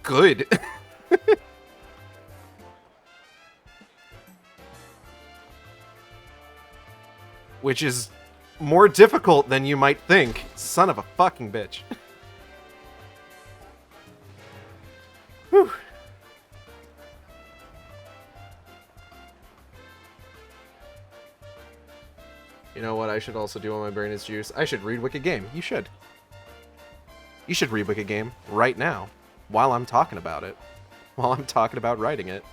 good. Which is more difficult than you might think. Son of a fucking bitch. Whew. You know what I should also do while my brain is juice? I should read Wicked Game. You should. You should read Wicked Game right now, while I'm talking about it. While I'm talking about writing it.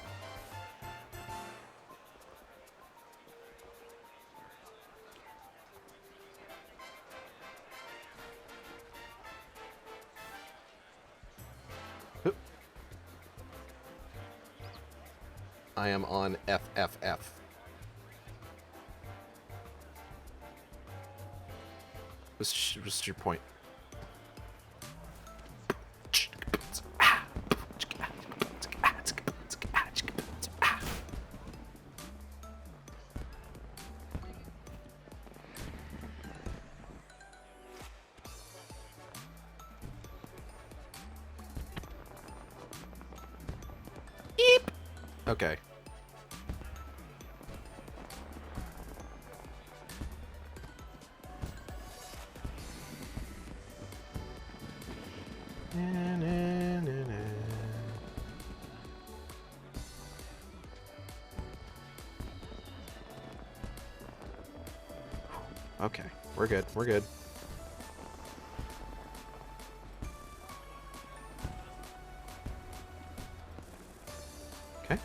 I am on FFF. What's your point? Eep. Okay. Okay, we're good. We're good. Okay.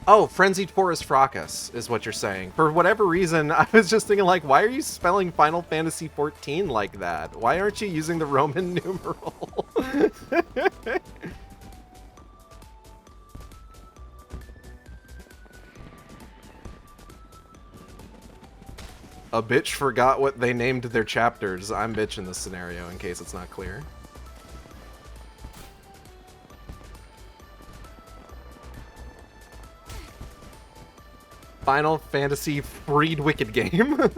Oh, Frenzied Forest Fracas is what you're saying. For whatever reason, I was just thinking, like, why are you spelling Final Fantasy XIV like that? Why aren't you using the Roman numeral? A bitch forgot what they named their chapters. I'm bitch in this scenario, in case it's not clear. Final Fantasy freed Wicked Game.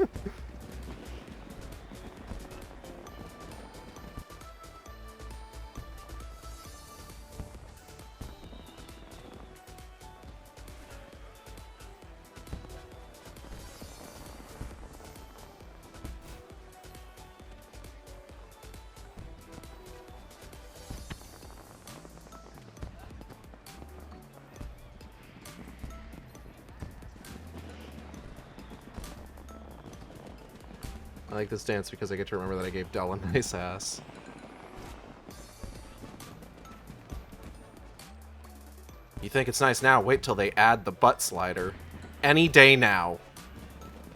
I like this dance because I get to remember that I gave Dell a nice ass. You think it's nice now? Wait till they add the butt slider. Any day now.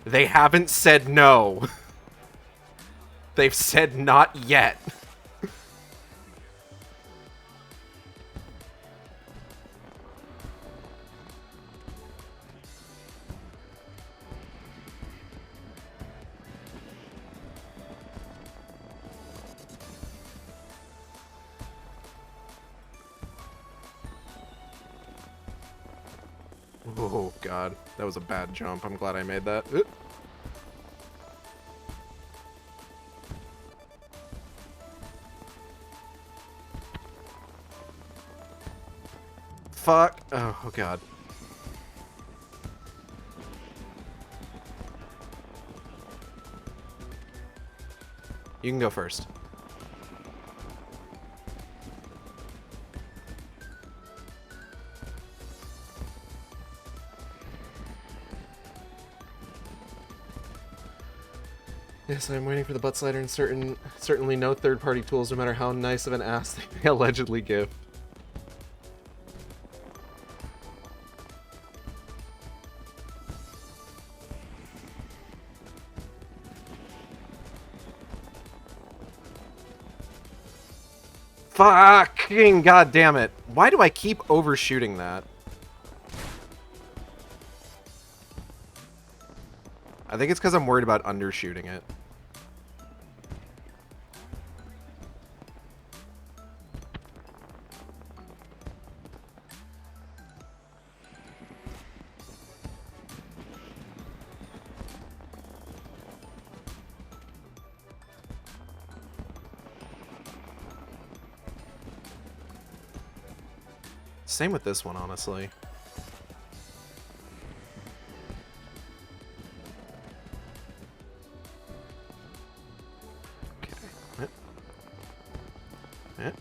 They haven't said no. They've said not yet. Oh, God. That was a bad jump. I'm glad I made that. Fuck. Oh, God. You can go first. Yes, I'm waiting for the butt slider and certainly no third-party tools, no matter how nice of an ass they may allegedly give. Fucking goddamn it! Why do I keep overshooting that? I think it's because I'm worried about undershooting it. Same with this one, honestly. Okay. Eh.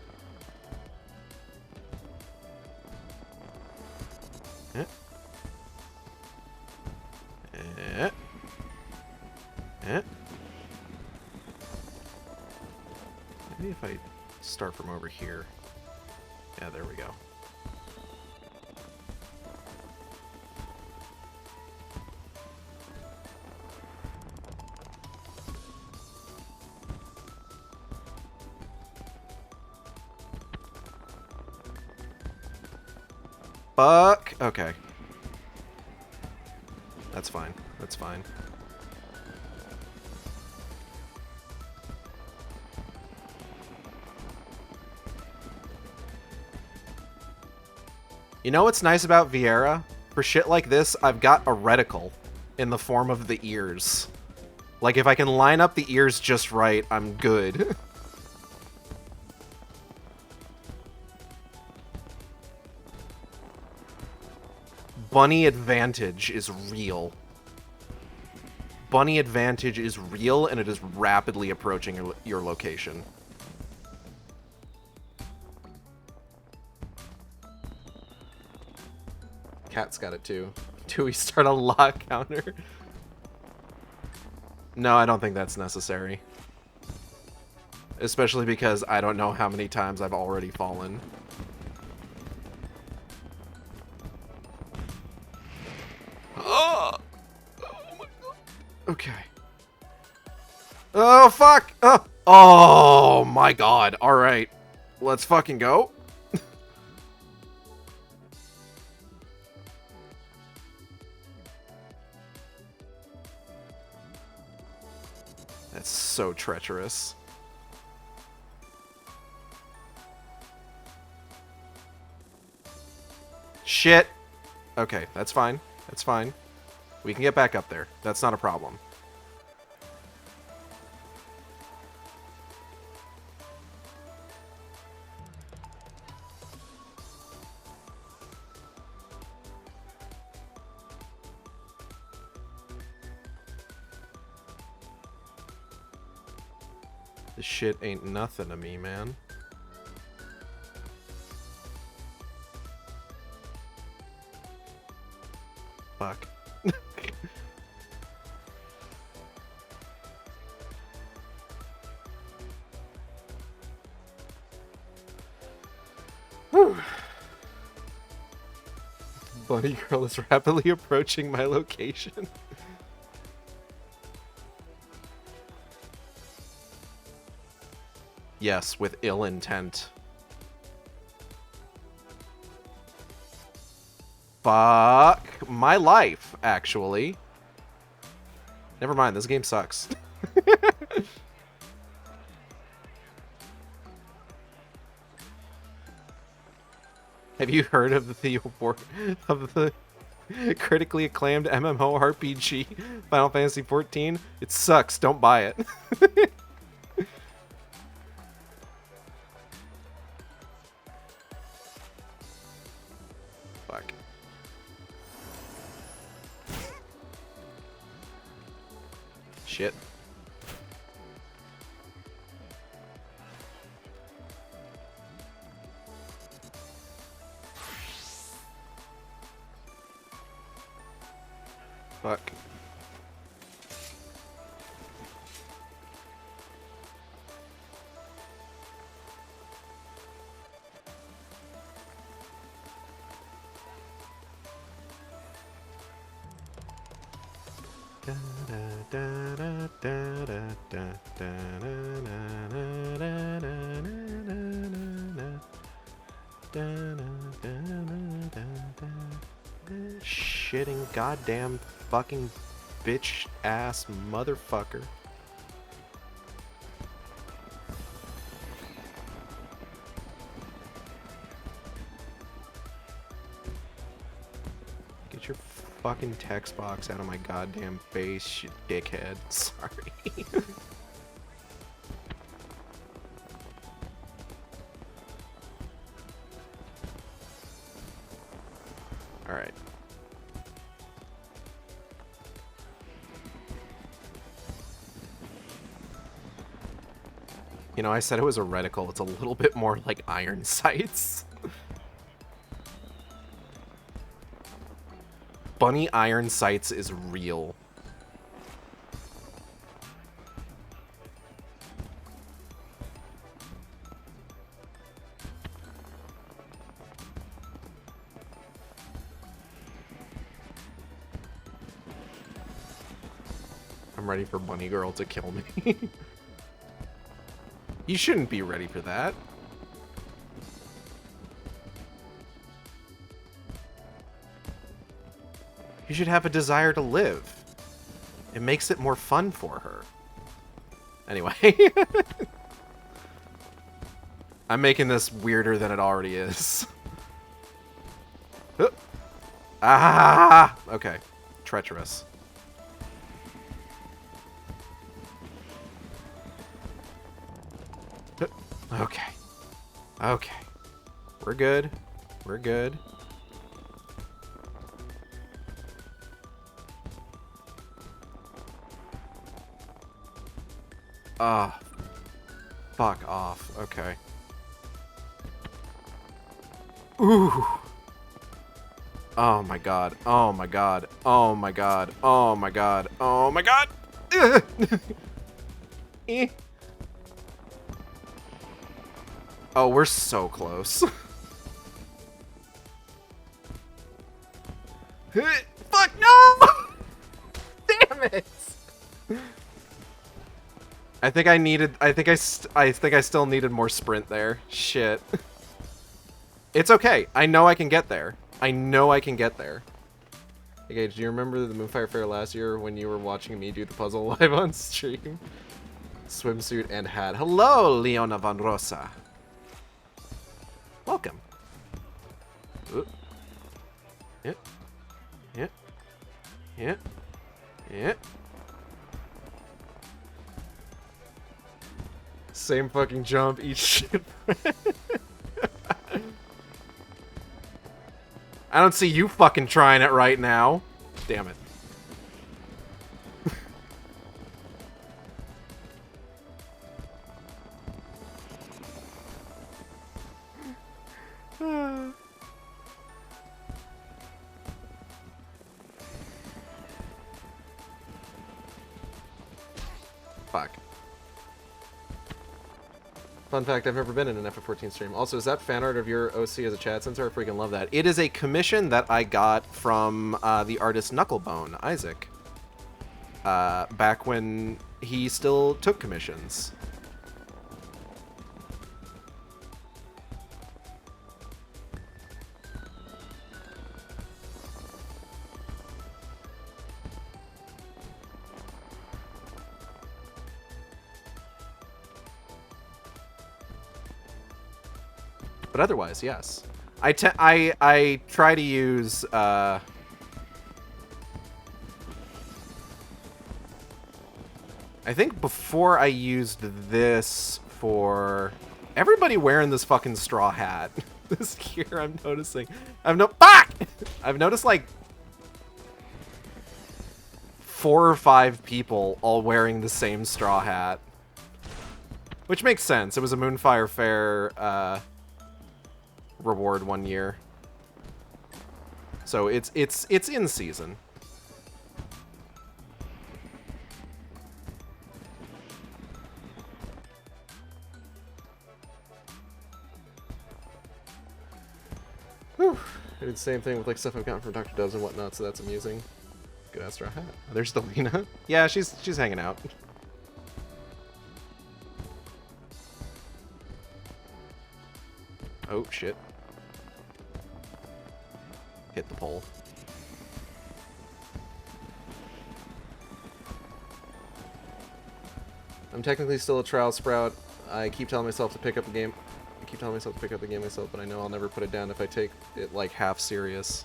Eh. Eh. Eh. Maybe if I start from over here. Yeah, there we go. Fuck. Okay. That's fine. That's fine. You know what's nice about Vieira? For shit like this, I've got a reticle in the form of the ears. Like, if I can line up the ears just right, I'm good. Bunny advantage is real. Bunny advantage is real, and it is rapidly approaching your location. Cat's got it too. Do we start a lock counter? No, I don't think that's necessary. Especially because I don't know how many times I've already fallen. Oh my god. Okay. Oh, fuck! Oh my god. Alright. Let's fucking go. That's so treacherous. Shit. Okay, that's fine. That's fine. We can get back up there. That's not a problem. This shit ain't nothing to me, man. Fuck. Whew. Bunny girl is rapidly approaching my location. Yes, with ill intent. Fuck my life, actually. Never mind, this game sucks. Have you heard of the award of the critically acclaimed MMORPG Final Fantasy XIV? It sucks, don't buy it. Fuck. Shit. Fuck. Shitting goddamn fucking bitch ass motherfucker. Get your fucking text box out of my goddamn face, you dickhead. Sorry. Alright. You know, I said it was a reticle. It's a little bit more like iron sights. Bunny iron sights is real. I'm ready for Bunny Girl to kill me. You shouldn't be ready for that. You should have a desire to live. It makes it more fun for her. Anyway. I'm making this weirder than it already is. Ah! Okay. Treacherous. Okay. Okay. We're good. We're good. Ah. Fuck off. Okay. Ooh. Oh my god. Oh my god. Oh my god. Oh my god. Oh my god. Eh. Oh, we're so close. Fuck no! Damn it! I think I needed. I think I still needed more sprint there. Shit. It's okay. I know I can get there. I know I can get there. Hey, Gage, do you remember the Moonfire Faire last year when you were watching me do the puzzle live on stream? Swimsuit and hat. Hello, Leona Von Rosa. Welcome. Ooh. Yeah. Yeah. Yeah. Yeah. Same fucking jump, each shit. I don't see you fucking trying it right now. Damn it. Fuck. Fun fact, I've never been in an FF14 stream. Also, is that fan art of your OC as a chat censor? I freaking love that. It is a commission that I got from the artist Knucklebone, Isaac. Back when he still took commissions. But otherwise, yes. I try to use I think before I used this for everybody wearing this fucking straw hat this year. I'm noticing. I've noticed like 4 or 5 people all wearing the same straw hat, which makes sense. It was a Moonfire Faire reward one year, so it's in season. Whew. I did the same thing with like stuff I've gotten from Dr. Doves and whatnot, so that's amusing. Good Astro hat. Oh, there's Delina. Yeah, she's hanging out. Oh shit. Hit the pole. I'm technically still a trial sprout. I keep telling myself to pick up the game. I keep telling myself to pick up the game myself, but I know I'll never put it down if I take it like half serious.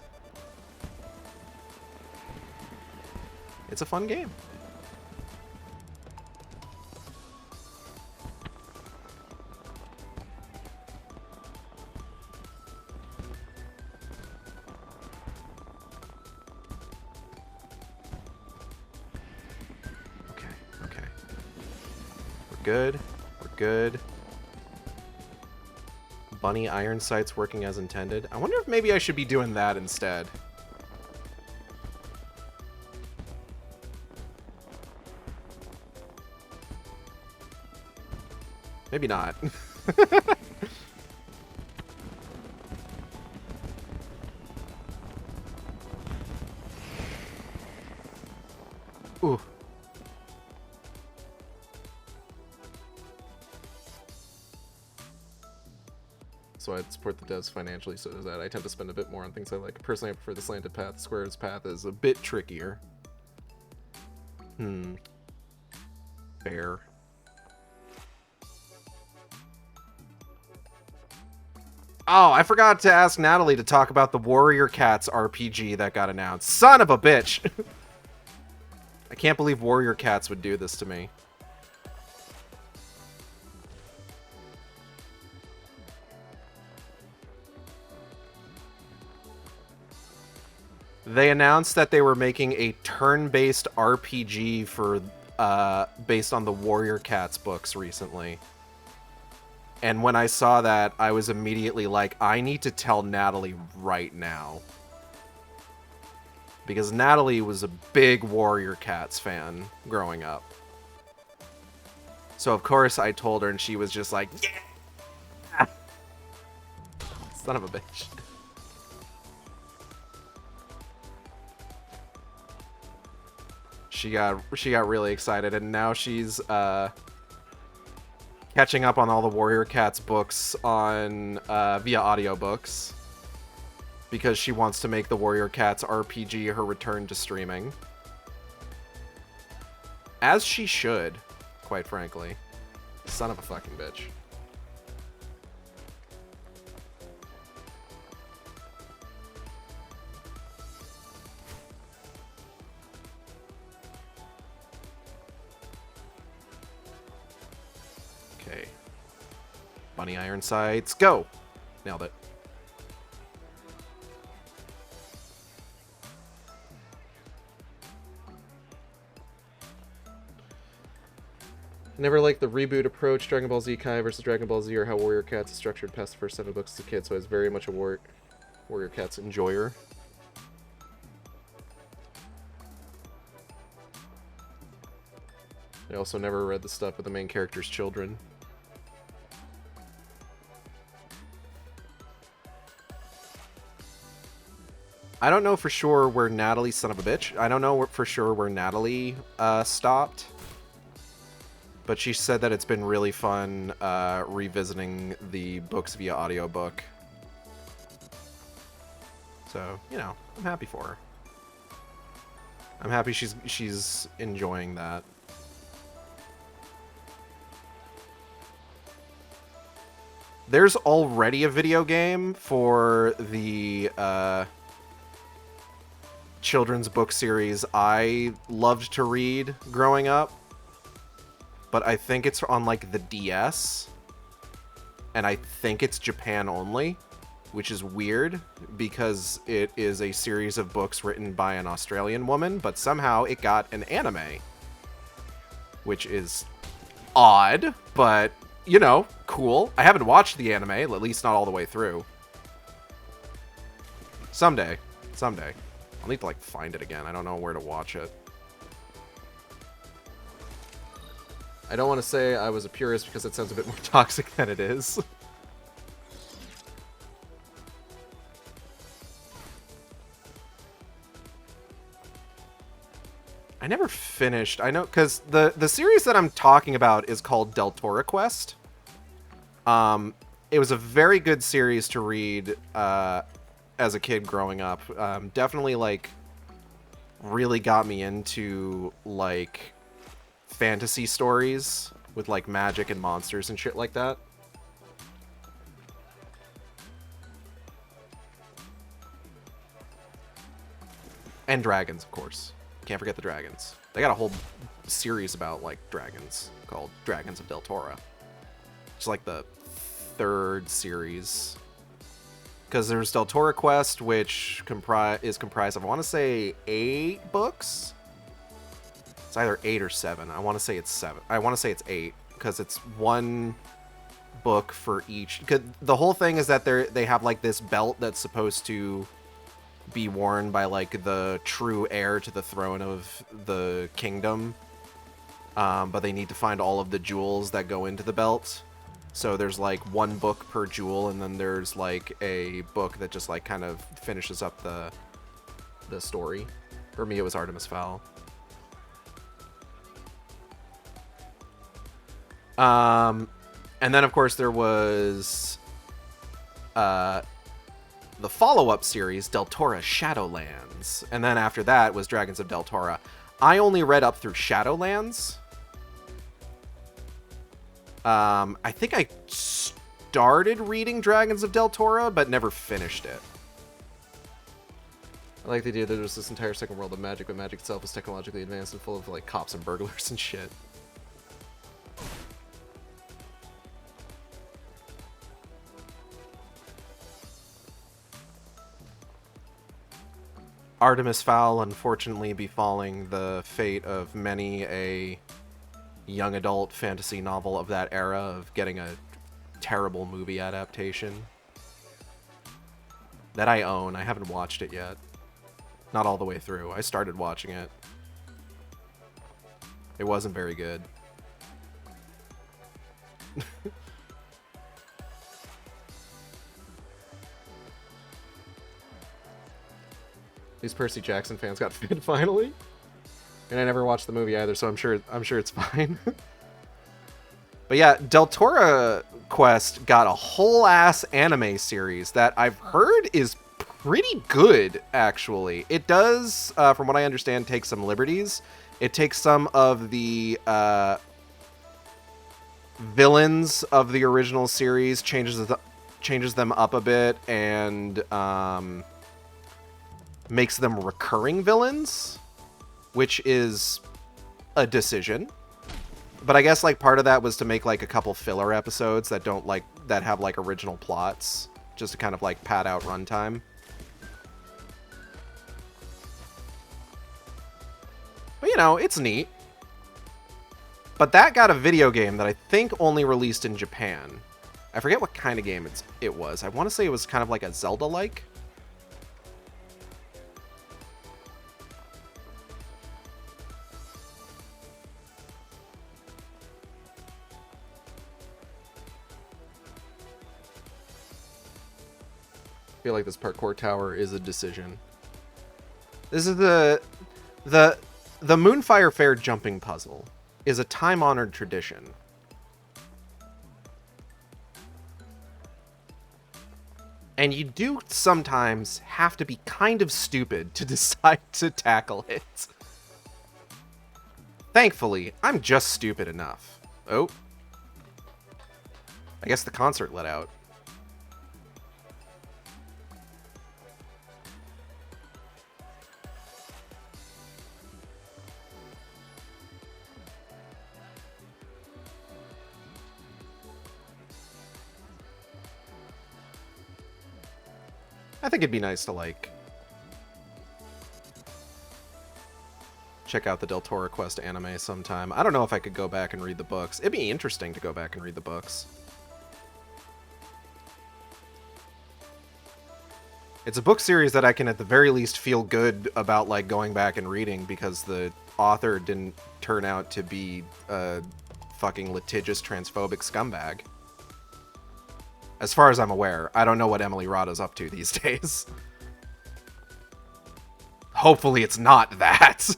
It's a fun game. Okay, okay. We're good. We're good. Bunny iron sights working as intended. I wonder if maybe I should be doing that instead. Maybe not. Ooh. So I'd support the devs financially, so does that. I tend to spend a bit more on things I like. Personally, I prefer the slanted path. The squares path is a bit trickier. Fair. Oh, I forgot to ask Natalie to talk about the Warrior Cats RPG that got announced. Son of a bitch! I can't believe Warrior Cats would do this to me. They announced that they were making a turn-based RPG for based on the Warrior Cats books recently. And when I saw that, I was immediately like, I need to tell Natalie right now. Because Natalie was a big Warrior Cats fan growing up. So of course I told her and she was just like, yeah! Son of a bitch. She got really excited, and now she's catching up on all the Warrior Cats books on via audiobooks because she wants to make the Warrior Cats RPG her return to streaming. As she should, quite frankly. Son of a fucking bitch. Okay. Bunny iron sights, go! Nailed it. Never liked the reboot approach, Dragon Ball Z Kai versus Dragon Ball Z, or how Warrior Cats is structured past the first 7 books as a kid, so I was very much a Warrior Cats enjoyer. I also never read the stuff with the main character's children. I don't know for sure where Natalie, son of a bitch, I don't know for sure where Natalie stopped. But she said that it's been really fun revisiting the books via audiobook. So, you know, I'm happy for her. I'm happy she's enjoying that. There's already a video game for the children's book series I loved to read growing up. But I think it's on, like, the DS. And I think it's Japan only. Which is weird, because it is a series of books written by an Australian woman, but somehow it got an anime. Which is odd, but, you know, cool. I haven't watched the anime, at least not all the way through. Someday. Someday. I'll need to, like, find it again. I don't know where to watch it. I don't want to say I was a purist because it sounds a bit more toxic than it is. never finished. I know, because the series that I'm talking about is called Deltora Quest. It was a very good series to read as a kid growing up. Definitely, like, really got me into, like, fantasy stories with, like, magic and monsters and shit like that. And dragons, of course. Can't forget the dragons. They got a whole series about, like, dragons called Dragons of Deltora. It's like the 3rd series. Because there's Deltora Quest, which is comprised of, I want to say, 8 books? It's either 8 or 7. I want to say it's 7. I want to say it's 8, because it's one book for each. 'Cause the whole thing is that they have, like, this belt that's supposed to be worn by, like, the true heir to the throne of the kingdom. But they need to find all of the jewels that go into the belt. So there's, like, one book per jewel, and then there's, like, a book that just, like, kind of finishes up the story. For me, it was Artemis Fowl. And then, of course, there was the follow-up series, Deltora Shadowlands. And then after that was Dragons of Deltora. I only read up through Shadowlands. I think I started reading Dragons of Deltora, but never finished it. I like the idea that there's this entire second world of magic, but magic itself is technologically advanced and full of, like, cops and burglars and shit. Artemis Fowl unfortunately befalling the fate of many a young adult fantasy novel of that era of getting a terrible movie adaptation that I own. I haven't watched it yet. Not all the way through. I started watching it. It wasn't very good. These Percy Jackson fans got fit finally. And I never watched the movie either, so I'm sure it's fine. But yeah, Deltora Quest got a whole ass anime series that I've heard is pretty good, actually. It does, from what I understand, take some liberties. It takes some of the villains of the original series, changes them up a bit, and makes them recurring villains, which is a decision. But I guess, like, part of that was to make, like, a couple filler episodes that have, like, original plots, just to kind of, like, pad out runtime. But, you know, it's neat. But that got a video game that I think only released in Japan. I forget what kind of game it was. I want to say it was kind of like a Zelda-like. I feel like this parkour tower is a decision. This is the Moonfire Faire jumping puzzle is a time-honored tradition. And you do sometimes have to be kind of stupid to decide to tackle it. Thankfully, I'm just stupid enough. Oh. I guess the concert let out. I think it'd be nice to, like, check out the Deltora Quest anime sometime. I don't know if I could go back and read the books. It'd be interesting to go back and read the books. It's a book series that I can at the very least feel good about, like, going back and reading, because the author didn't turn out to be a fucking litigious transphobic scumbag. As far as I'm aware. I don't know what Emily Rada's up to these days. Hopefully it's not that.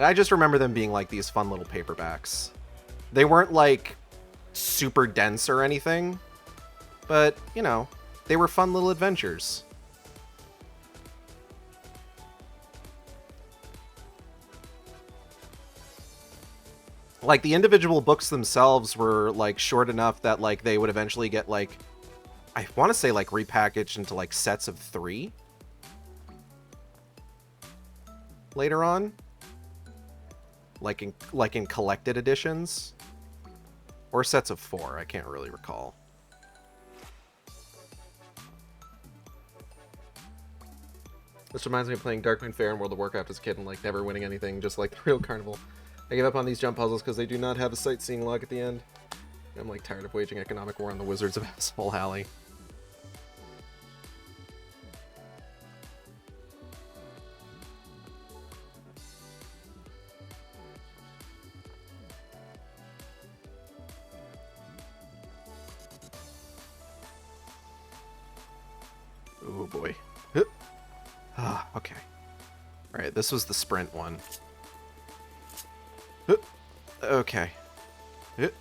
I just remember them being like these fun little paperbacks. They weren't like super dense or anything, but you know, they were fun little adventures. Like, the individual books themselves were, like, short enough that, like, they would eventually get, like, I want to say, like, repackaged into, like, sets of 3 later on. Like in collected editions. Or sets of 4, I can't really recall. This reminds me of playing Darkwing Faire and World of Warcraft as a kid and, like, never winning anything, just like the real carnival. I gave up on these jump puzzles because they do not have a sightseeing log at the end. I'm like tired of waging economic war on the Wizards of Asshole Alley. Oh boy. Ah, okay. Alright, this was the sprint one. Okay. Okay.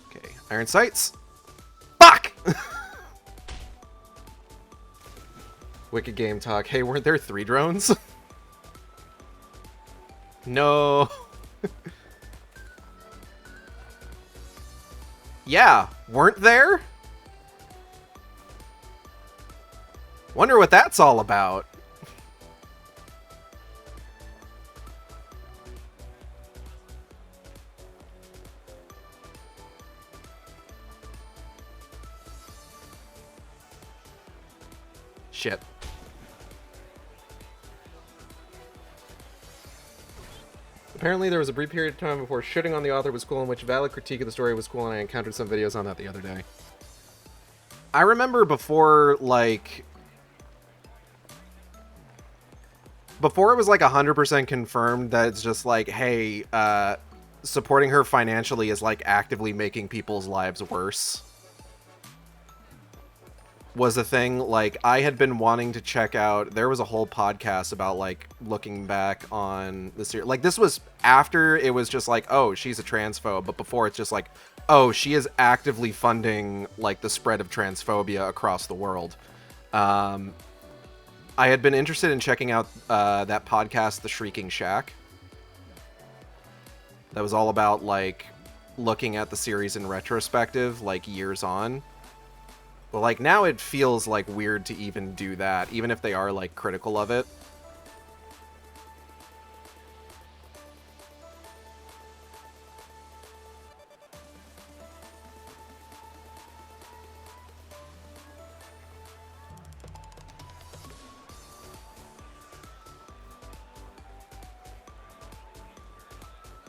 Okay, iron sights. Fuck! Wicked game talk. Hey, weren't there 3 drones? No. Yeah, weren't there? Wonder what that's all about. Shit. Apparently there was a brief period of time before shitting on the author was cool, in which valid critique of the story was cool, and I encountered some videos on that the other day. I remember before, like... Before it was, like, 100% confirmed that it's just like, hey, supporting her financially is, like, actively making people's lives worse. Was a thing. Like, I had been wanting to check out, there was a whole podcast about, like, looking back on the series. Like, this was after it was just like, oh, she's a transphobe, but before it's just like, oh, she is actively funding, like, the spread of transphobia across the world. I had been interested in checking out that podcast, The Shrieking Shack. That was all about, like, looking at the series in retrospective, like, years on. But, like, now it feels, like, weird to even do that, even if they are, like, critical of it.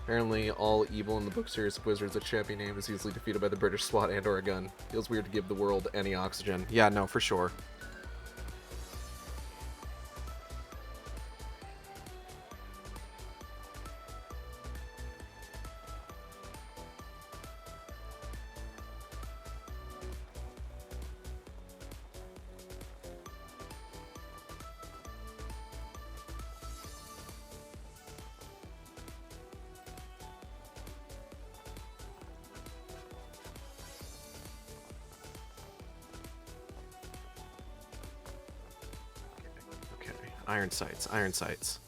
Apparently, all evil in the book series of Wizards, a champion name is easily defeated by the British SWAT and or a gun. Feels weird to give the world any oxygen. Yeah, no, for sure. Iron sights, iron sights.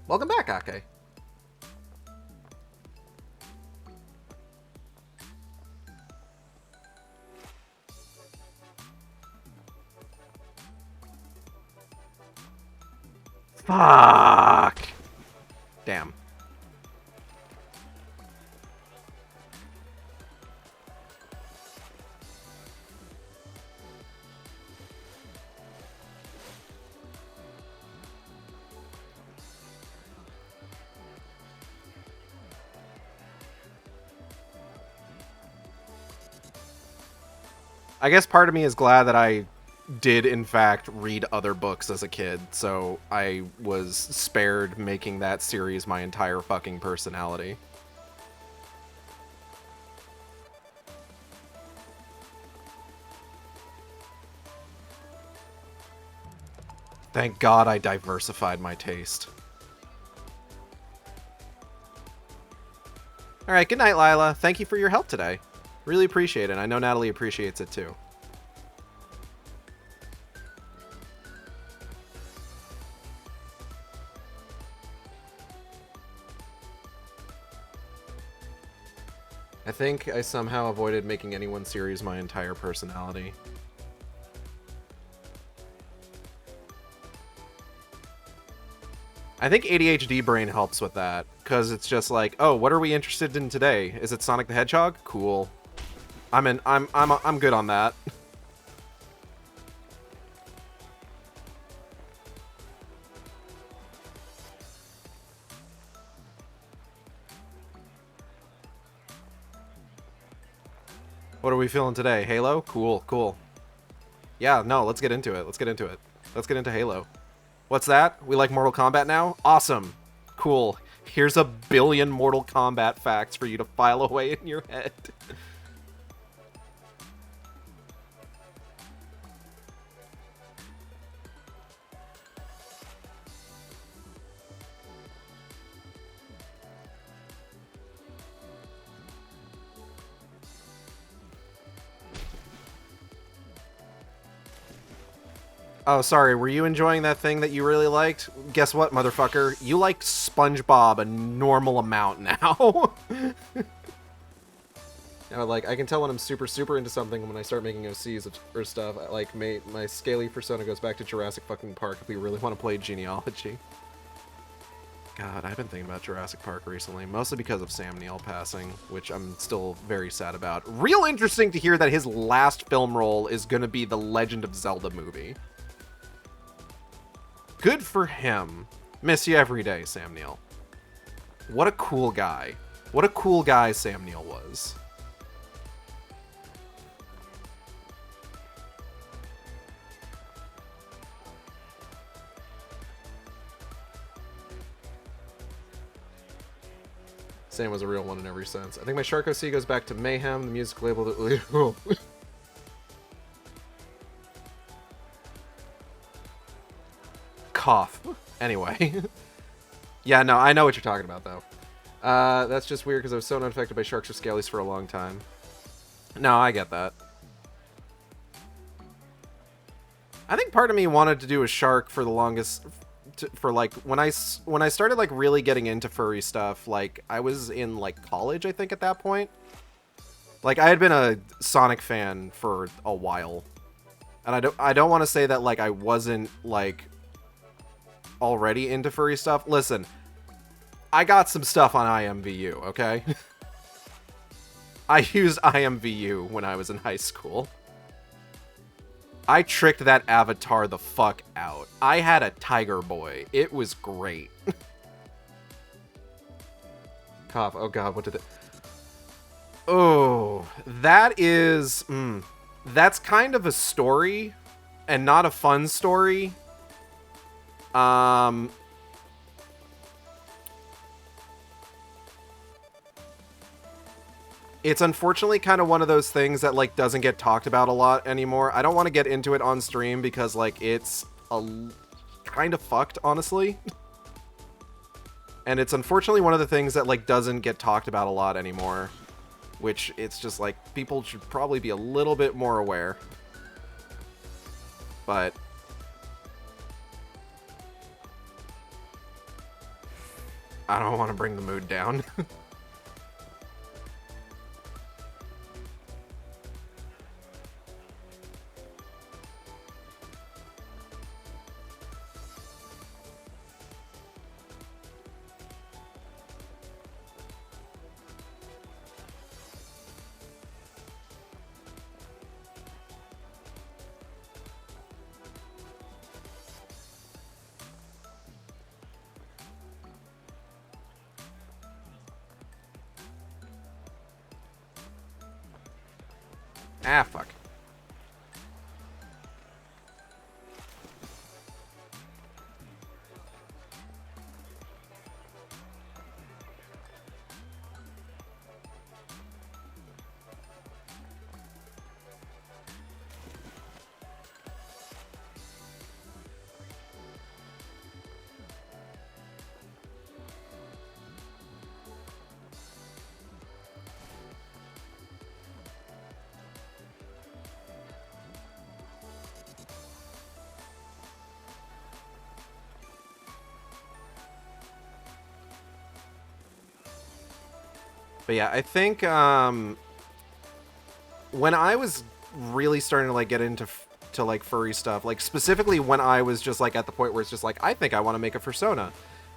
Welcome back, Ake. Fuck. Damn. I guess part of me is glad that I did, in fact, read other books as a kid, so I was spared making that series my entire fucking personality. Thank God I diversified my taste. Alright, good night, Lila. Thank you for your help today. Really appreciate it. I know Natalie appreciates it too. I think I somehow avoided making any one series my entire personality. I think ADHD brain helps with that, because it's just like, oh, what are we interested in today? Is it Sonic the Hedgehog? Cool. I'm good on that. What are we feeling today? Halo? Cool, cool. Yeah, no, let's get into it. Let's get into it. Let's get into Halo. What's that? We like Mortal Kombat now? Awesome. Cool. Here's a billion Mortal Kombat facts for you to file away in your head. Oh, sorry, were you enjoying that thing that you really liked? Guess what, motherfucker? You like SpongeBob a normal amount now. Like, I can tell when I'm super, super into something when I start making OCs or stuff. Like, my scaly persona goes back to Jurassic fucking Park if we really want to play genealogy. God, I've been thinking about Jurassic Park recently, mostly because of Sam Neill passing, which I'm still very sad about. Real interesting to hear that his last film role is gonna be the Legend of Zelda movie. Good for him. Miss you every day, Sam Neill. What a cool guy. What a cool guy Sam Neill was. Sam was a real one in every sense. I think my SHARKTASY goes back to Mayhem, the music label that... Cough. Anyway. Yeah, no, I know what you're talking about, though. That's just weird because I was so unaffected by sharks or scalies for a long time. No, I get that. I think part of me wanted to do a shark for the longest... For, like, when I started, like, really getting into furry stuff, like, I was in, like, college, I think, at that point. Like, I had been a Sonic fan for a while. And I don't want to say that, like, I wasn't, like... already into furry stuff. Listen, I got some stuff on IMVU, okay? I used IMVU when I was in high school. I tricked that avatar the fuck out. I had a tiger boy. It was great. Cough. Oh god, what did it... Oh, that is... that's kind of a story, and not a fun story. It's unfortunately kind of one of those things that, like, doesn't get talked about a lot anymore. I don't want to get into it on stream because, like, it's kind of fucked, honestly. And it's unfortunately one of the things that, like, doesn't get talked about a lot anymore. Which, it's just, like, people should probably be a little bit more aware. But... I don't want to bring the mood down. Ah, fuck. But yeah, I think when I was really starting to like get into to like furry stuff, like specifically when I was just like at the point where it's just like I think I want to make a fursona.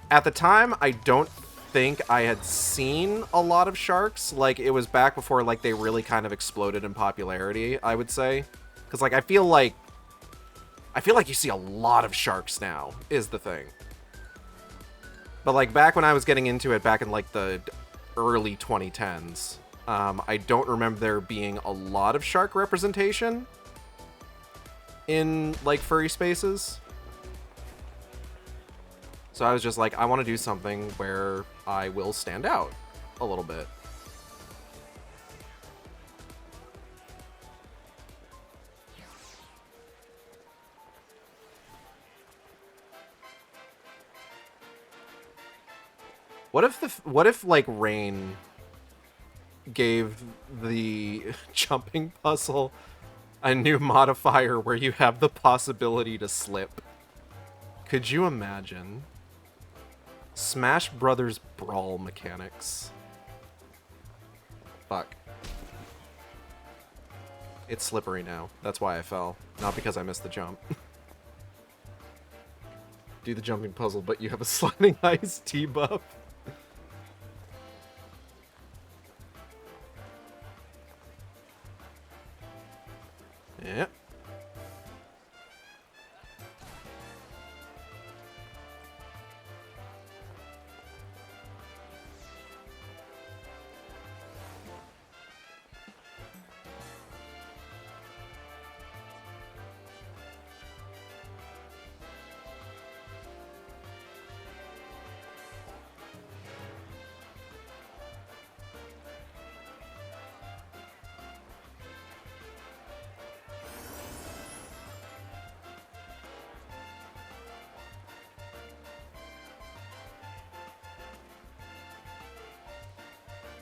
At the time, I don't think I had seen a lot of sharks. Like it was back before like they really kind of exploded in popularity, I would say. Because like I feel like you see a lot of sharks now is the thing. But like back when I was getting into it back in like the early 2010s, I don't remember there being a lot of shark representation in like furry spaces. So I was just like, I want to do something where I will stand out a little bit. What if like Rain gave the jumping puzzle a new modifier where you have the possibility to slip? Could you imagine? Smash Brothers Brawl mechanics. Fuck. It's slippery now. That's why I fell. Not because I missed the jump. Do the jumping puzzle, but you have a sliding ice T buff. Yeah.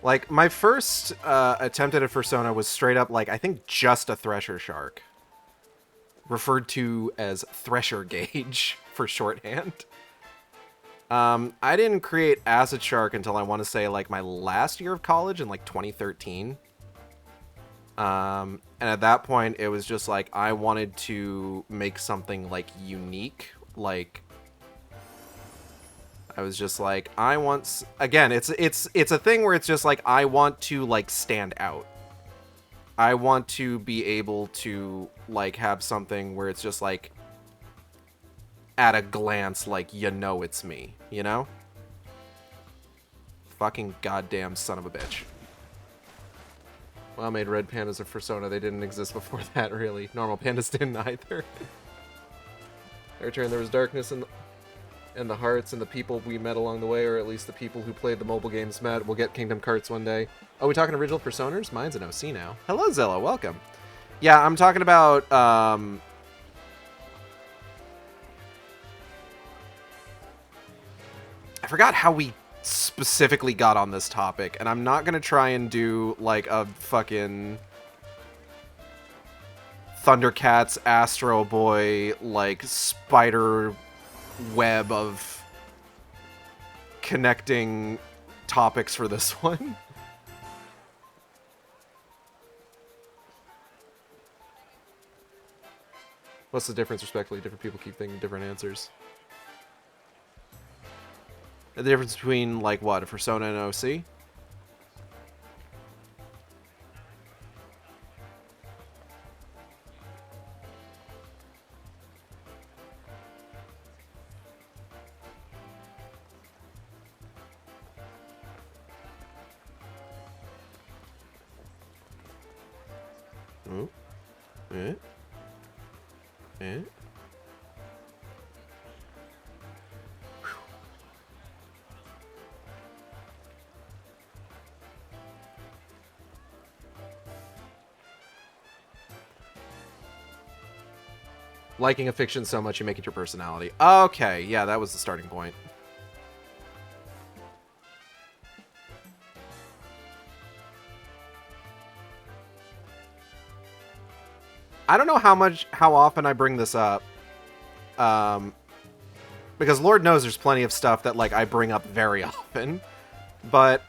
Like, my first attempt at a fursona was straight up, like, I think just a Thresher Shark. Referred to as Thresher Gauge for shorthand. I didn't create Acid Shark until I want to say, like, my last year of college in, like, 2013. And at that point, it was just, like, I wanted to make something, like, unique, like... I was just like, I want... Again, it's a thing where it's just like, I want to, like, stand out. I want to be able to, like, have something where it's just like, at a glance, like, you know it's me, you know? Fucking goddamn son of a bitch. Well, I made red pandas a fursona. They didn't exist before that, really. Normal pandas didn't either. Every turn there was darkness in and the hearts and the people we met along the way, or at least the people who played the mobile games met. We'll get Kingdom Carts one day. Oh, we talking original Personas? Mine's an OC now. Hello, Zilla. Welcome. Yeah, I'm talking about, I forgot how we specifically got on this topic, and I'm not gonna try and do, like, a fucking Thundercats, Astro Boy, like, spider web of connecting topics for this one. What's the difference, respectfully? Different people keep thinking different answers. The difference between, like, what, a Persona and OC? Oh. Liking a fiction so much you make it your personality. Okay, yeah, that was the starting point. I don't know how often I bring this up. Because Lord knows there's plenty of stuff that, like, I bring up very often. But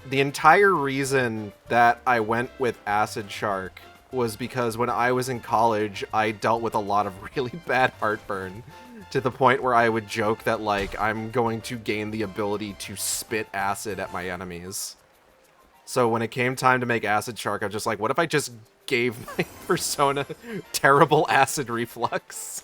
the entire reason that I went with Acid Shark was because when I was in college, I dealt with a lot of really bad heartburn, to the point where I would joke that, like, I'm going to gain the ability to spit acid at my enemies. So when it came time to make Acid Shark, I was just like, what if I just gave my persona terrible acid reflux?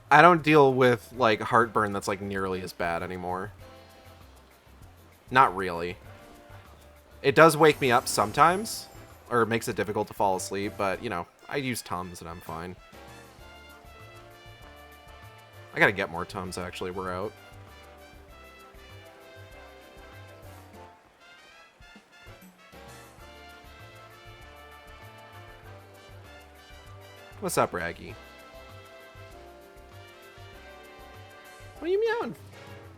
I don't deal with, like, heartburn that's, like, nearly as bad anymore. Not really. It does wake me up sometimes, or it makes it difficult to fall asleep, but, you know, I use Tums and I'm fine. I gotta get more Tums, actually. We're out. What's up, Raggy? What are you meowing?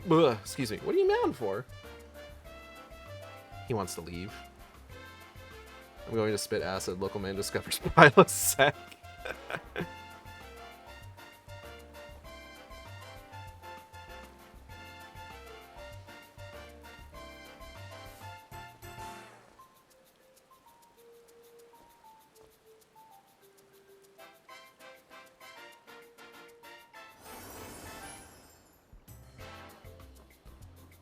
Ugh, excuse me. What are you meowing for? He wants to leave. I'm going to spit acid. Local man discovers pile of sack.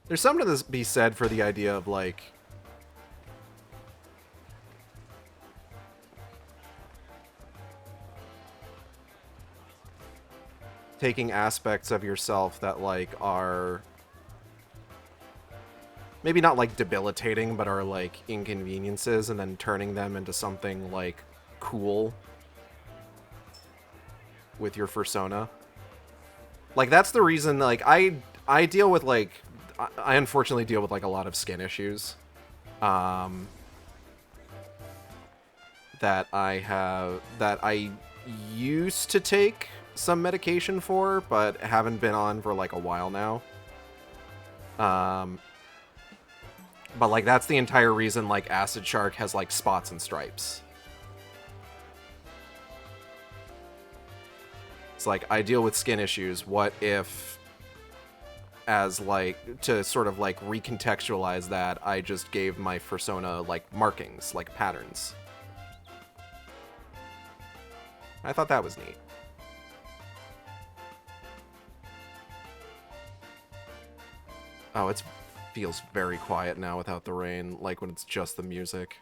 There's something to be said for the idea of, like, taking aspects of yourself that, like, are maybe not, like, debilitating, but are, like, inconveniences, and then turning them into something, like, cool with your persona. Like, that's the reason, like, I deal with, like, I unfortunately deal with, like, a lot of skin issues. That I used to take some medication for, but haven't been on for, like, a while now. But, like, that's the entire reason, like, Acid Shark has, like, spots and stripes. It's like, I deal with skin issues. What if, as, like, to sort of, like, recontextualize that, I just gave my persona, like, markings, like, patterns. I thought that was neat. Oh, it feels very quiet now without the rain, like when it's just the music.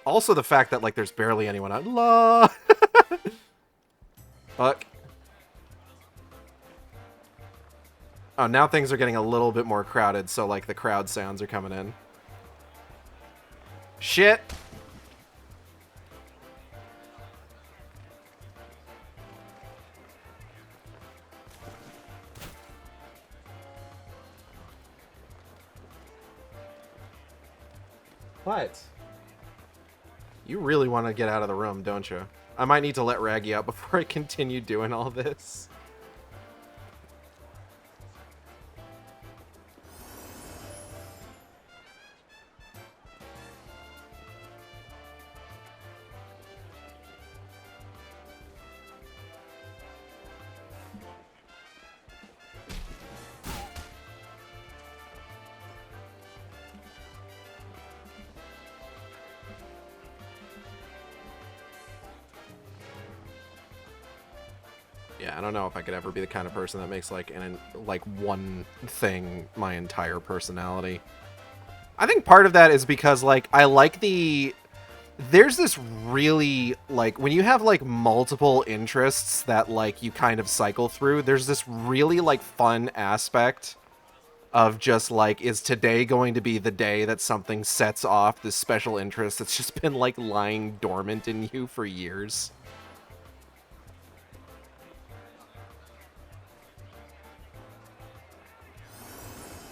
Also the fact that, like, there's barely anyone out. La. Fuck. Oh, now things are getting a little bit more crowded, so, like, the crowd sounds are coming in. Shit! What? You really want to get out of the room, don't you? I might need to let Raggy out before I continue doing all this. Yeah, I don't know if I could ever be the kind of person that makes, like, one thing my entire personality. I think part of that is because, like, I like there's this really, like, when you have, like, multiple interests that, like, you kind of cycle through, there's this really, like, fun aspect of just, like, is today going to be the day that something sets off this special interest that's just been, like, lying dormant in you for years?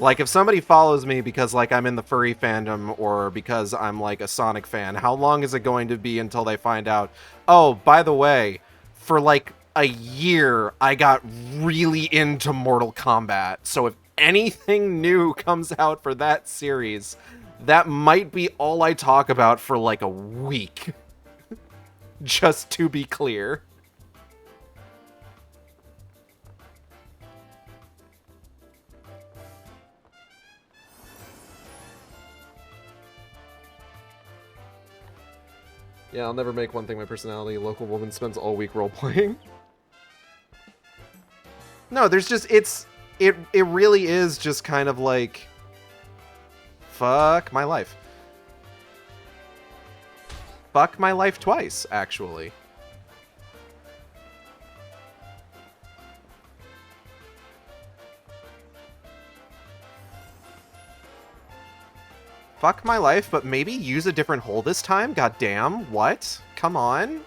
Like, if somebody follows me because, like, I'm in the furry fandom or because I'm, like, a Sonic fan, how long is it going to be until they find out, oh, by the way, for, like, a year, I got really into Mortal Kombat, so if anything new comes out for that series, that might be all I talk about for, like, a week. Just to be clear. Yeah, I'll never make one thing my personality. Local woman spends all week role-playing. No, there's just, it really is just kind of like, fuck my life. Fuck my life twice, actually. Fuck my life, but maybe use a different hole this time? God damn, what? Come on.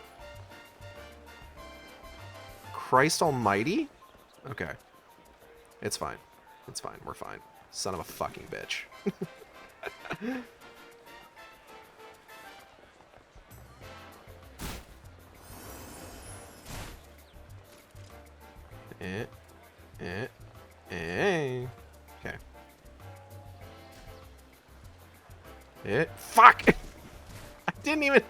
Christ almighty? Okay. It's fine. It's fine. We're fine. Son of a fucking bitch. Okay. Fuck! I didn't even...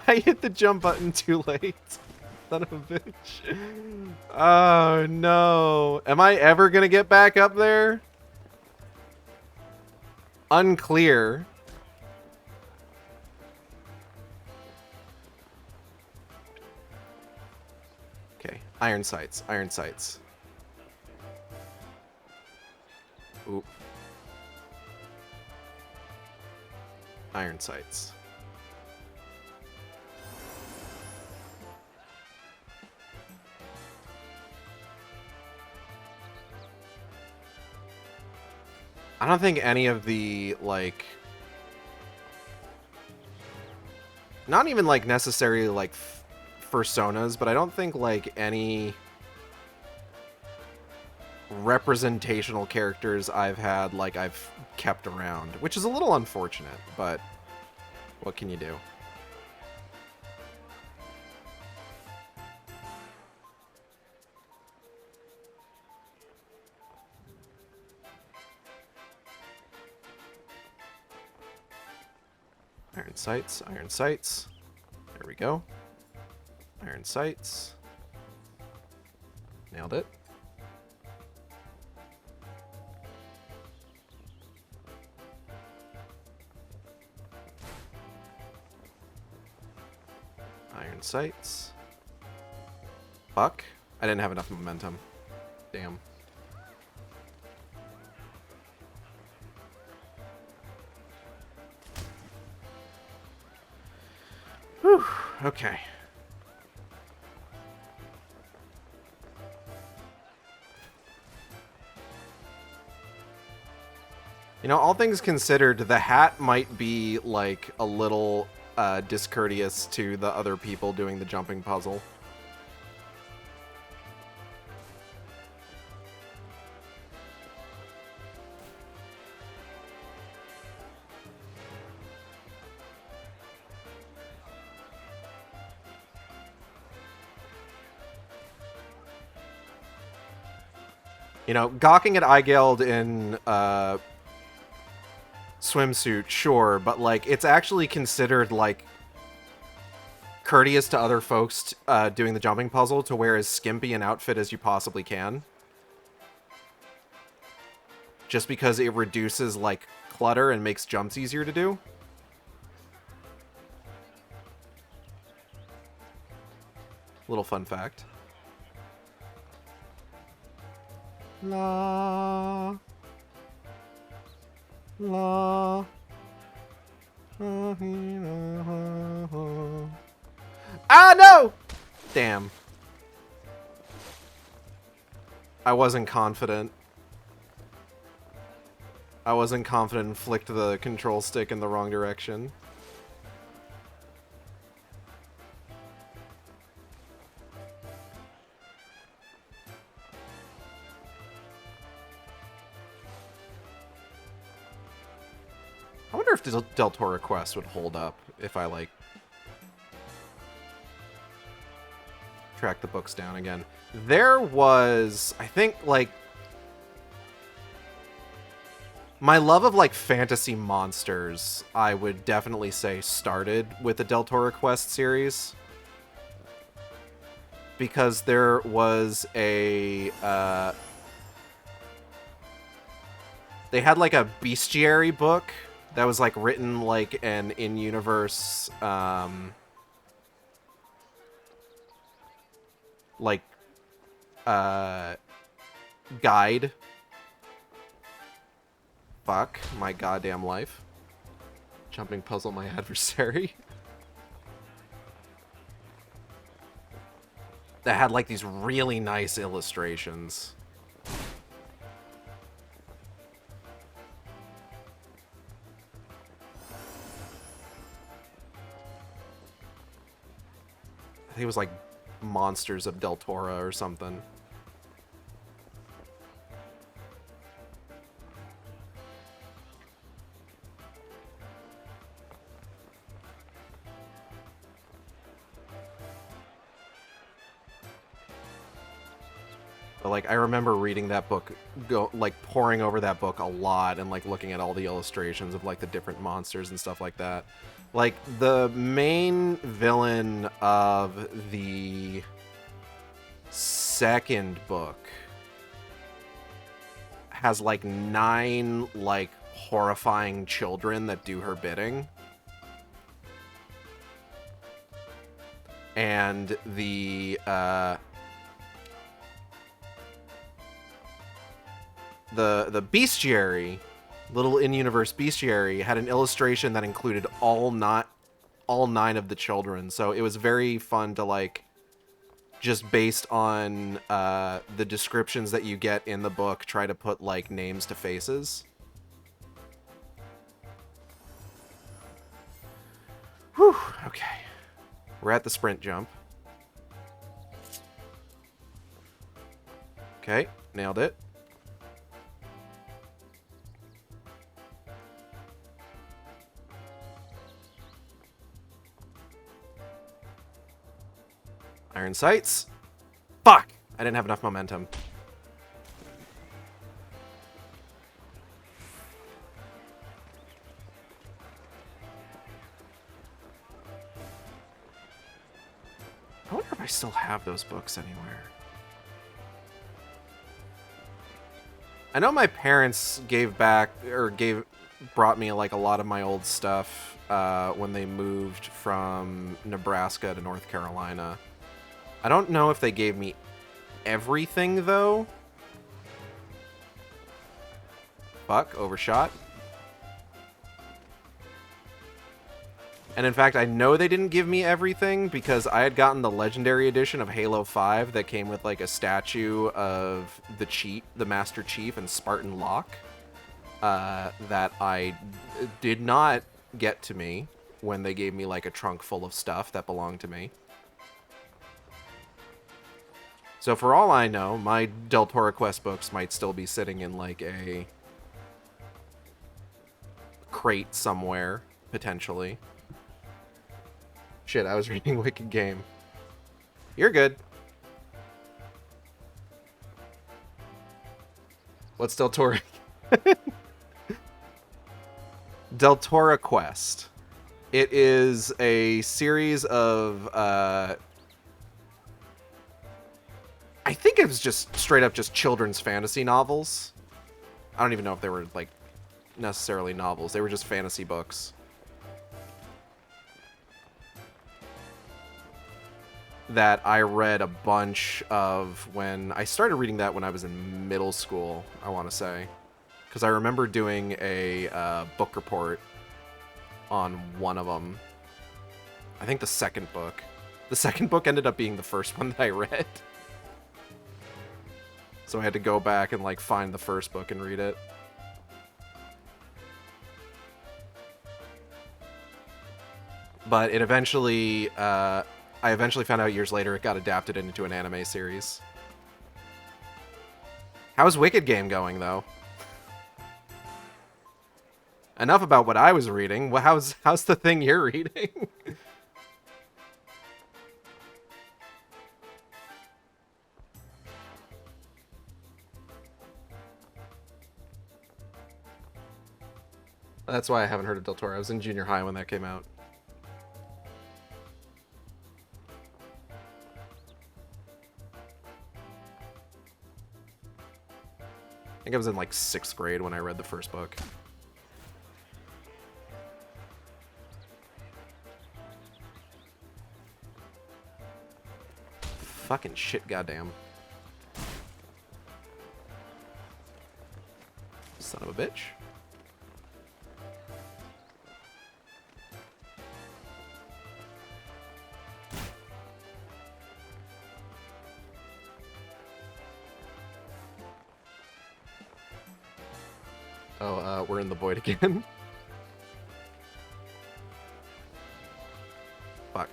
I hit the jump button too late. Son of a bitch. Oh, no. Am I ever gonna get back up there? Unclear. Okay. Iron sights. Iron sights. Oop. Iron sights. I don't think any of the, like... Not even, like, necessarily, like, personas, but I don't think, like, any representational characters I've had, like, I've kept around. Which is a little unfortunate, but what can you do? Iron sights, iron sights. There we go. Iron sights. Nailed it. Iron sights. Fuck. I didn't have enough momentum. Damn. Whew. Okay. You know, all things considered, the hat might be, like, a little discourteous to the other people doing the jumping puzzle. You know, gawking at Eigeld in swimsuit, sure, but, like, it's actually considered, like, courteous to other folks doing the jumping puzzle to wear as skimpy an outfit as you possibly can. Just because it reduces, like, clutter and makes jumps easier to do. Little fun fact. La la. Ah, no! Damn. I wasn't confident. I wasn't confident and flicked the control stick in the wrong direction. wonder if Del Toro Quest would hold up if I, like, track the books down again. There was, I think, like, my love of, like, fantasy monsters, I would definitely say started with the Del Toro Quest series. Because there was a, they had, like, a bestiary book that was, like, written, like, an in-universe, like, guide. Fuck my goddamn life. Jumping puzzle my adversary. That had, like, these really nice illustrations. I think it was, like, Monsters of Del Toro or something. But, like, I remember reading that book, poring over that book a lot and, like, looking at all the illustrations of, like, the different monsters and stuff like that. Like, the main villain of the second book has, like, 9, like, horrifying children that do her bidding. And the bestiary, little in-universe bestiary, had an illustration that included all 9 of the children. So it was very fun to, like, just based on the descriptions that you get in the book, try to put, like, names to faces. Whew, okay. We're at the sprint jump. Okay, nailed it. Iron sights. Fuck! I didn't have enough momentum. I wonder if I still have those books anywhere. I know my parents brought me, like, a lot of my old stuff when they moved from Nebraska to North Carolina. I don't know if they gave me everything, though. Fuck, overshot. And in fact, I know they didn't give me everything because I had gotten the Legendary Edition of Halo 5 that came with, like, a statue of the Master Chief and Spartan Locke that I did not get to me when they gave me, like, a trunk full of stuff that belonged to me. So for all I know, my Del Toro Quest books might still be sitting in, like, a crate somewhere, potentially. Shit, I was reading Wicked Game. You're good. What's Del Toro? Del Toro Quest. It is a series of, I think it was just straight up just children's fantasy novels. I don't even know if they were, like, necessarily novels. They were just fantasy books. That I read a bunch of when I started reading that when I was in middle school, I want to say. Because I remember doing a book report on one of them. I think the second book. The second book ended up being the first one that I read. So I had to go back and, like, find the first book and read it. But it eventually, I eventually found out years later it got adapted into an anime series. How's Wicked Game going, though? Enough about what I was reading. Well, how's the thing you're reading? That's why I haven't heard of Del Toro. I was in junior high when that came out. I think I was in like 6th grade when I read the first book. Fucking shit, goddamn. Son of a bitch. Oh, we're in the void again. Fuck.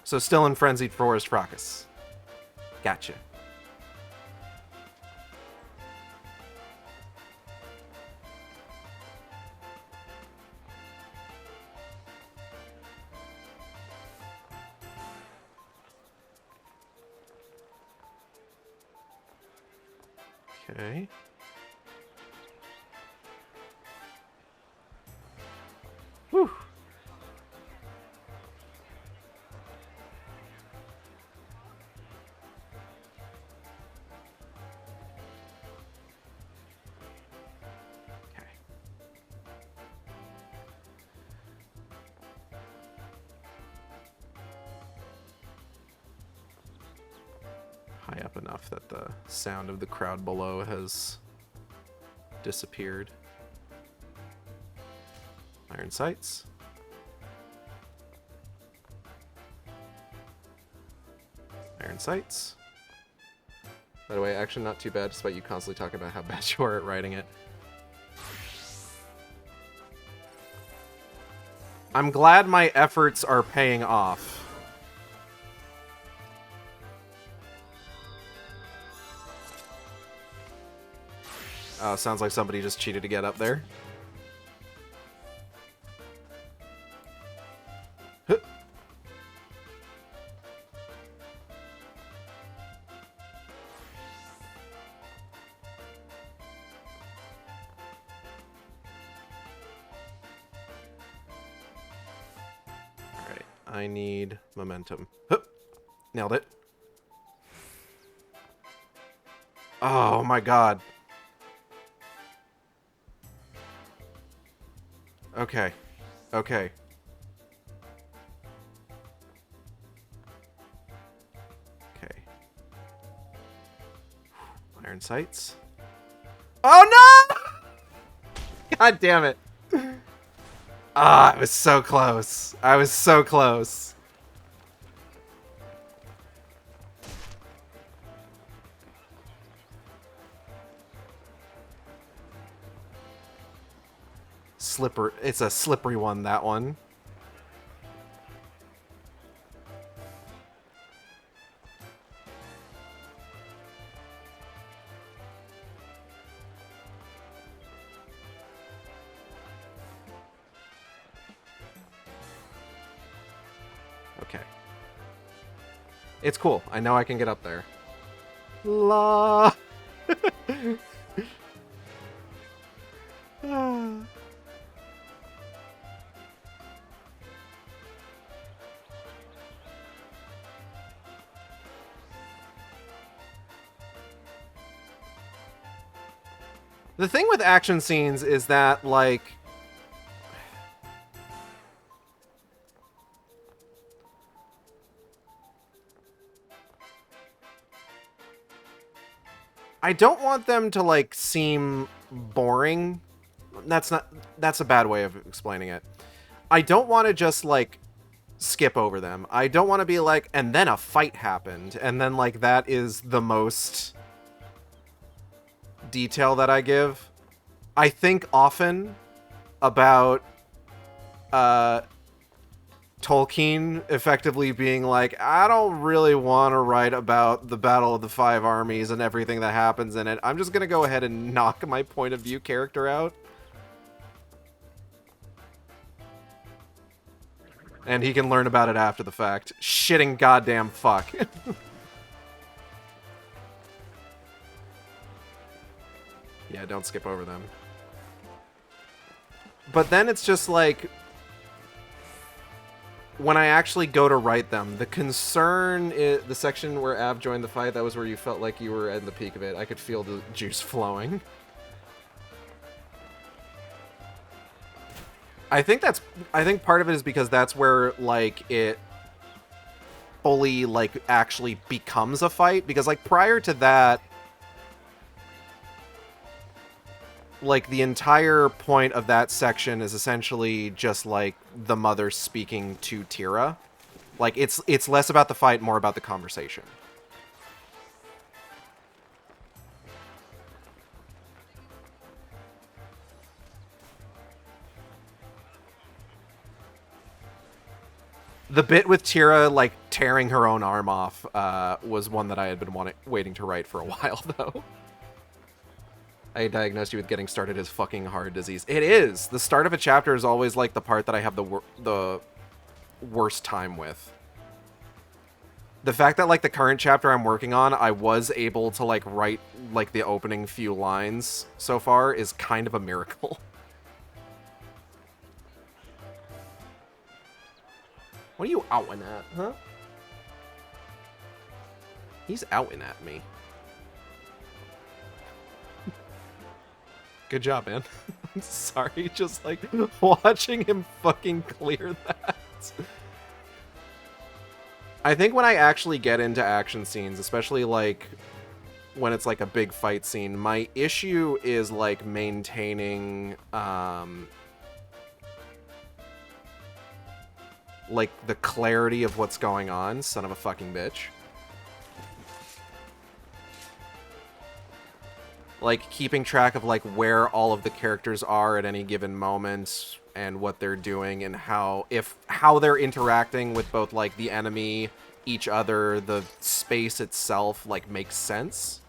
So still in Frenzied Forest Fracas. Gotcha. Okay. Whew. Okay. High up enough that the sound of the crowd below has disappeared. Iron sights. Iron sights. By the way, actually not too bad, despite you constantly talking about how bad you are at writing it. I'm glad my efforts are paying off. Oh, sounds like somebody just cheated to get up there. Huh. Alright, I need momentum. Huh. Nailed it. Oh my god. Okay. Okay. Okay. Iron sights. Oh no! God damn it. Ah, I was so close. I was so close. It's a slippery one, that one. Okay. It's cool. I know I can get up there. La. The thing with action scenes is that, like, I don't want them to, like, seem boring. That's a bad way of explaining it. I don't want to just, like, skip over them. I don't want to be like, and then a fight happened, and then, like, that is the most detail that I give. I think often about Tolkien effectively being like, I don't really want to write about the Battle of the Five Armies and everything that happens in it. I'm just going to go ahead and knock my point of view character out. And he can learn about it after the fact. Shitting goddamn fuck. Yeah, don't skip over them. But then it's just like, when I actually go to write them, the concern is the section where Av joined the fight. That was where you felt like you were at the peak of it. I could feel the juice flowing. I think part of it is because that's where, like, it fully, like, actually becomes a fight. Because, like, prior to that, like, the entire point of that section is essentially just, like, the mother speaking to Tira. Like, it's less about the fight, more about the conversation. The bit with Tira, like, tearing her own arm off was one that I had been waiting to write for a while, though. I diagnosed you with getting started as fucking hard disease. It is! The start of a chapter is always, like, the part that I have the worst time with. The fact that, like, the current chapter I'm working on, I was able to, like, write, like, the opening few lines so far is kind of a miracle. What are you outing at, huh? He's outing at me. Good job, man. I'm sorry, just like watching him fucking clear that. I think when I actually get into action scenes, especially like when it's like a big fight scene, my issue is like maintaining like the clarity of what's going on, son of a fucking bitch. Like, keeping track of, like, where all of the characters are at any given moment and what they're doing and how they're interacting with both, like, the enemy, each other, the space itself, like, makes sense.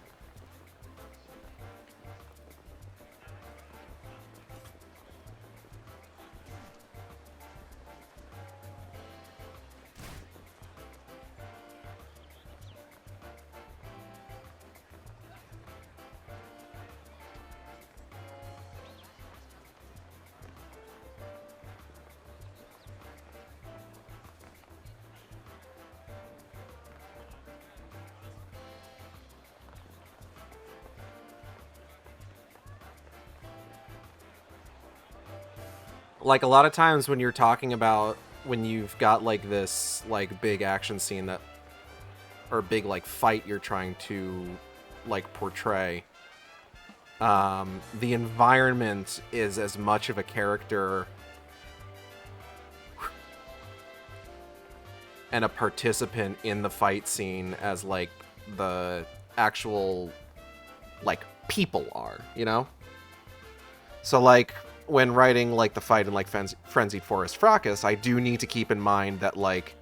Like, a lot of times when you're talking about when you've got, like, this, like, big action scene that, or big, like, fight you're trying to, like, portray, the environment is as much of a character and a participant in the fight scene as, like, the actual, like, people are, you know? So, like, when writing, like, the fight in, like, Frenzied Forest Fracas, I do need to keep in mind that, like,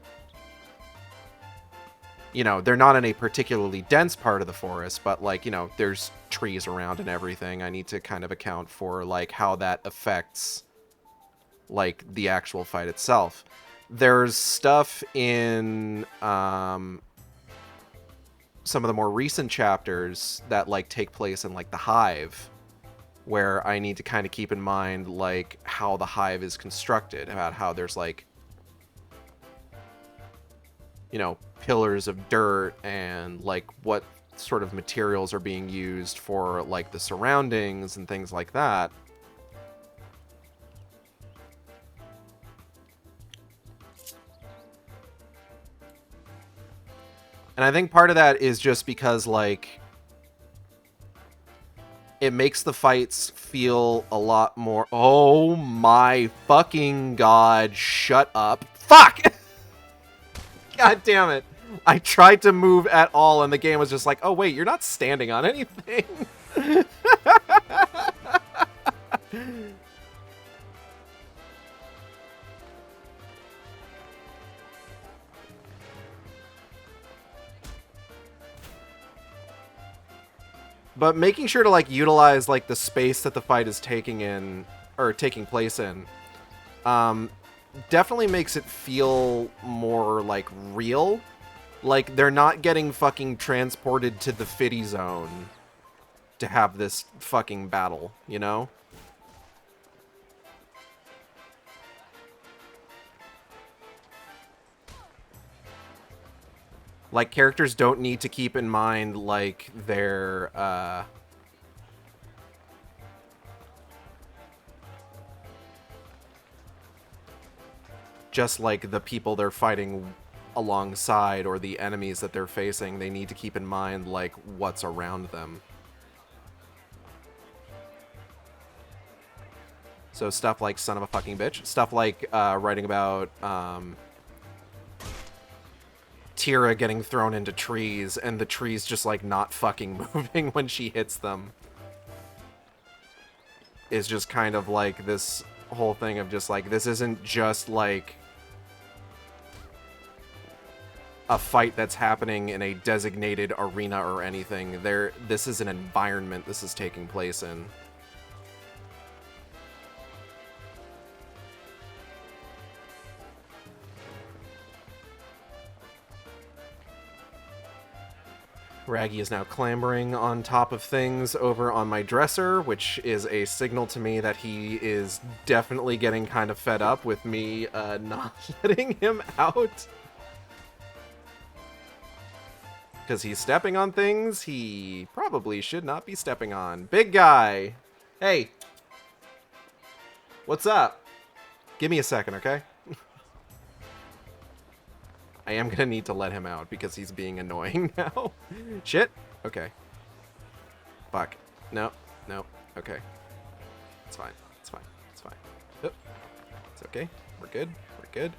you know, they're not in a particularly dense part of the forest, but, like, you know, there's trees around and everything. I need to kind of account for, like, how that affects, like, the actual fight itself. There's stuff in some of the more recent chapters that, like, take place in, like, the Hive, where I need to kind of keep in mind, like, how the Hive is constructed, about how there's, like, you know, pillars of dirt and, like, what sort of materials are being used for, like, the surroundings and things like that. And I think part of that is just because, like, it makes the fights feel a lot more... Oh my fucking god, shut up. Fuck! God damn it. I tried to move at all and the game was just like, oh wait, you're not standing on anything. But making sure to, like, utilize, like, the space that the fight is taking place in, definitely makes it feel more, like, real. Like, they're not getting fucking transported to the Fitty Zone to have this fucking battle, you know? Like, characters don't need to keep in mind, like, their, just, like, the people they're fighting alongside or the enemies that they're facing. They need to keep in mind, like, what's around them. So stuff like son of a fucking bitch. Stuff like, writing about, Tira getting thrown into trees and the trees just, like, not fucking moving when she hits them. Is just kind of like this whole thing of just, like, this isn't just, like, a fight that's happening in a designated arena or anything. This is an environment this is taking place in. Raggy is now clambering on top of things over on my dresser, which is a signal to me that he is definitely getting kind of fed up with me not letting him out. Because he's stepping on things he probably should not be stepping on. Big guy! Hey! What's up? Give me a second, okay? I am gonna need to let him out because he's being annoying now. Shit. Okay. Fuck. No. No. Okay. It's fine. It's fine. It's fine. Oh. It's okay. We're good. We're good.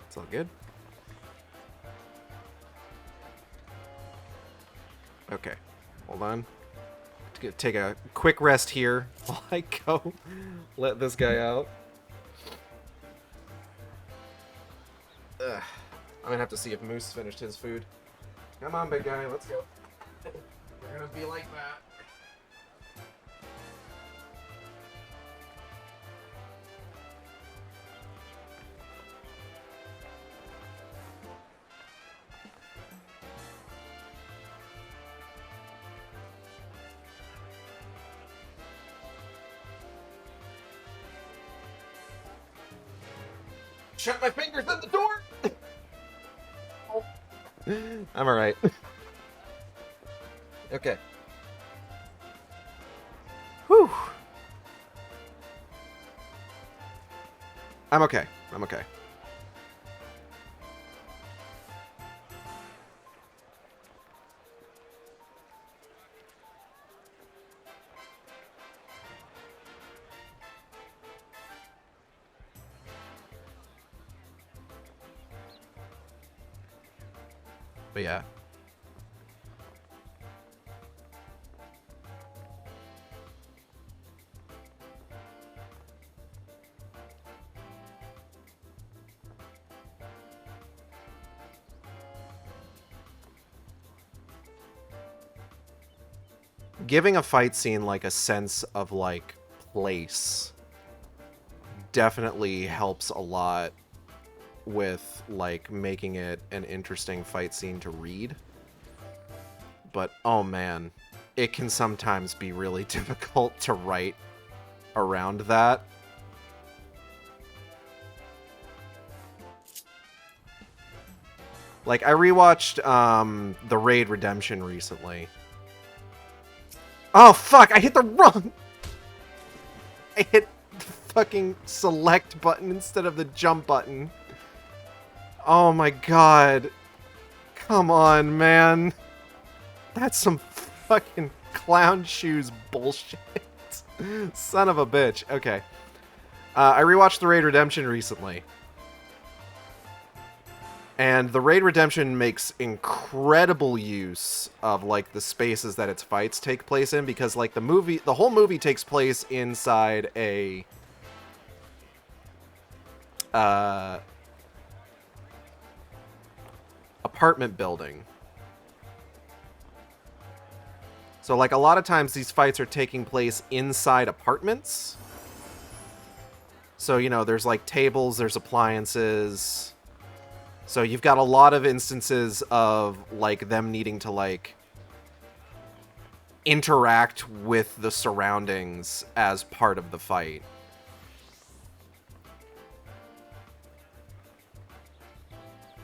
It's all good. Okay. Hold on. Take a quick rest here while I go let this guy out. Ugh. I'm gonna have to see if Moose finished his food. Come on, big guy, let's go. We're gonna be like that. Shut my fingers at the door! I'm alright. Okay. Whew. I'm okay. I'm okay. But yeah. Giving a fight scene like a sense of like place definitely helps a lot with like making it an interesting fight scene to read. But oh man, it can sometimes be really difficult to write around that. Like, I rewatched The Raid Redemption recently. Oh fuck, I hit the wrong... I hit the fucking select button instead of the jump button. Oh my god. Come on, man. That's some fucking clown shoes bullshit. Son of a bitch. Okay. I rewatched The Raid Redemption recently. And The Raid Redemption makes incredible use of, like, the spaces that its fights take place in, because, like, the whole movie takes place inside a... apartment building. So, like, a lot of times these fights are taking place inside apartments. So, you know, there's, like, tables, there's appliances. So you've got a lot of instances of, like, them needing to, like, interact with the surroundings as part of the fight.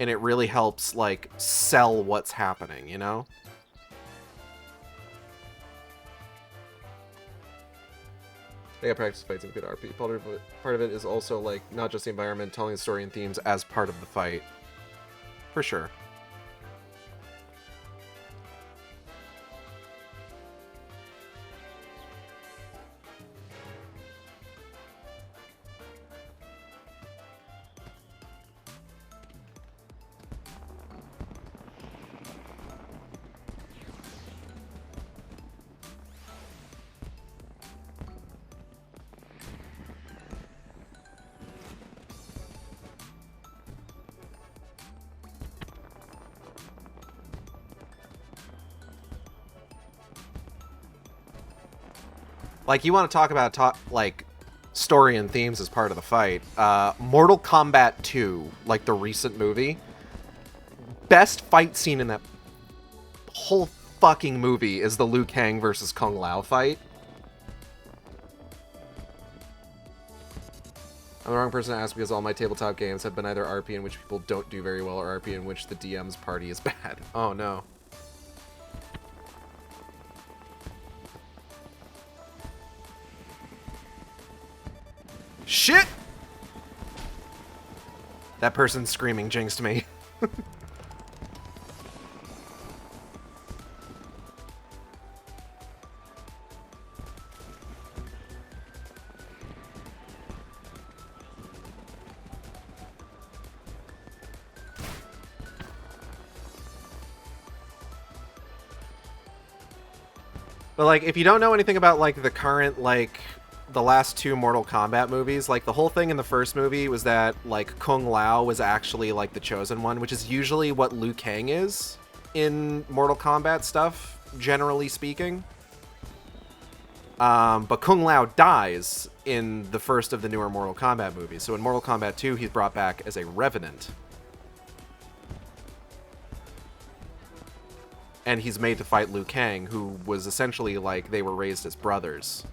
And it really helps, like, sell what's happening, you know? Yeah, practice fights and good RP. Part of it is also, like, not just the environment, telling the story and themes as part of the fight. For sure. Like, you want to talk about, like, story and themes as part of the fight. Mortal Kombat 2, like the recent movie. Best fight scene in that whole fucking movie is the Liu Kang versus Kung Lao fight. I'm the wrong person to ask because all my tabletop games have been either RP in which people don't do very well or RP in which the DM's party is bad. Oh, no. Shit! That person screaming jinxed me. But, like, if you don't know anything about, like, the current, like, the last two Mortal Kombat movies, like, the whole thing in the first movie was that, like, Kung Lao was actually, like, the chosen one, which is usually what Liu Kang is in Mortal Kombat stuff, generally speaking. But Kung Lao dies in the first of the newer Mortal Kombat movies, so in Mortal Kombat 2, he's brought back as a Revenant. And he's made to fight Liu Kang, who was essentially, like, they were raised as brothers.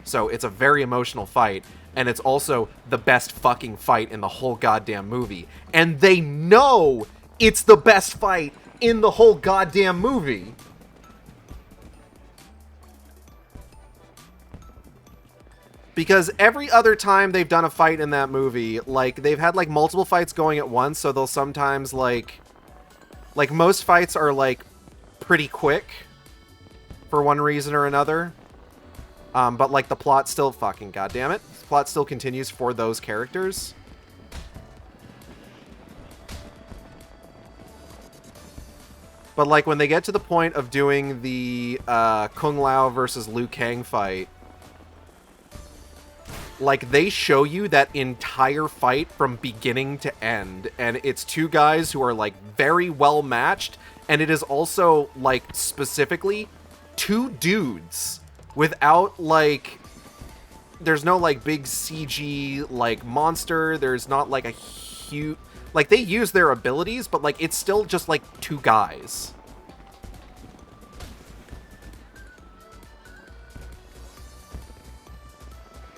So it's a very emotional fight, and it's also the best fucking fight in the whole goddamn movie. And they know it's the best fight in the whole goddamn movie. Because every other time they've done a fight in that movie, like, they've had, like, multiple fights going at once, so they'll sometimes, like, most fights are, like, pretty quick for one reason or another. But, like, the plot still... Fucking goddammit. The plot still continues for those characters. But, like, when they get to the point of doing the Kung Lao versus Liu Kang fight, like, they show you that entire fight from beginning to end. And it's two guys who are, like, very well matched. And it is also, like, specifically two dudes without, like, there's no, like, big CG, like, monster. There's not, like, a huge, like, they use their abilities, but, like, it's still just, like, two guys.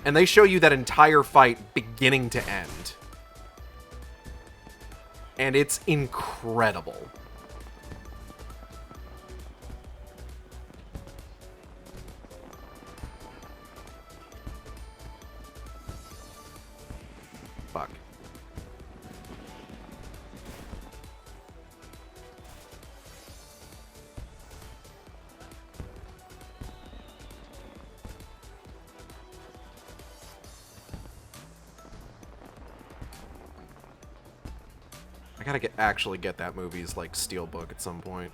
And they show you that entire fight beginning to end. And it's incredible. Fuck. I gotta actually get that movie's, like, steelbook at some point.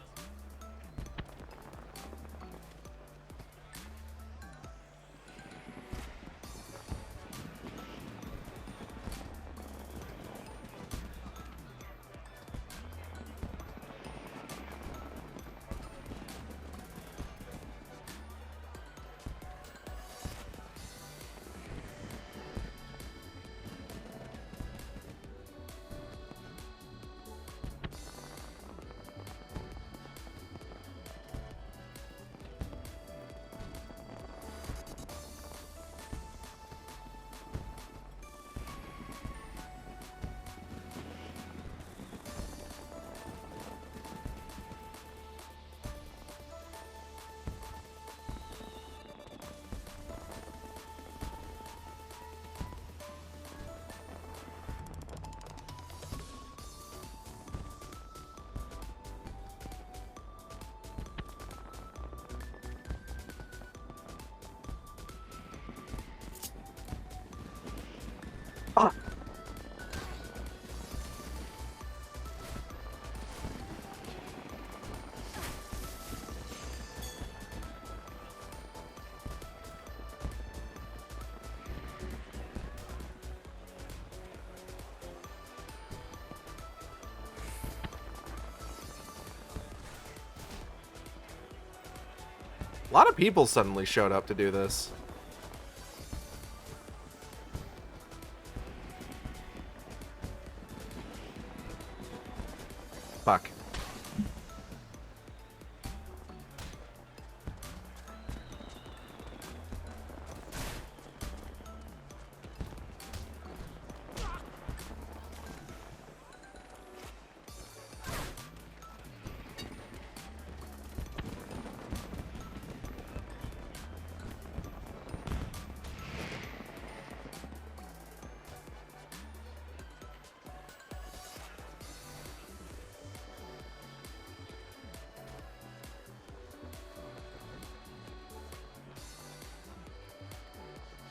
A lot of people suddenly showed up to do this. Fuck.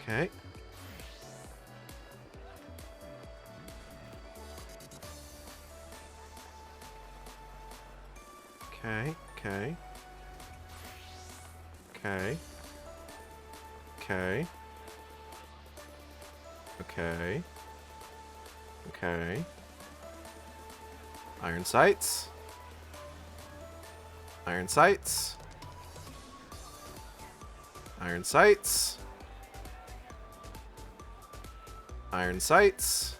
Okay. Okay, okay. Okay. Okay. Okay. Okay. Iron sights. Iron sights. Iron sights. Iron sights.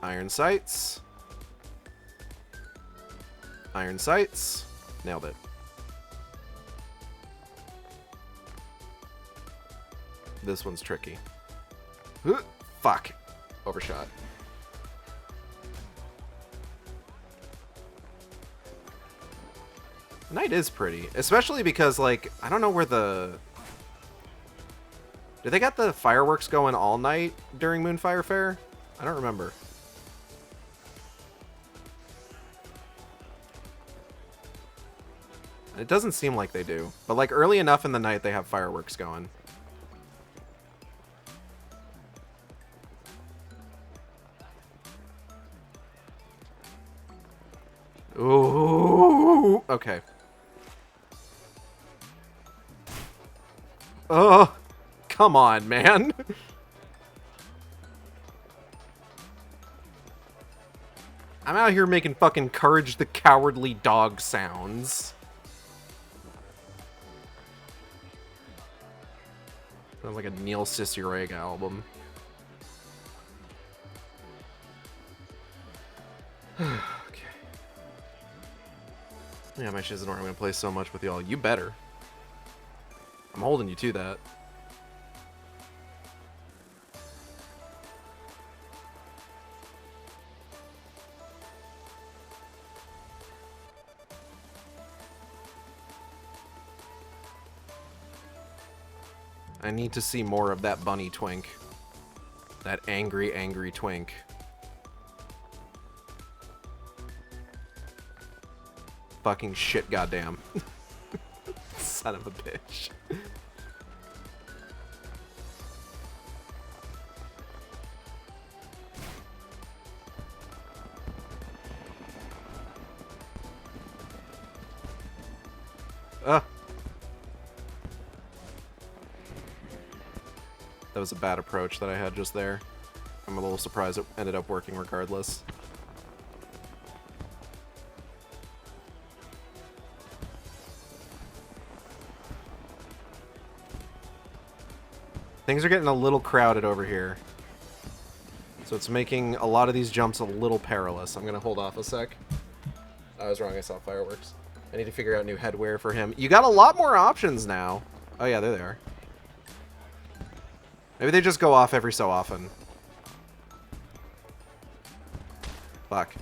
Iron sights. Iron sights. Nailed it. This one's tricky. Fuck. Overshot. The night is pretty. Especially because, like, I don't know where the... Do they got the fireworks going all night during Moonfire Faire? I don't remember. It doesn't seem like they do. But, like, early enough in the night, they have fireworks going. Ooh, okay. Oh, come on, man. I'm out here making fucking Courage the Cowardly Dog sounds. Sounds like a Neil Cicereg album. Okay. Yeah, my shit isn't where I'm gonna play so much with y'all. You better. I'm holding you to that. I need to see more of that bunny twink. That angry, angry twink. Fucking shit, goddamn. Son of a bitch. That was a bad approach that I had just there. I'm a little surprised it ended up working regardless. Things are getting a little crowded over here. So it's making a lot of these jumps a little perilous. I'm going to hold off a sec. I was wrong, I saw fireworks. I need to figure out new headwear for him. You got a lot more options now. Oh yeah, there they are. Maybe they just go off every so often. Fuck.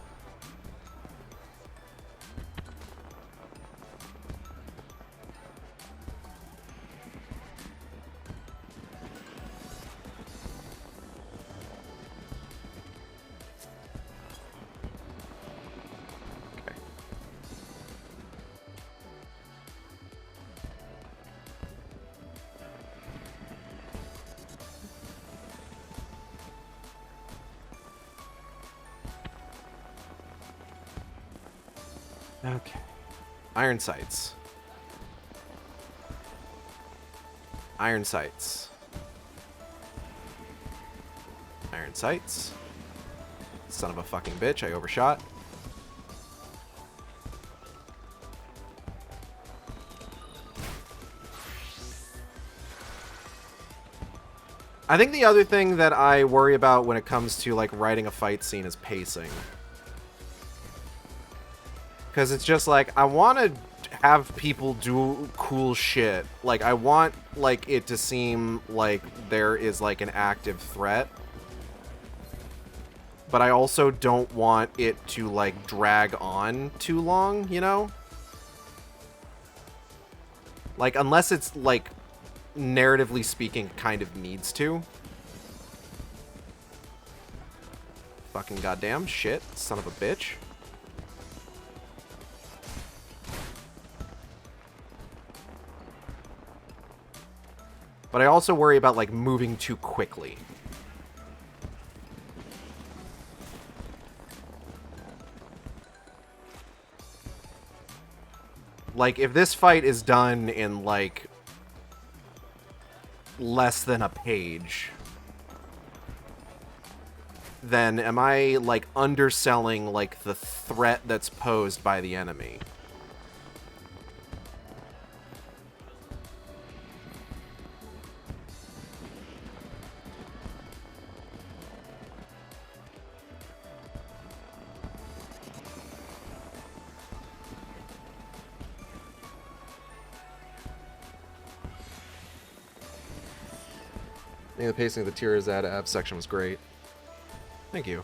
Okay. Iron sights. Iron sights. Iron sights. Son of a fucking bitch, I overshot. I think the other thing that I worry about when it comes to, like, writing a fight scene is pacing. Because it's just, like, I want to have people do cool shit. Like, I want, like, it to seem like there is, like, an active threat. But I also don't want it to, like, drag on too long, you know? Like, unless it's, like, narratively speaking, it kind of needs to. Fucking goddamn shit, son of a bitch. But I also worry about, like, moving too quickly. Like, if this fight is done in, like, less than a page, then am I, like, underselling, like, the threat that's posed by the enemy? I think the pacing of the Tirazad app section was great. Thank you.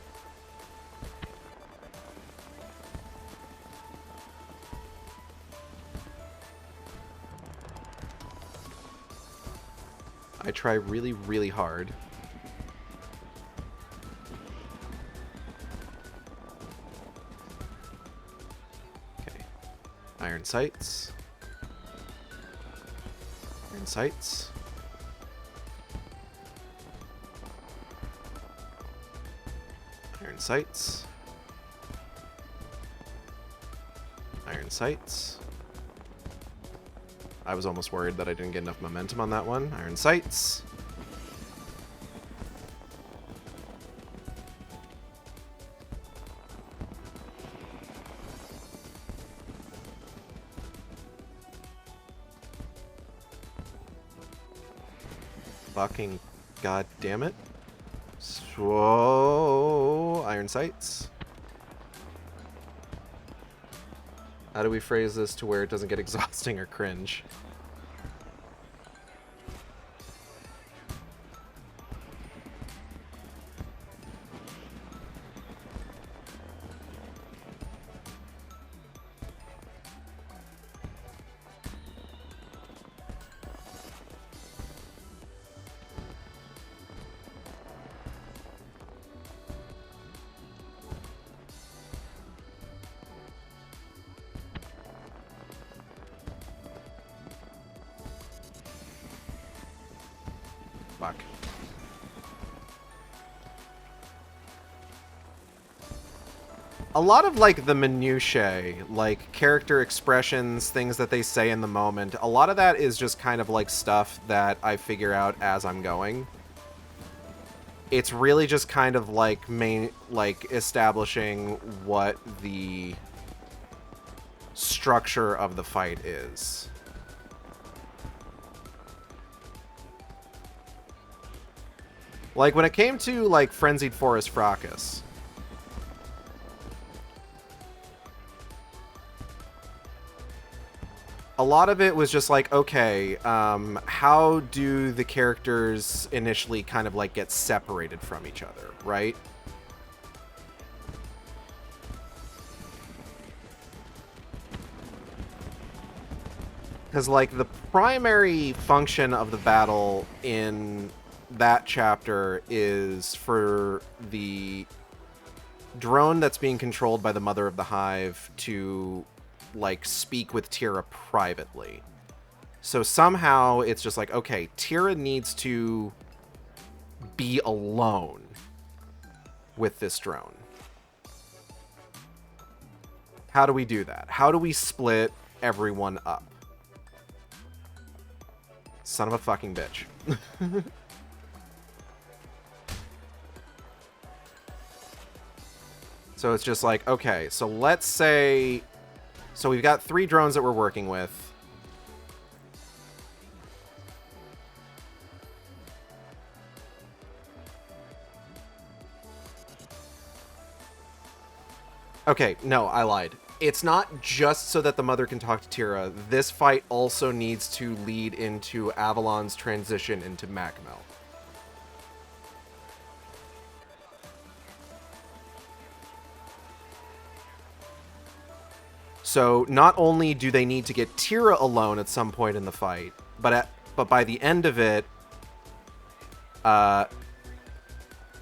I try really, really hard. Okay. Iron sights. Iron sights. Iron sights. Iron sights. I was almost worried that I didn't get enough momentum on that one. Iron sights. Fucking god damn it. Whoa, iron sights. How do we phrase this to where it doesn't get exhausting or cringe? Fuck. A lot of, like, the minutiae, like, character expressions, things that they say in the moment, a lot of that is just kind of, like, stuff that I figure out as I'm going. It's really just kind of, like, establishing what the structure of the fight is. Like, when it came to, like, Frenzied Forest Fracas, a lot of it was just like, okay, how do the characters initially kind of, like, get separated from each other, right? Because, like, the primary function of the battle in that chapter is for the drone that's being controlled by the Mother of the Hive to, like, speak with Tira privately. So somehow it's just like, okay, Tira needs to be alone with this drone. How do we do that? How do we split everyone up? Son of a fucking bitch. So it's just like, okay, so let's say... So we've got 3 drones that we're working with. Okay, no, I lied. It's not just so that the mother can talk to Tira. This fight also needs to lead into Avalon's transition into Magmel. So not only do they need to get Tira alone at some point in the fight, but by the end of it,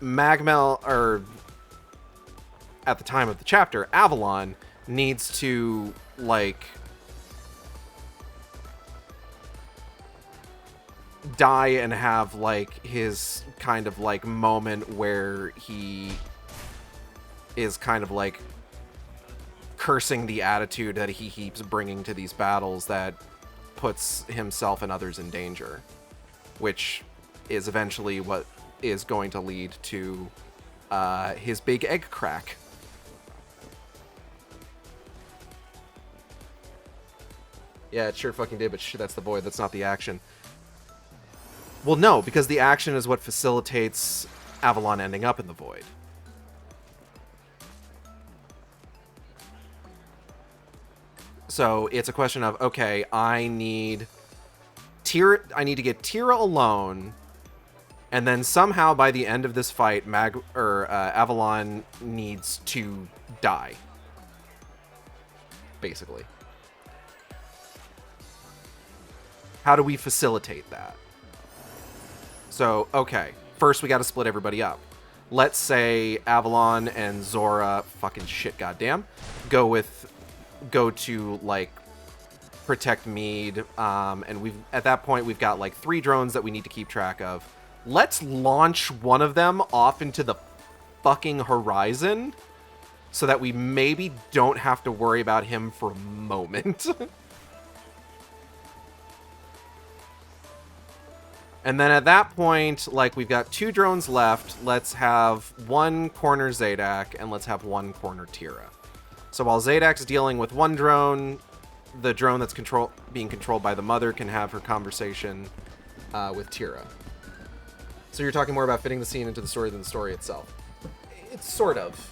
Magmel, or at the time of the chapter, Avalon needs to, like, die and have, like, his kind of, like, moment where he is kind of, like, cursing the attitude that he keeps bringing to these battles that puts himself and others in danger, which is eventually what is going to lead to his big egg crack. Yeah, it sure fucking did, but shit, that's the void. That's not the action. Well, no, because the action is what facilitates Avalon ending up in the void. So it's a question of, okay, I need to get Tira alone, and then somehow by the end of this fight, Avalon needs to die. Basically. How do we facilitate that? So, okay. First, we got to split everybody up. Let's say Avalon and Zora, fucking shit, goddamn, go to, like, protect Mead, and at that point, we've got, like, 3 drones that we need to keep track of. Let's launch one of them off into the fucking horizon so that we maybe don't have to worry about him for a moment. And then at that point, like, we've got 2 drones left. Let's have 1 corner Zadak, and let's have 1 corner Tira. So while Zadak's dealing with 1 drone, the drone that's being controlled by the mother can have her conversation with Tira. So you're talking more about fitting the scene into the story than the story itself. It's sort of.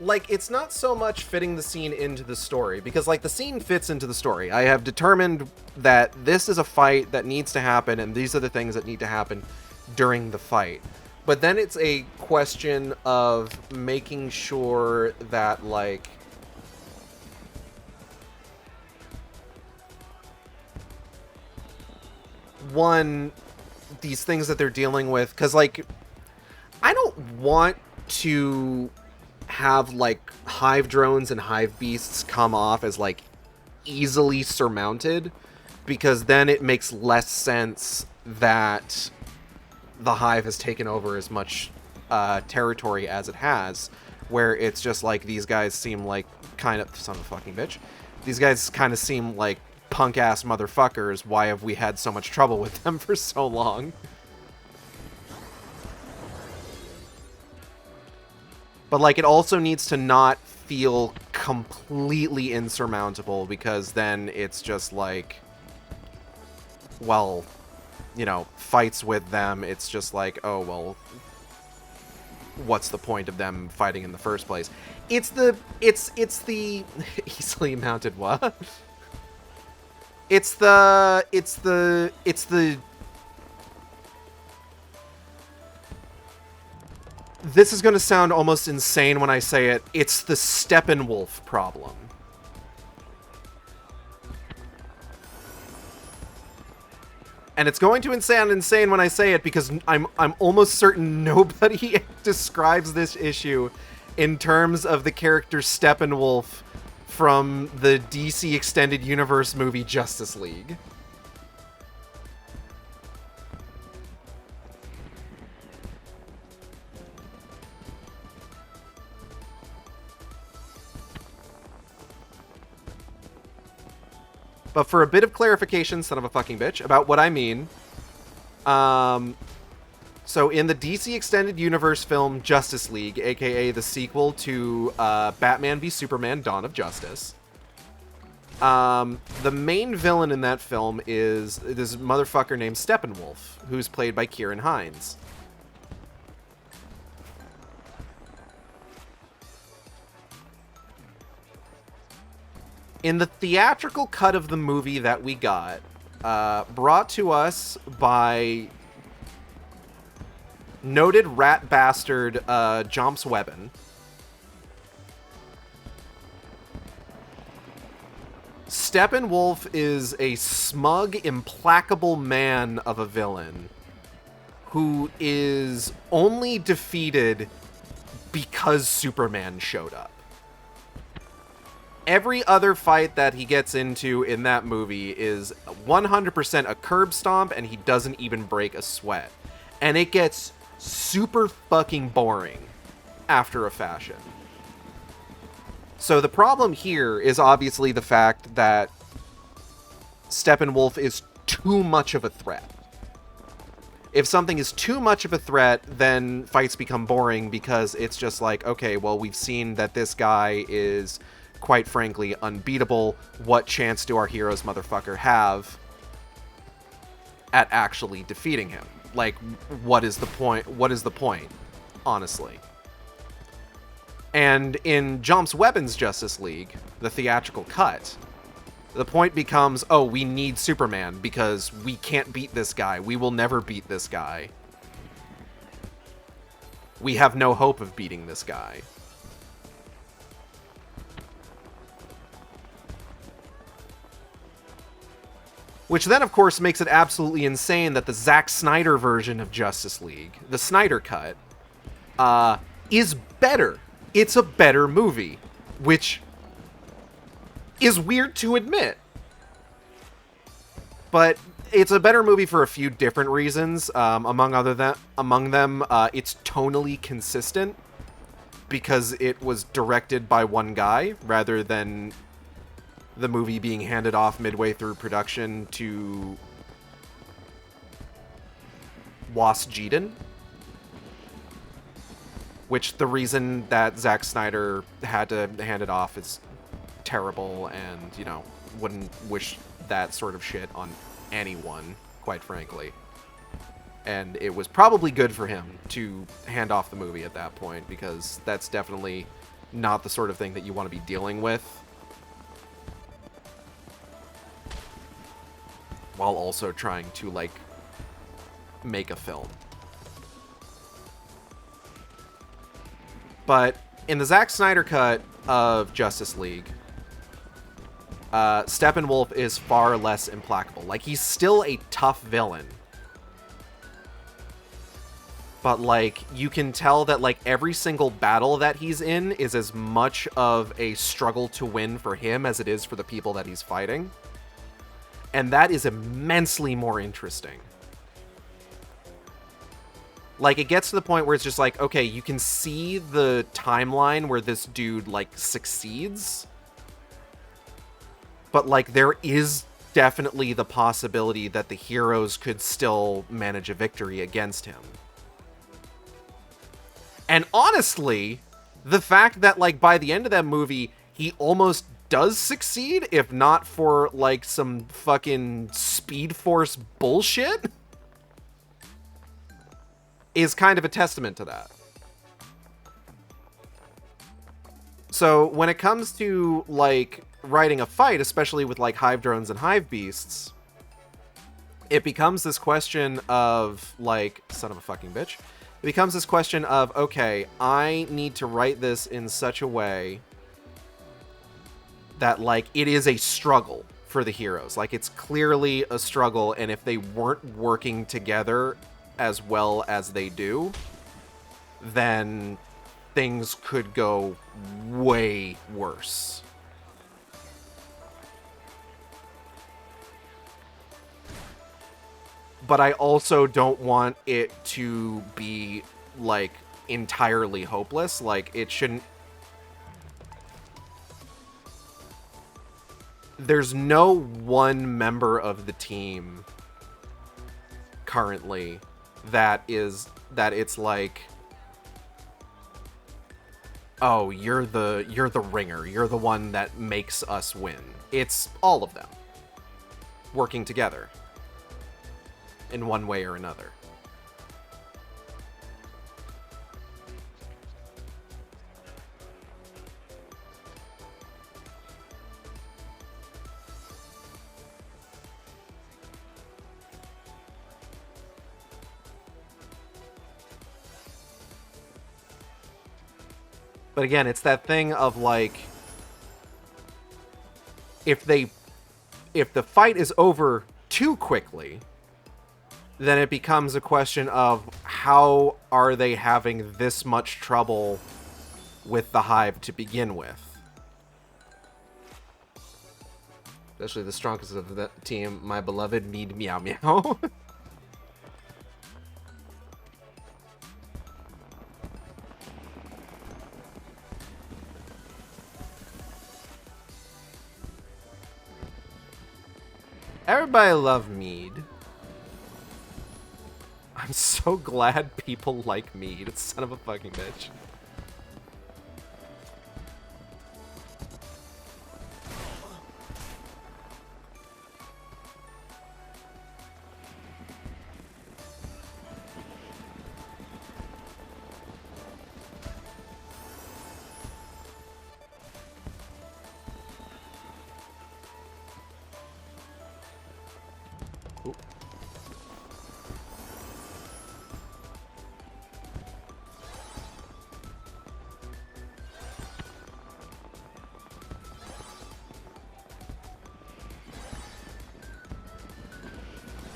Like, it's not so much fitting the scene into the story, because, like, the scene fits into the story. I have determined that this is a fight that needs to happen, and these are the things that need to happen during the fight. But then it's a question of making sure that, like, one, these things that they're dealing with, because, like, I don't want to have, like, hive drones and hive beasts come off as, like, easily surmounted, because then it makes less sense that the hive has taken over as much territory as it has, where it's just like, these guys seem like kind of, son of a fucking bitch, these guys kind of seem like punk-ass motherfuckers. Why have we had so much trouble with them for so long? But, like, it also needs to not feel completely insurmountable, because then it's just like, well, you know, fights with them, it's just like, oh, well, what's the point of them fighting in the first place? It's the easily mounted what? It's the this is going to sound almost insane when I say it. It's the Steppenwolf problem. And it's going to sound insane when I say it, because I'm almost certain nobody describes this issue in terms of the character Steppenwolf from the DC Extended Universe movie Justice League. But for a bit of clarification, son of a fucking bitch, about what I mean, so in the DC Extended Universe film Justice League, aka the sequel to Batman v Superman: Dawn of Justice, the main villain in that film is this motherfucker named Steppenwolf, who's played by Kieran Hines. In the theatrical cut of the movie that we got, brought to us by noted rat bastard Jomps Webben, Steppenwolf is a smug, implacable man of a villain who is only defeated because Superman showed up. Every other fight that he gets into in that movie is 100% a curb stomp, and he doesn't even break a sweat. And it gets super fucking boring after a fashion. So the problem here is obviously the fact that Steppenwolf is too much of a threat. If something is too much of a threat, then fights become boring because it's just like, okay, well, we've seen that this guy is, quite frankly, unbeatable. What chance do our heroes motherfucker have at actually defeating him? Like, what is the point? What is the point, honestly? And in Jomps Webben's Justice League, the theatrical cut, the point becomes, oh, we need Superman because we can't beat this guy. We will never beat this guy. We have no hope of beating this guy. Which then, of course, makes it absolutely insane that the Zack Snyder version of Justice League, the Snyder Cut, is better. It's a better movie, which is weird to admit. But it's a better movie for a few different reasons. Among them, it's tonally consistent because it was directed by one guy rather than the movie being handed off midway through production to Was Whedon. Which the reason that Zack Snyder had to hand it off is terrible, and, you know, wouldn't wish that sort of shit on anyone, quite frankly. And it was probably good for him to hand off the movie at that point, because that's definitely not the sort of thing that you want to be dealing with while also trying to, like, make a film. But in the Zack Snyder cut of Justice League, Steppenwolf is far less implacable. Like, he's still a tough villain. But, like, you can tell that, like, every single battle that he's in is as much of a struggle to win for him as it is for the people that he's fighting. And that is immensely more interesting. Like, it gets to the point where it's just like, okay, you can see the timeline where this dude, like, succeeds. But, like, there is definitely the possibility that the heroes could still manage a victory against him. And honestly, the fact that, like, by the end of that movie, he almost does succeed, if not for, like, some fucking Speed Force bullshit, is kind of a testament to that. So when it comes to, like, writing a fight, especially with, like, hive drones and hive beasts, it becomes this question of, like, son of a fucking bitch. It becomes this question of, okay, I need to write this in such a way that, like, it is a struggle for the heroes. Like, it's clearly a struggle, and if they weren't working together as well as they do, then things could go way worse. But I also don't want it to be, like, entirely hopeless. Like, it shouldn't... There's no one member of the team currently that it's like, oh, you're the ringer, you're the one that makes us win. It's all of them working together in one way or another. But again, it's that thing of like, if the fight is over too quickly, then it becomes a question of how are they having this much trouble with the hive to begin with. Especially the strongest of the team, my beloved Mead Meow Meow. Everybody love Mead. I'm so glad people like Mead. Son of a fucking bitch.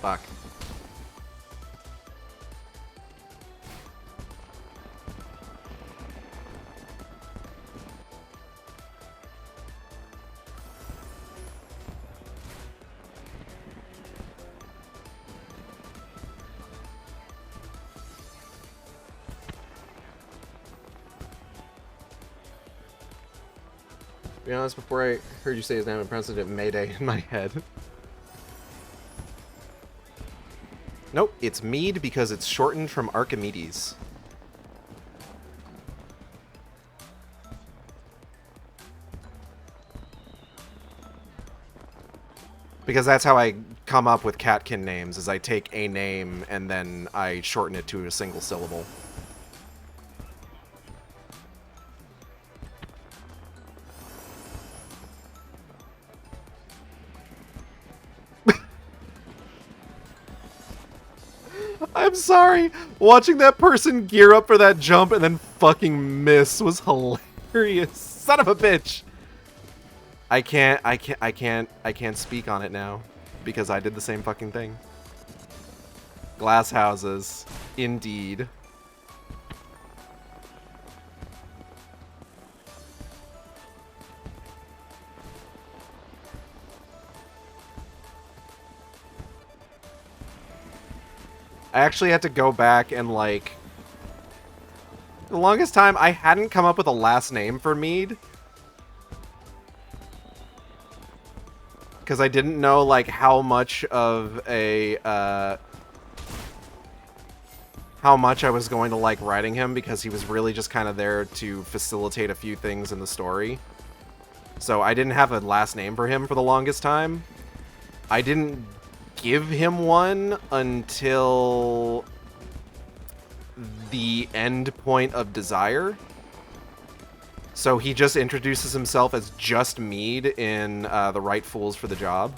Fuck. To be honest, before I heard you say his name, I pronounced it Mayday in my head. Nope, it's Mead because it's shortened from Archimedes. Because that's how I come up with catkin names, is I take a name and then I shorten it to a single syllable. I'm sorry. Watching that person gear up for that jump and then fucking miss was hilarious. Son of a bitch. I can't speak on it now because I did the same fucking thing. Glass houses, indeed. I actually had to go back and, like... The longest time, I hadn't come up with a last name for Mead. Because I didn't know, like, how much of a, how much I was going to like writing him, because he was really just kind of there to facilitate a few things in the story. So I didn't have a last name for him for the longest time. I didn't give him one until the end point of Desire. So he just introduces himself as just Mead in The Right Fools for the Job.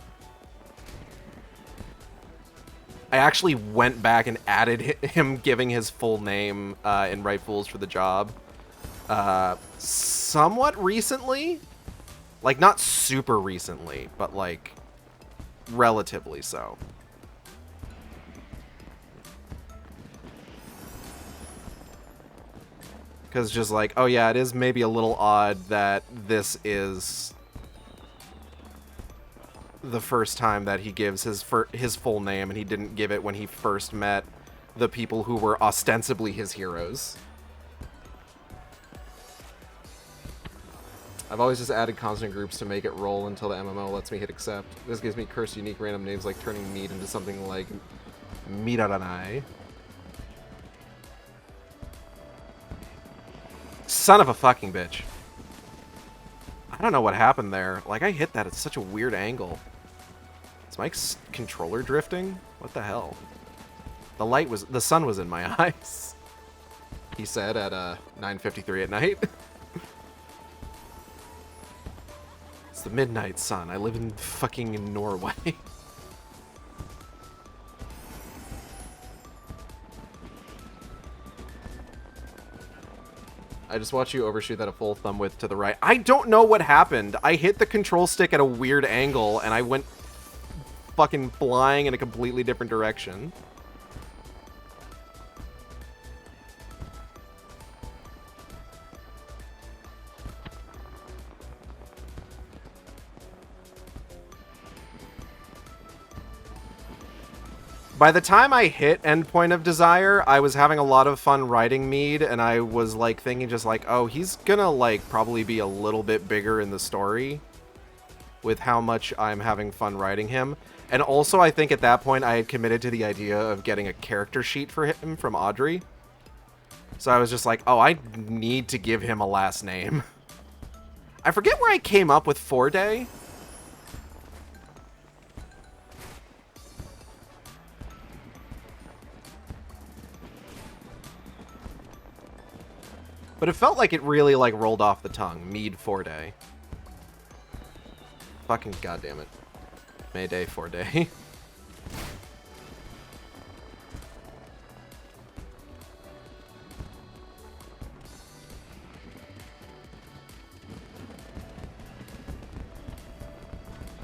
I actually went back and added him giving his full name in Right Fools for the Job somewhat recently. Like, not super recently, but, like, relatively so. Because just like, oh yeah, it is maybe a little odd that this is the first time that he gives his full name, and he didn't give it when he first met the people who were ostensibly his heroes. I've always just added constant groups to make it roll until the MMO lets me hit accept. This gives me cursed unique random names like turning Mead into something like Miraranai. Son of a fucking bitch. I don't know what happened there. Like, I hit that at such a weird angle. Is my controller drifting? What the hell? The sun was in my eyes. He said at 9:53 at night. It's the midnight sun. I live in fucking Norway. I just watched you overshoot that a full thumb width to the right. I don't know what happened. I hit the control stick at a weird angle, and I went fucking flying in a completely different direction. By the time I hit Endpoint of Desire, I was having a lot of fun riding Mead, and I was, like, thinking just like, oh, he's gonna, like, probably be a little bit bigger in the story with how much I'm having fun riding him. And also, I think at that point, I had committed to the idea of getting a character sheet for him from Audrey. So I was just like, oh, I need to give him a last name. I forget where I came up with 4-Day. But it felt like it really, like, rolled off the tongue. Mead 4-Day. Fucking goddammit. Mayday 4-Day.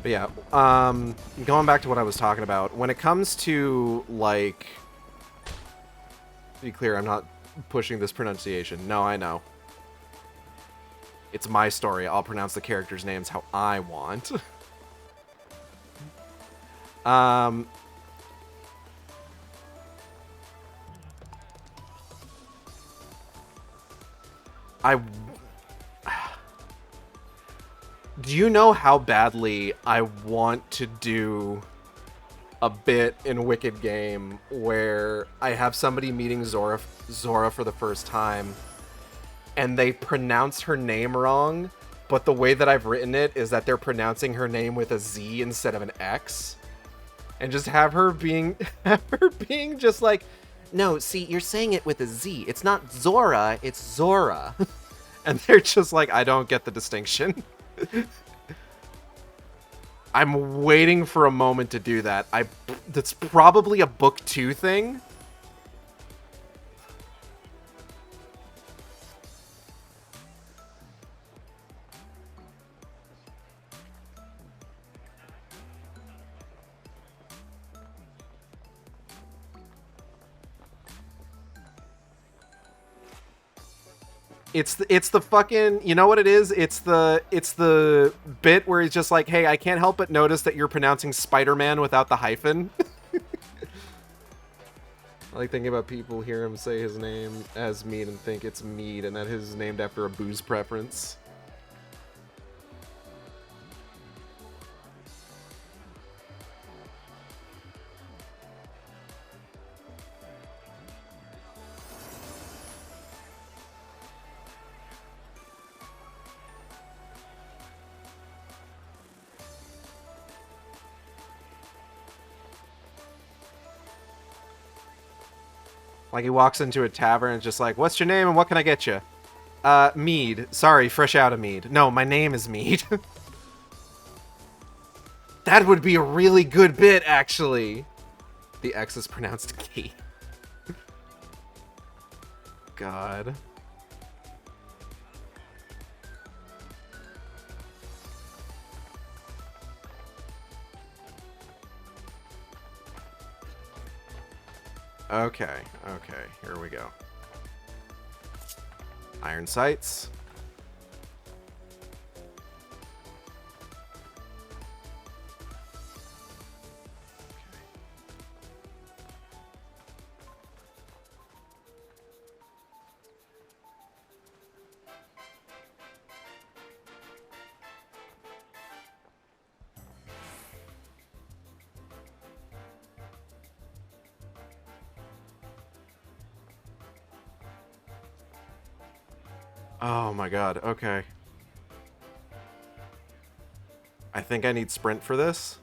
But yeah, going back to what I was talking about, when it comes to, like, to be clear, I'm not pushing this pronunciation. No, I know. It's my story. I'll pronounce the characters' names how I want. Do you know how badly I want to do a bit in Wicked Game where I have somebody meeting Zora for the first time and they pronounce her name wrong, but the way that I've written it is that they're pronouncing her name with a Z instead of an X, and just have her being just like, no, see, you're saying it with a Z. It's not Zora, it's Zora. And they're just like, I don't get the distinction. I'm waiting for a moment to do that. That's probably a book 2 thing. It's the fucking, you know what it is? It's the bit where he's just like, hey, I can't help but notice that you're pronouncing Spider-Man without the hyphen. I like thinking about people hear him say his name as Mead and think it's Mead and that his is named after a booze preference. Like, he walks into a tavern and just like, what's your name and what can I get you? Mead. Sorry, fresh out of Mead. No, my name is Mead. That would be a really good bit, actually. The X is pronounced K. God. Okay, here we go. Iron sights. Oh my god, okay. I think I need sprint for this.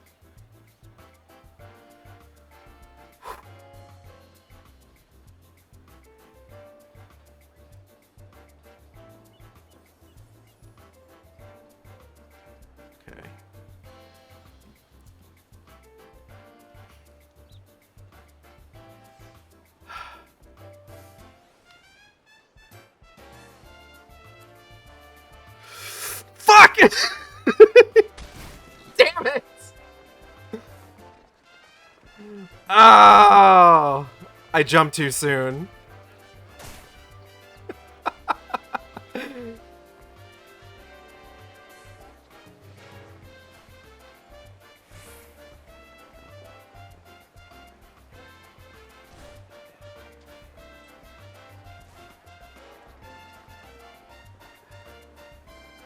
Okay. Damn it! Oh! I jumped too soon.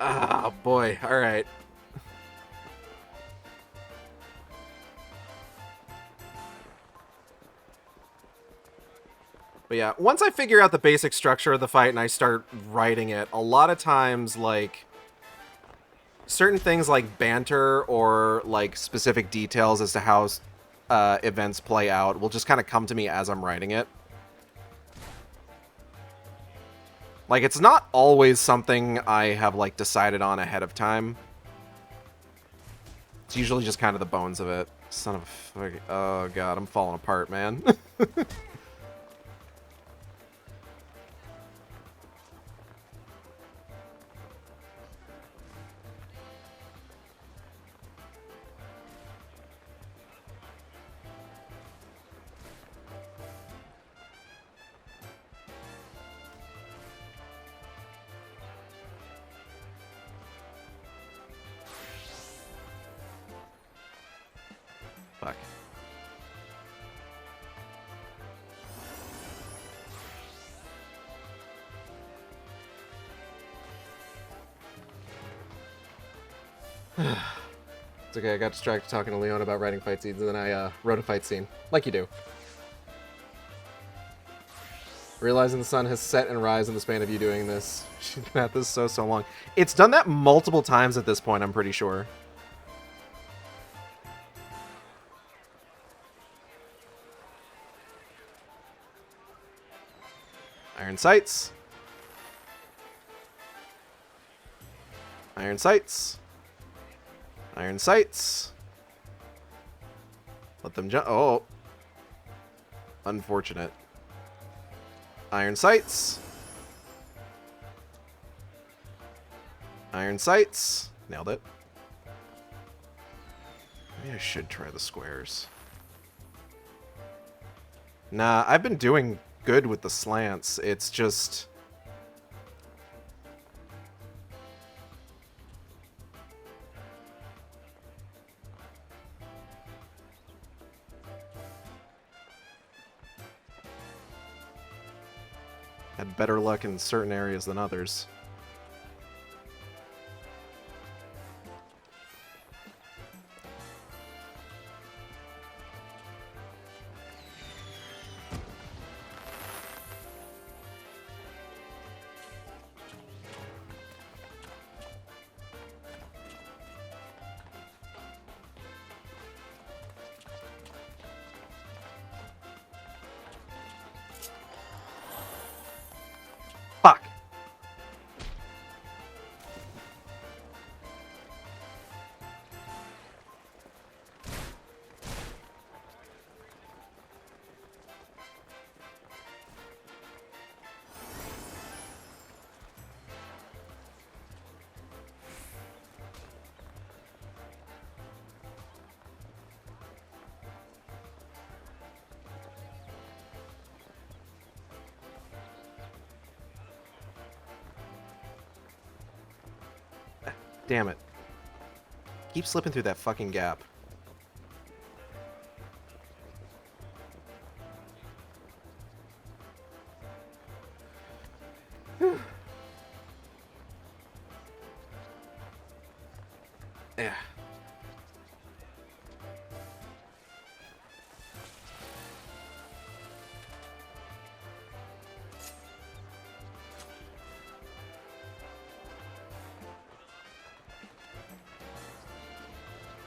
Oh boy, alright. But yeah, once I figure out the basic structure of the fight and I start writing it, a lot of times, like, certain things like banter or, like, specific details as to how events play out will just kind of come to me as I'm writing it. Like, it's not always something I have, like, decided on ahead of time. It's usually just kind of the bones of it. Son of a fuck. Oh, God, I'm falling apart, man. Fuck. It's okay, I got distracted talking to Leon about writing fight scenes, and then I wrote a fight scene. Like you do. Realizing the sun has set and rise in the span of you doing this. She's been at this so long. It's done that multiple times at this point, I'm pretty sure. Iron sights. Iron sights. Iron sights. Let them jump. Oh. Unfortunate. Iron sights. Iron sights. Nailed it. Maybe I should try the squares. Nah, I've been doing good with the slants. It's just... had better luck in certain areas than others. Fuck. Damn it. Keep slipping through that fucking gap. Yeah.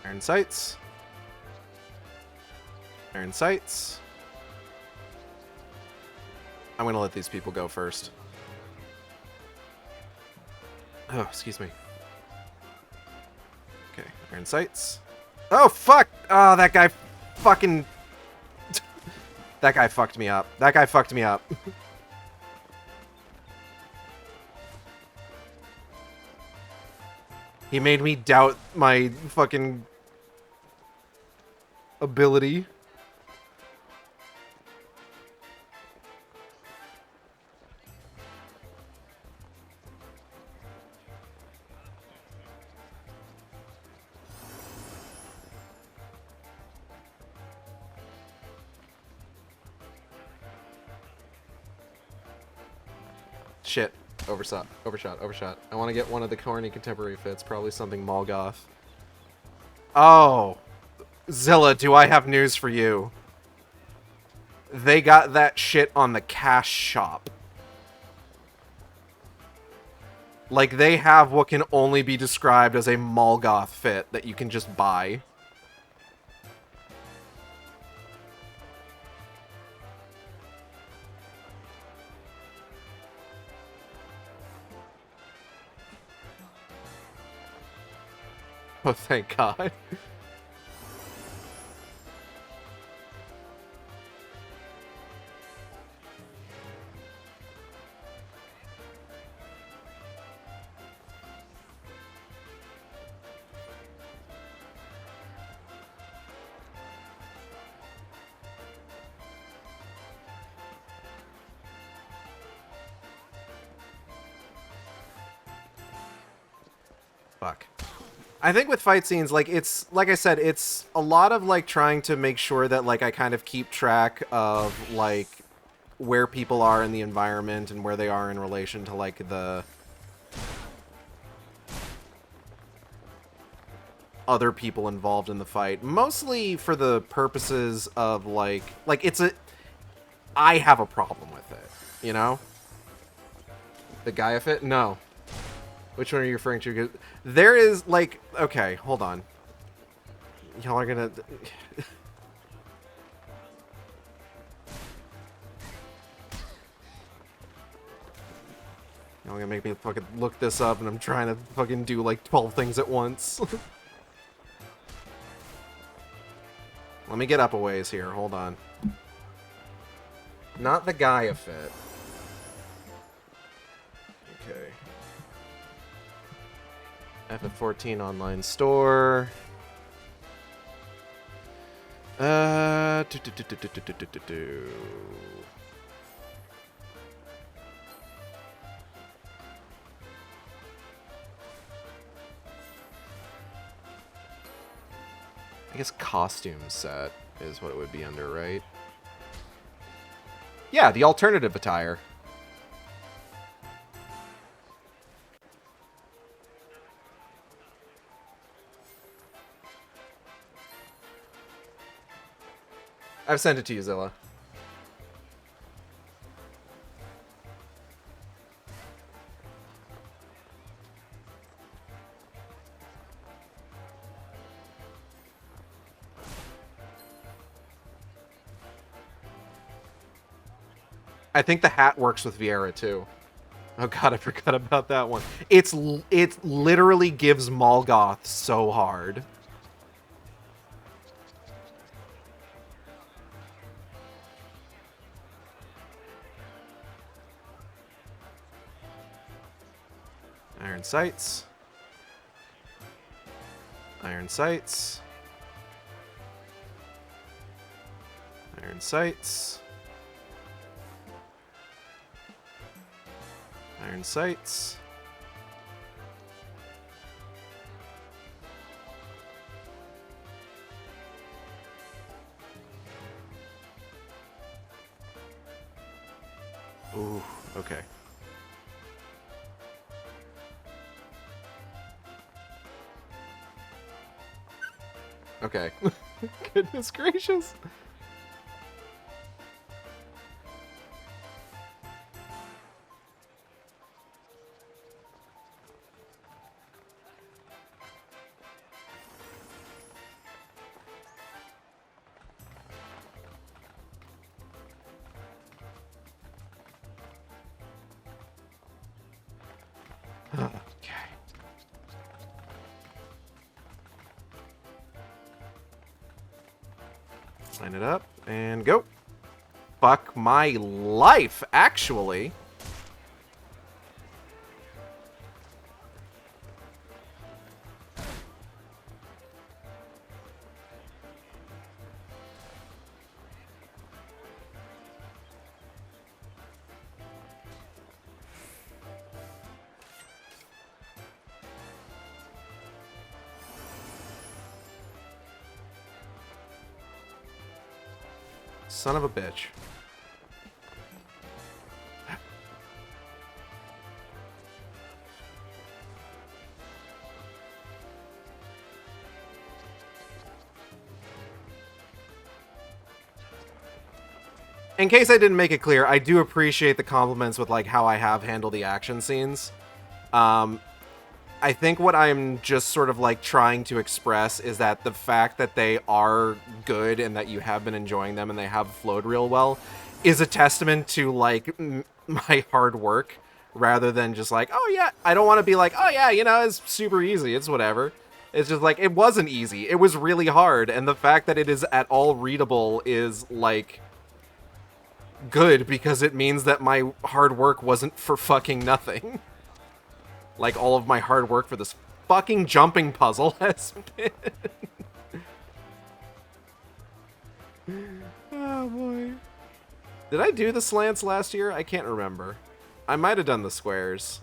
Iron sights. Iron sights. I'm gonna let these people go first. Oh, excuse me. Okay, iron sights. Oh, fuck! Oh, that guy fucking... that guy fucked me up. That guy fucked me up. He made me doubt my fucking ability. Shit. Overshot. I want to get one of the corny contemporary fits. Probably something Molgoth. Oh. Zilla, do I have news for you? They got that shit on the cash shop. Like, they have what can only be described as a Molgoth fit that you can just buy. Oh, thank God. Fuck. I think with fight scenes, like, it's, like I said, it's a lot of, like, trying to make sure that, like, I kind of keep track of, like, where people are in the environment and where they are in relation to, like, the other people involved in the fight. Mostly for the purposes of, like, it's a... I have a problem with it, you know? The Gaia fit? No. Which one are you referring to? There is, like... Okay, hold on. Y'all are gonna... Y'all gonna make me fucking look this up, and I'm trying to fucking do, like, 12 things at once. Let me get up a ways here. Hold on. Not the Gaia fit. Okay. FF14 online store. I guess costume set is what it would be under, right? Yeah, the alternative attire. I've sent it to you, Zilla. I think the hat works with Viera too. Oh god, I forgot about that one. It literally gives Molgoth so hard. Iron sights. Iron sights. Iron sights. Iron sights. Ooh, okay. Okay. Goodness gracious. Line it up and go. Fuck my life, actually. Son of a bitch. In case I didn't make it clear, I do appreciate the compliments with like how I have handled the action scenes. I think what I'm just sort of like trying to express is that the fact that they are good and that you have been enjoying them and they have flowed real well is a testament to like my hard work rather than just like, oh yeah, I don't want to be like, oh yeah, you know, it's super easy, it's whatever. It's just like, it wasn't easy, it was really hard, and the fact that it is at all readable is like good because it means that my hard work wasn't for fucking nothing. Like all of my hard work for this fucking jumping puzzle has been. Oh boy. Did I do the slants last year? I can't remember. I might have done the squares.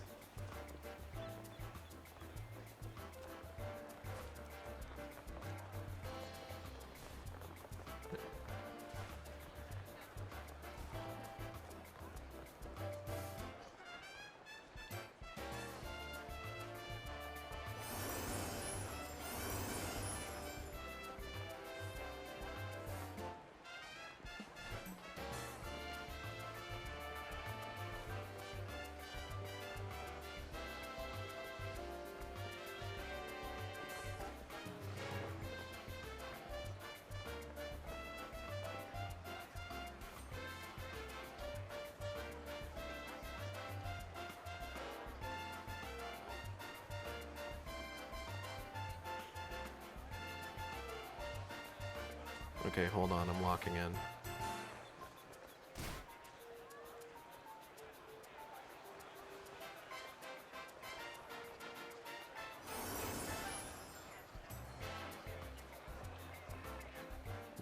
Okay, hold on, I'm locking in.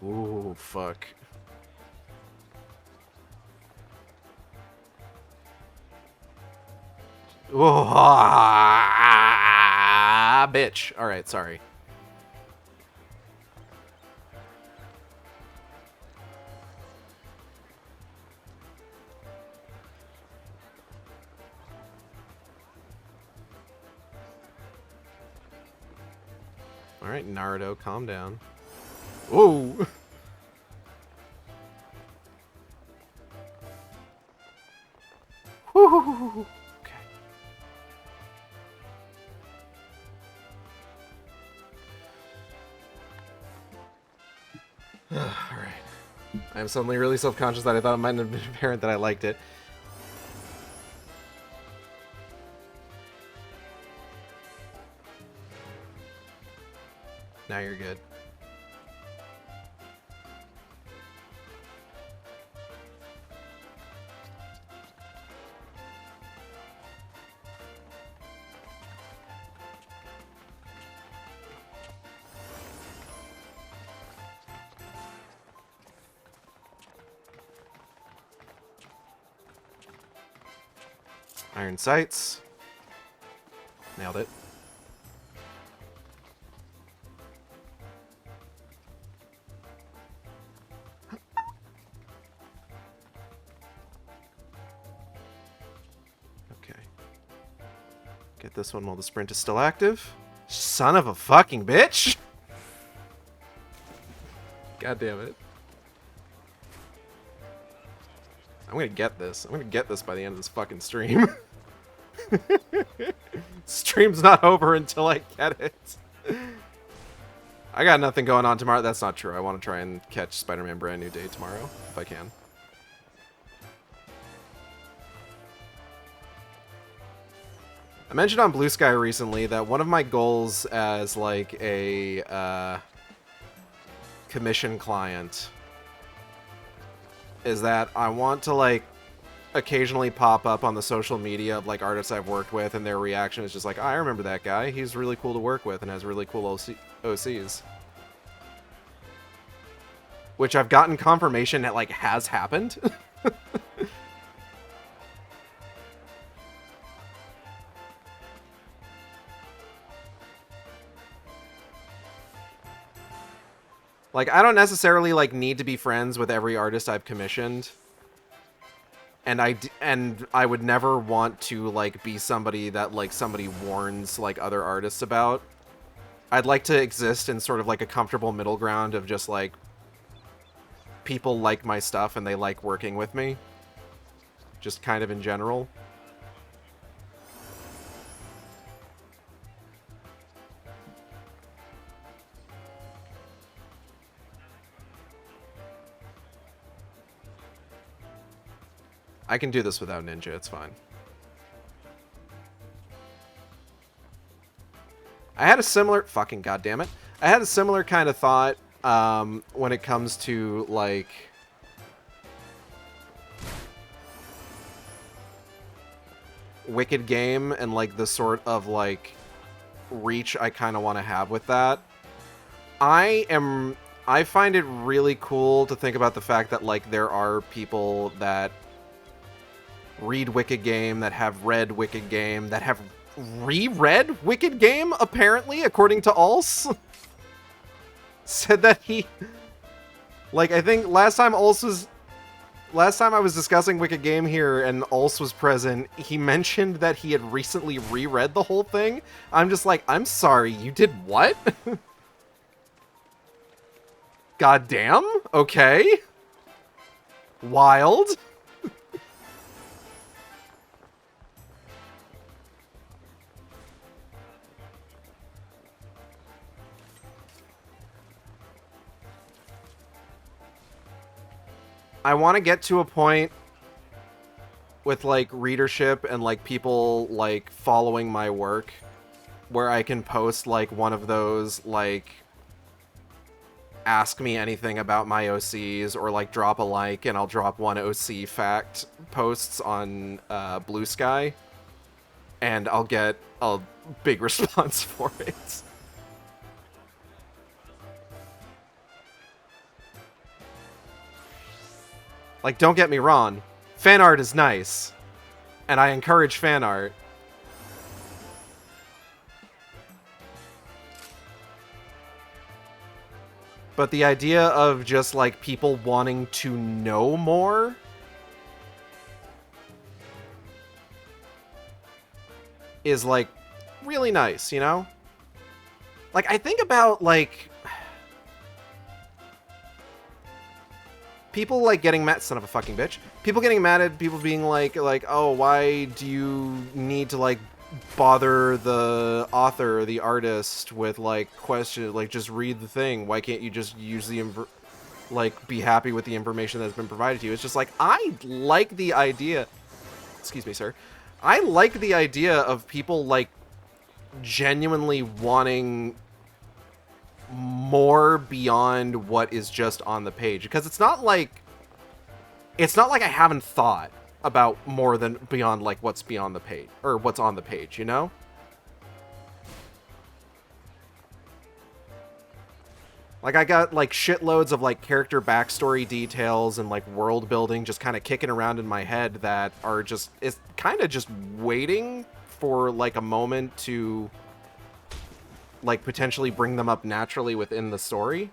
Ooh, fuck. Ooh, bitch. Alright, sorry. Alright, Naruto, calm down. Ooh! Woo! Okay. Alright. I'm suddenly really self-conscious that I thought it might have been apparent that I liked it. Now you're good. Iron sights. Nailed it. Okay. Get this one while the sprint is still active. Son of a fucking bitch! God damn it. I'm gonna get this. I'm gonna get this by the end of this fucking stream. Stream's not over until I get it. I got nothing going on tomorrow. That's not true. I want to try and catch Spider-Man Brand New Day tomorrow, if I can. I mentioned on Blue Sky recently that one of my goals as, like, a commission client is that I want to, like, occasionally pop up on the social media of, like, artists I've worked with, and their reaction is just like, oh, I remember that guy. He's really cool to work with and has really cool OCs. Which I've gotten confirmation that, like, has happened. Like, I don't necessarily, like, need to be friends with every artist I've commissioned. And I would never want to, like, be somebody that, like, somebody warns, like, other artists about. I'd like to exist in sort of, like, a comfortable middle ground of just, like, people like my stuff and they like working with me. Just kind of in general. I can do this without Ninja, it's fine. I had a similar... Fucking goddammit. I had a similar kind of thought when it comes to, like... Wicked Game and, like, the sort of, like, reach I kind of want to have with that. I find it really cool to think about the fact that, like, there are people that read Wicked Game, that have read Wicked Game, that have reread Wicked Game, apparently, according to Ulse. Said that he... Like, I think last time I was discussing Wicked Game here and Ulse was present, he mentioned that he had recently reread the whole thing. I'm just like, I'm sorry, you did what? Goddamn? Okay. Wild. I want to get to a point with, like, readership and, like, people, like, following my work where I can post, like, one of those, like, ask me anything about my OCs, or, like, drop a like and I'll drop one OC fact posts on Blue Sky, and I'll get a big response for it. Like, don't get me wrong, fan art is nice, and I encourage fan art. But the idea of just, like, people wanting to know more is, like, really nice, you know? Like, I think about, like... people, like, getting mad... Son of a fucking bitch. People getting mad at people being like, oh, why do you need to, like, bother the author, the artist, with, like, questions? Like, just read the thing. Why can't you just use the... like, be happy with the information that's been provided to you? It's just like, I like the idea... Excuse me, sir. I like the idea of people, like, genuinely wanting more beyond what is just on the page, because it's not like I haven't thought about more than beyond, like, what's beyond the page, or what's on the page, you know? Like, I got, like, shitloads of, like, character backstory details and, like, world building just kind of kicking around in my head that are just, it's kind of just waiting for, like, a moment to, like, potentially bring them up naturally within the story.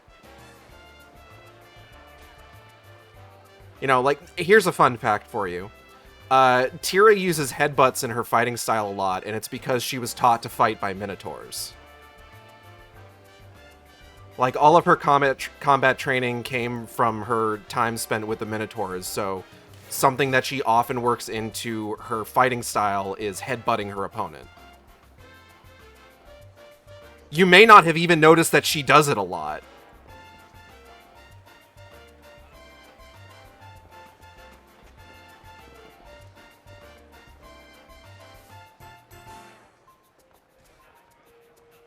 You know, like, here's a fun fact for you. Tira uses headbutts in her fighting style a lot, and it's because she was taught to fight by minotaurs. Like, all of her combat training came from her time spent with the minotaurs, so something that she often works into her fighting style is headbutting her opponent. You may not have even noticed that she does it a lot.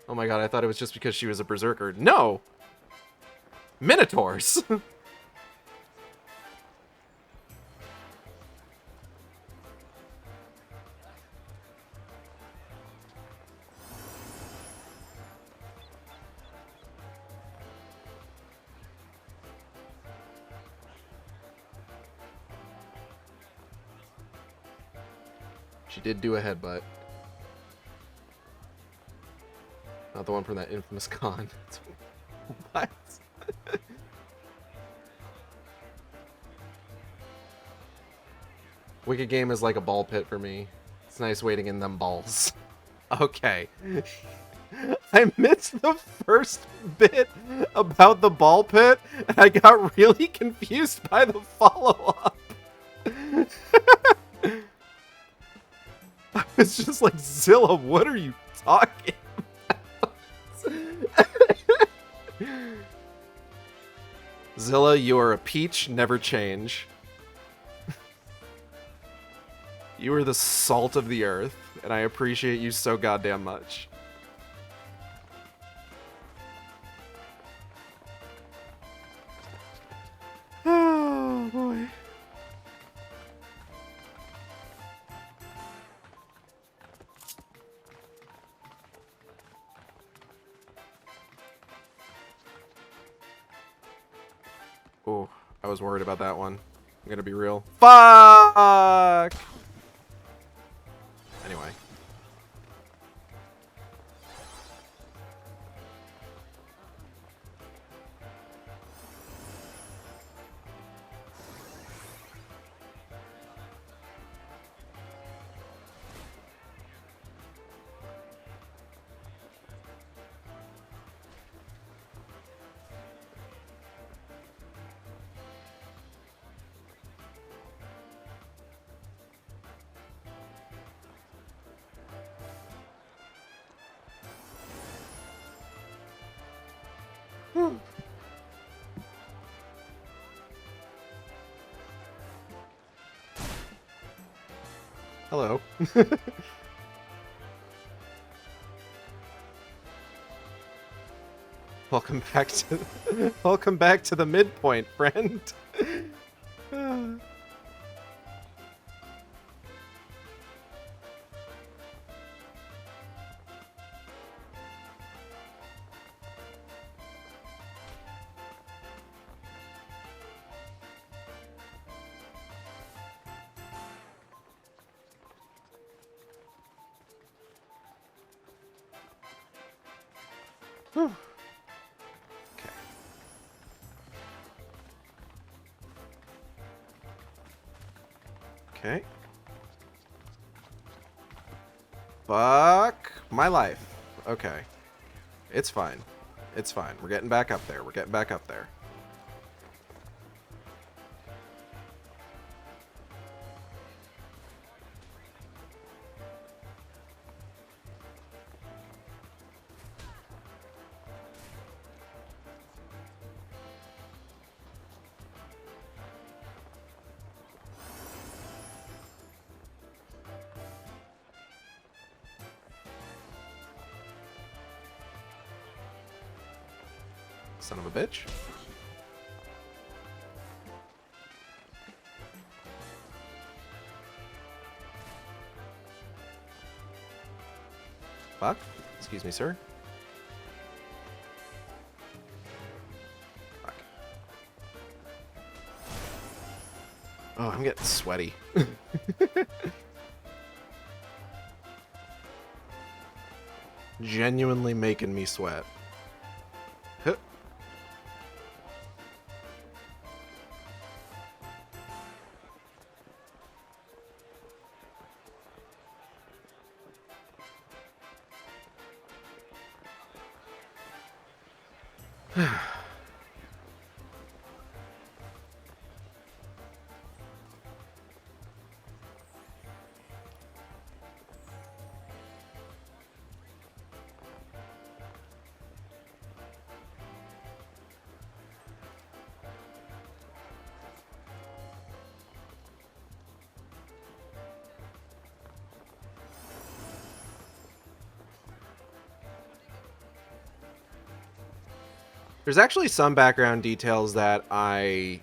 Oh my god, I thought it was just because she was a berserker. No! Minotaurs! She did do a headbutt. Not the one from that infamous con. What? Wicked Game is like a ball pit for me. It's nice waiting in them balls. Okay. I missed the first bit about the ball pit, and I got really confused by the follow-up. I was just like, Zilla, what are you talking about? Zilla, you are a peach, never change. You are the salt of the earth, and I appreciate you so goddamn much. Oh, boy. Oh, I was worried about that one. I'm gonna be real. Fuck! Anyway. Hello. Welcome back to the midpoint, friend. Whew. Okay. Fuck my life. Okay. It's fine. It's fine. We're getting back up there. We're getting back up there. Son of a bitch. Fuck. Excuse me, sir. Fuck. Oh, I'm getting sweaty. Genuinely making me sweat. Huh. There's actually some background details that I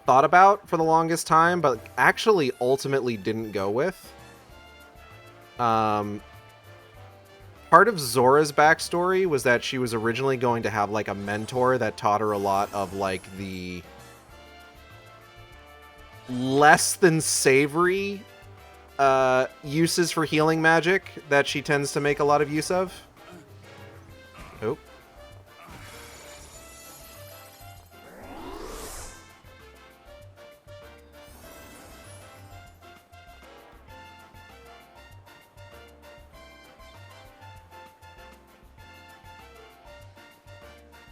thought about for the longest time, but actually ultimately didn't go with. Part of Zora's backstory was that she was originally going to have like a mentor that taught her a lot of like the less than savory uses for healing magic that she tends to make a lot of use of. Oh.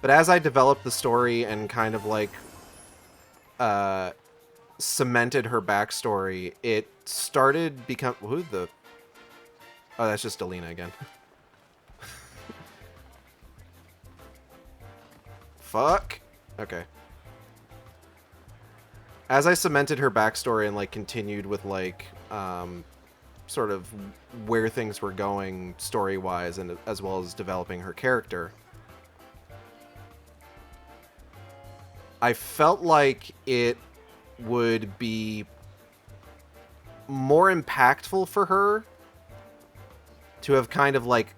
But as I developed the story and kind of like cemented her backstory, it started become who the oh, that's just Alina again. Fuck. Okay. As I cemented her backstory and like continued with like sort of where things were going story-wise and as well as developing her character, I felt like it would be more impactful for her to have kind of like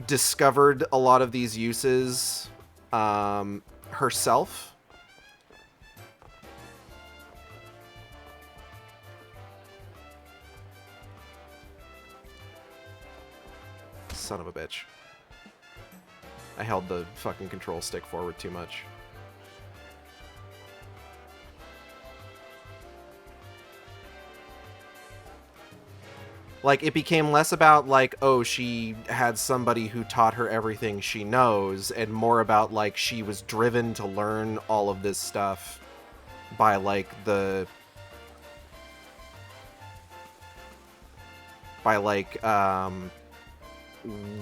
discovered a lot of these uses herself. Son of a bitch. I held the fucking control stick forward too much. Like, it became less about, like, oh, she had somebody who taught her everything she knows, and more about, like, she was driven to learn all of this stuff by, like,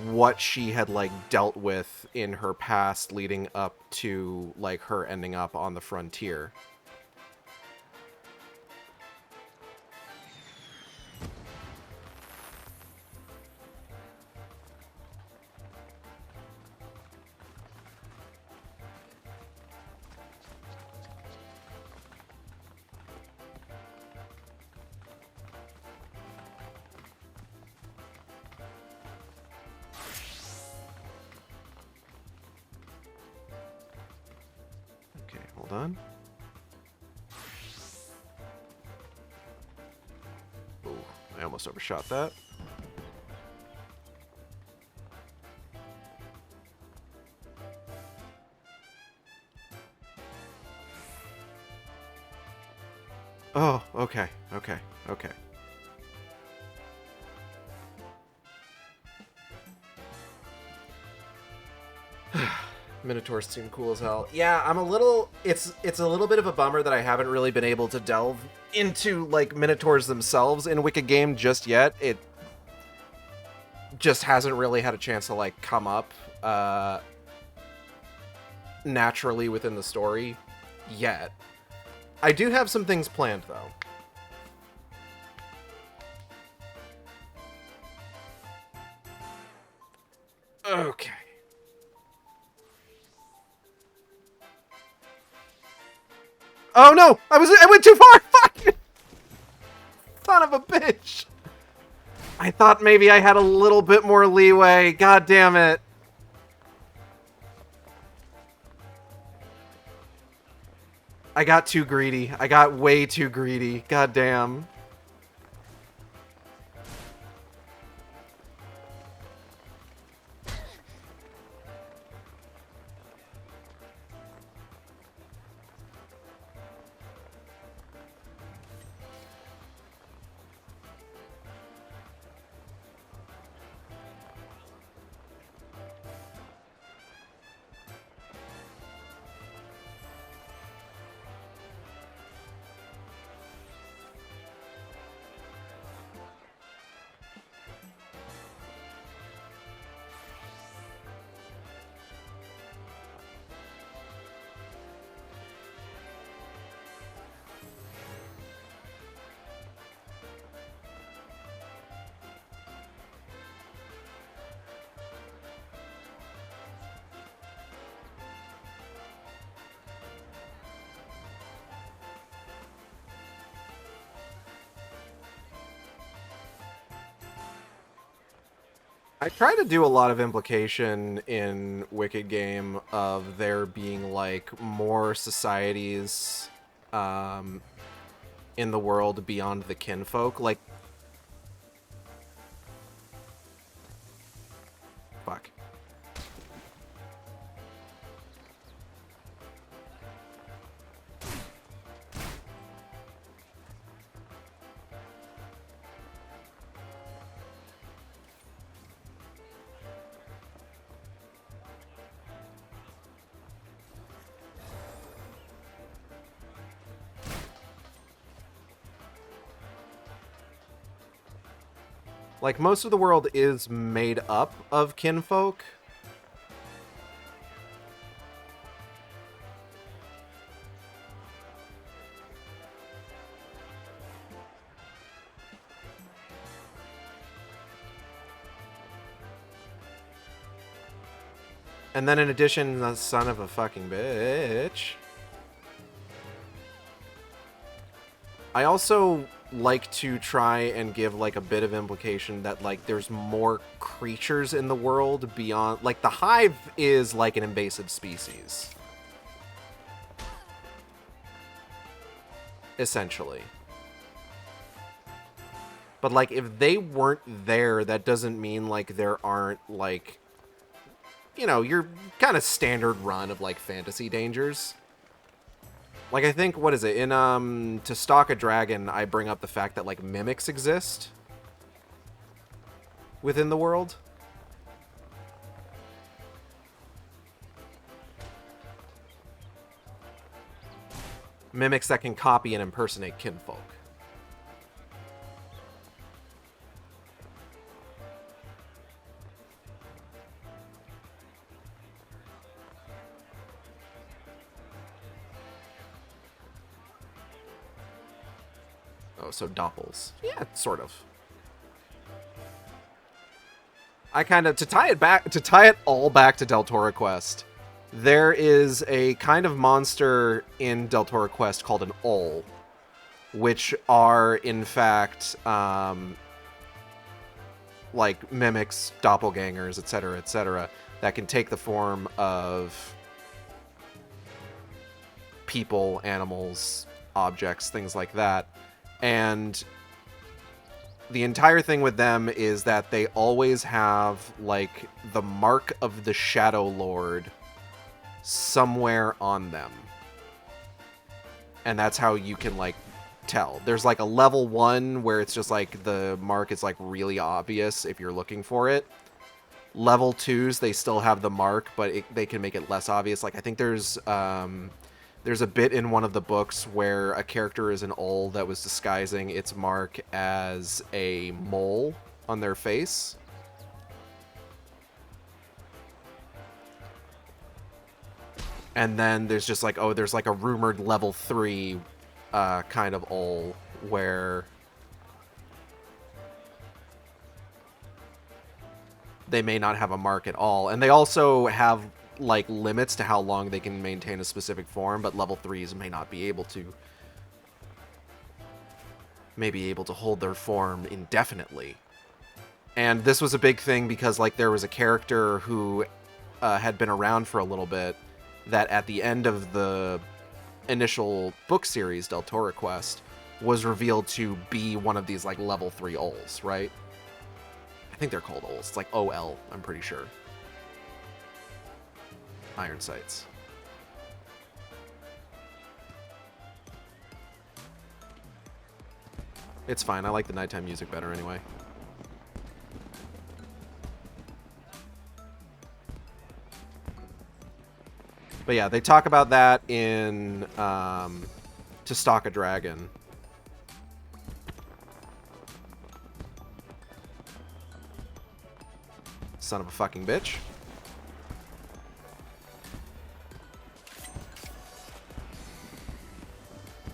what she had, like, dealt with in her past leading up to, like, her ending up on the frontier. Hold on. Ooh, I almost overshot that. Oh, okay, okay, okay. Minotaurs seem cool as hell. Yeah, I'm a little... It's a little bit of a bummer that I haven't really been able to delve into, like, Minotaurs themselves in Wicked Game just yet. It just hasn't really had a chance to, like, come up naturally within the story yet. I do have some things planned, though. Okay. Oh no! I went too far! Fuck! Son of a bitch! I thought maybe I had a little bit more leeway. God damn it. I got too greedy. I got way too greedy. God damn. I try to do a lot of implication in Wicked Game of there being, like, more societies in the world beyond the kinfolk. Like... Fuck. Like, most of the world is made up of kinfolk. And then in addition, the son of a fucking bitch. I also like to try and give like a bit of implication that like there's more creatures in the world beyond, like the hive is like an invasive species. Essentially. But like if they weren't there, that doesn't mean like there aren't like, you know, your kind of standard run of like fantasy dangers. Like, I think, what is it? In, To Stalk a Dragon, I bring up the fact that, like, mimics exist within the world. Mimics that can copy and impersonate kinfolk. Oh, so doppels. Yeah, sort of. I kind of, to tie it all back to Deltora Quest, there is a kind of monster in Deltora Quest called an Owl, which are, in fact, like mimics, doppelgangers, etc., that can take the form of people, animals, objects, things like that. And the entire thing with them is that they always have, like, the mark of the Shadow Lord somewhere on them. And that's how you can, like, tell. There's, like, a level 1 where it's just, like, the mark is, like, really obvious if you're looking for it. Level 2s, they still have the mark, but they can make it less obvious. Like, I think there's a bit in one of the books where a character is an owl that was disguising its mark as a mole on their face. And then there's just like, oh, there's like a rumored level 3 kind of owl where they may not have a mark at all. And they also have like limits to how long they can maintain a specific form, but level 3s may not be able to. May be able to hold their form indefinitely. And this was a big thing because like there was a character who had been around for a little bit that at the end of the initial book series, Deltora Quest, was revealed to be one of these like level 3 owls, right? I think they're called owls. It's like OL, I'm pretty sure. Iron sights. It's fine. I like the nighttime music better anyway. But yeah, they talk about that in To Stalk a Dragon. Son of a fucking bitch.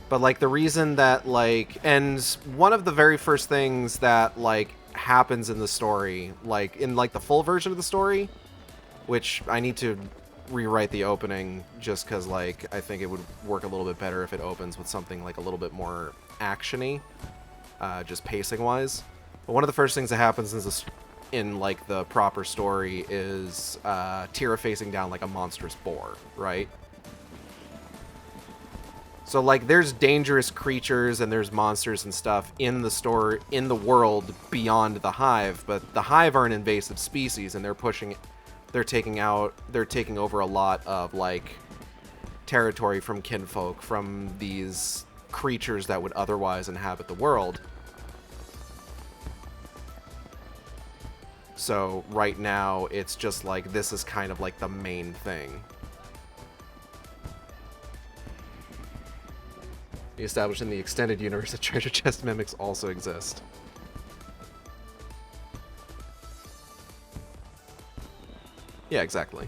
But, like, the reason that, like... And one of the very first things that, like, happens in the story, like, in, like, the full version of the story, which I need to rewrite the opening just because, like, I think it would work a little bit better if it opens with something, like, a little bit more action-y, just pacing-wise. But one of the first things that happens in, like, the proper story is Tira facing down, like, a monstrous boar, right? So, like, there's dangerous creatures and there's monsters and stuff in the world beyond the hive, but the hive are an invasive species and they're taking over a lot of, like, territory from kinfolk, from these creatures that would otherwise inhabit the world. So, right now, it's just, like, this is kind of, like, the main thing. Established in the extended universe that treasure chest mimics also exist. Yeah, exactly.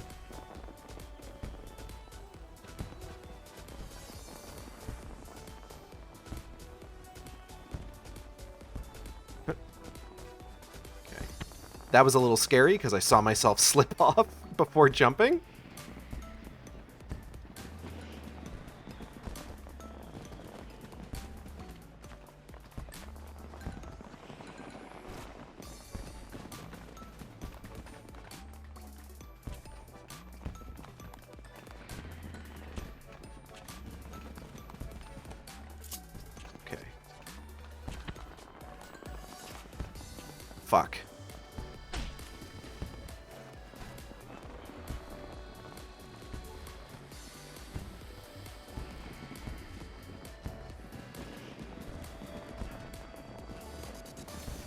Okay. That was a little scary because I saw myself slip off before jumping. Okay. Fuck.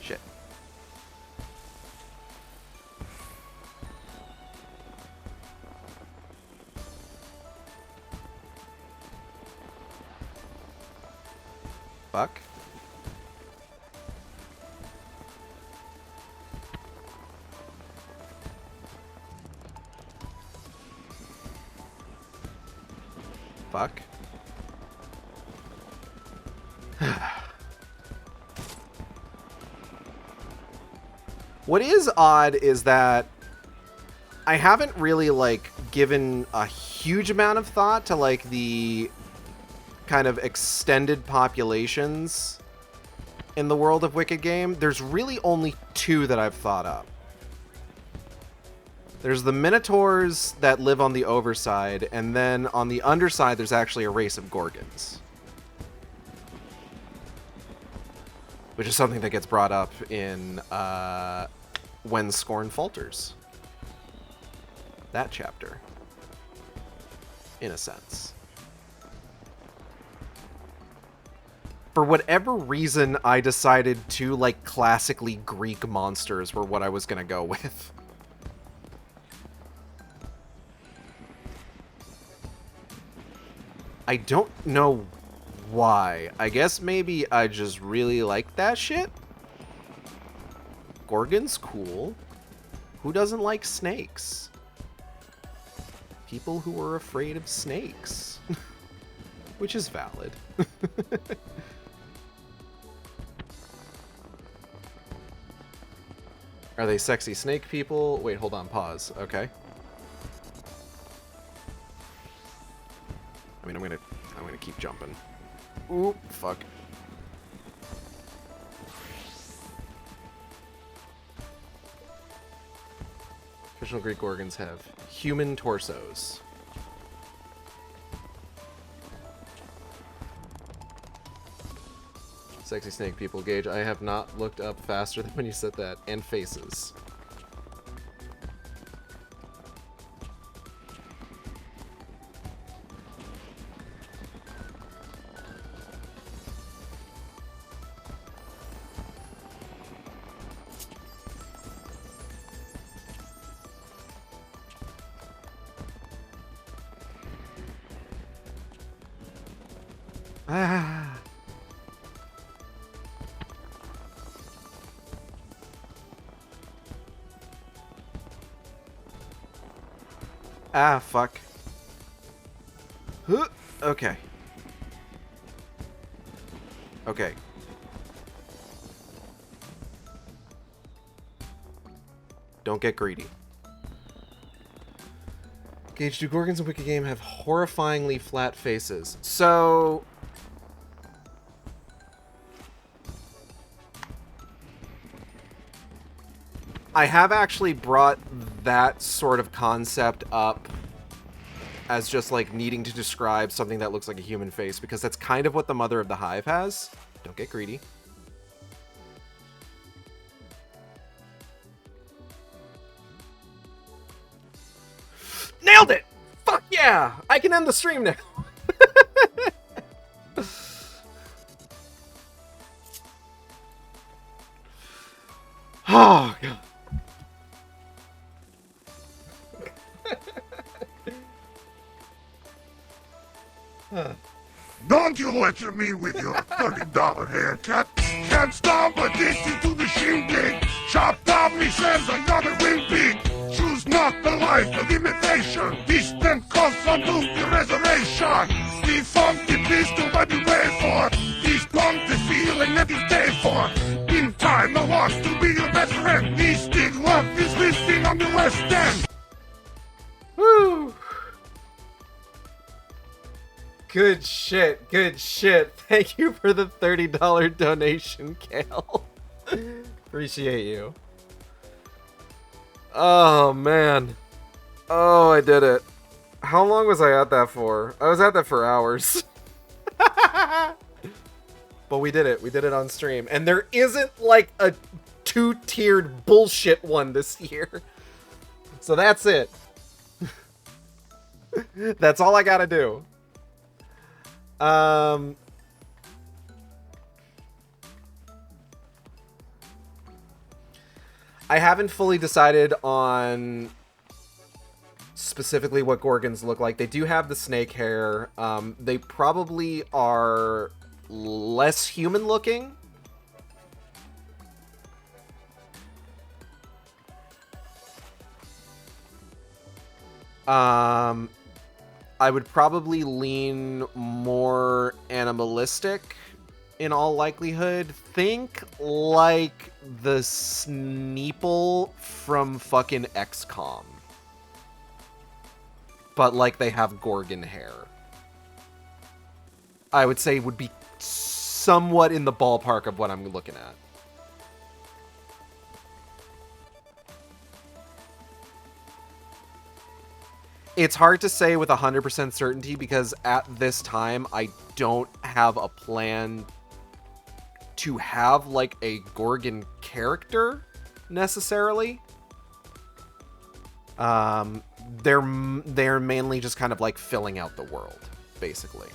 Shit. Fuck. Fuck. What is odd is that I haven't really, like, given a huge amount of thought to, like, the kind of extended populations in the world of Wicked Game. There's really only two that I've thought up. There's the Minotaurs that live on the overside, and then on the underside there's actually a race of Gorgons. Which is something that gets brought up in When Scorn Falters. That chapter. In a sense. For whatever reason, I decided to, like, classically Greek monsters were what I was gonna go with. I don't know why. I guess maybe I just really like that shit? Gorgon's cool. Who doesn't like snakes? People who are afraid of snakes. Which is valid. Are they sexy snake people? Wait, hold on, pause. Okay. I mean, I'm gonna keep jumping. Oop, fuck. Traditional Greek Gorgons have human torsos. Sexy snake people, Gage. I have not looked up faster than when you said that. And faces. Ah. Ah, fuck. Huh. Okay. Okay. Don't get greedy. Gage, do Gorgons in Wicked Game have horrifyingly flat faces? So... I have actually brought that sort of concept up as just, like, needing to describe something that looks like a human face, because that's kind of what the Mother of the Hive has. Don't get greedy. Nailed it! Fuck yeah! I can end the stream now! Oh, God. Don't you lecture me with your $30 haircut. Can't stop addicted to the shindig. Chopped off me says another wimpy. Choose not the life intimidation. Distant calls on nuclear reservation. We funky beast to what you wait for. This punk the feeling that you stay for. In time I want to be your best friend. Mystic love is listing on the West End. Woo! Good shit, good shit. Thank you for the $30 donation, Kale. Appreciate you. Oh, man. Oh, I did it. How long was I at that for? I was at that for hours. But we did it. We did it on stream. And there isn't, like, a two-tiered bullshit one this year. So that's it. That's all I gotta do. I haven't fully decided on specifically what Gorgons look like. They do have the snake hair. They probably are less human looking. I would probably lean more animalistic in all likelihood. Think like the Sneeple from fucking XCOM. But like they have Gorgon hair. I would say would be somewhat in the ballpark of what I'm looking at. It's hard to say with 100% certainty because at this time I don't have a plan to have like a Gorgon character necessarily. They're mainly just kind of like filling out the world, basically.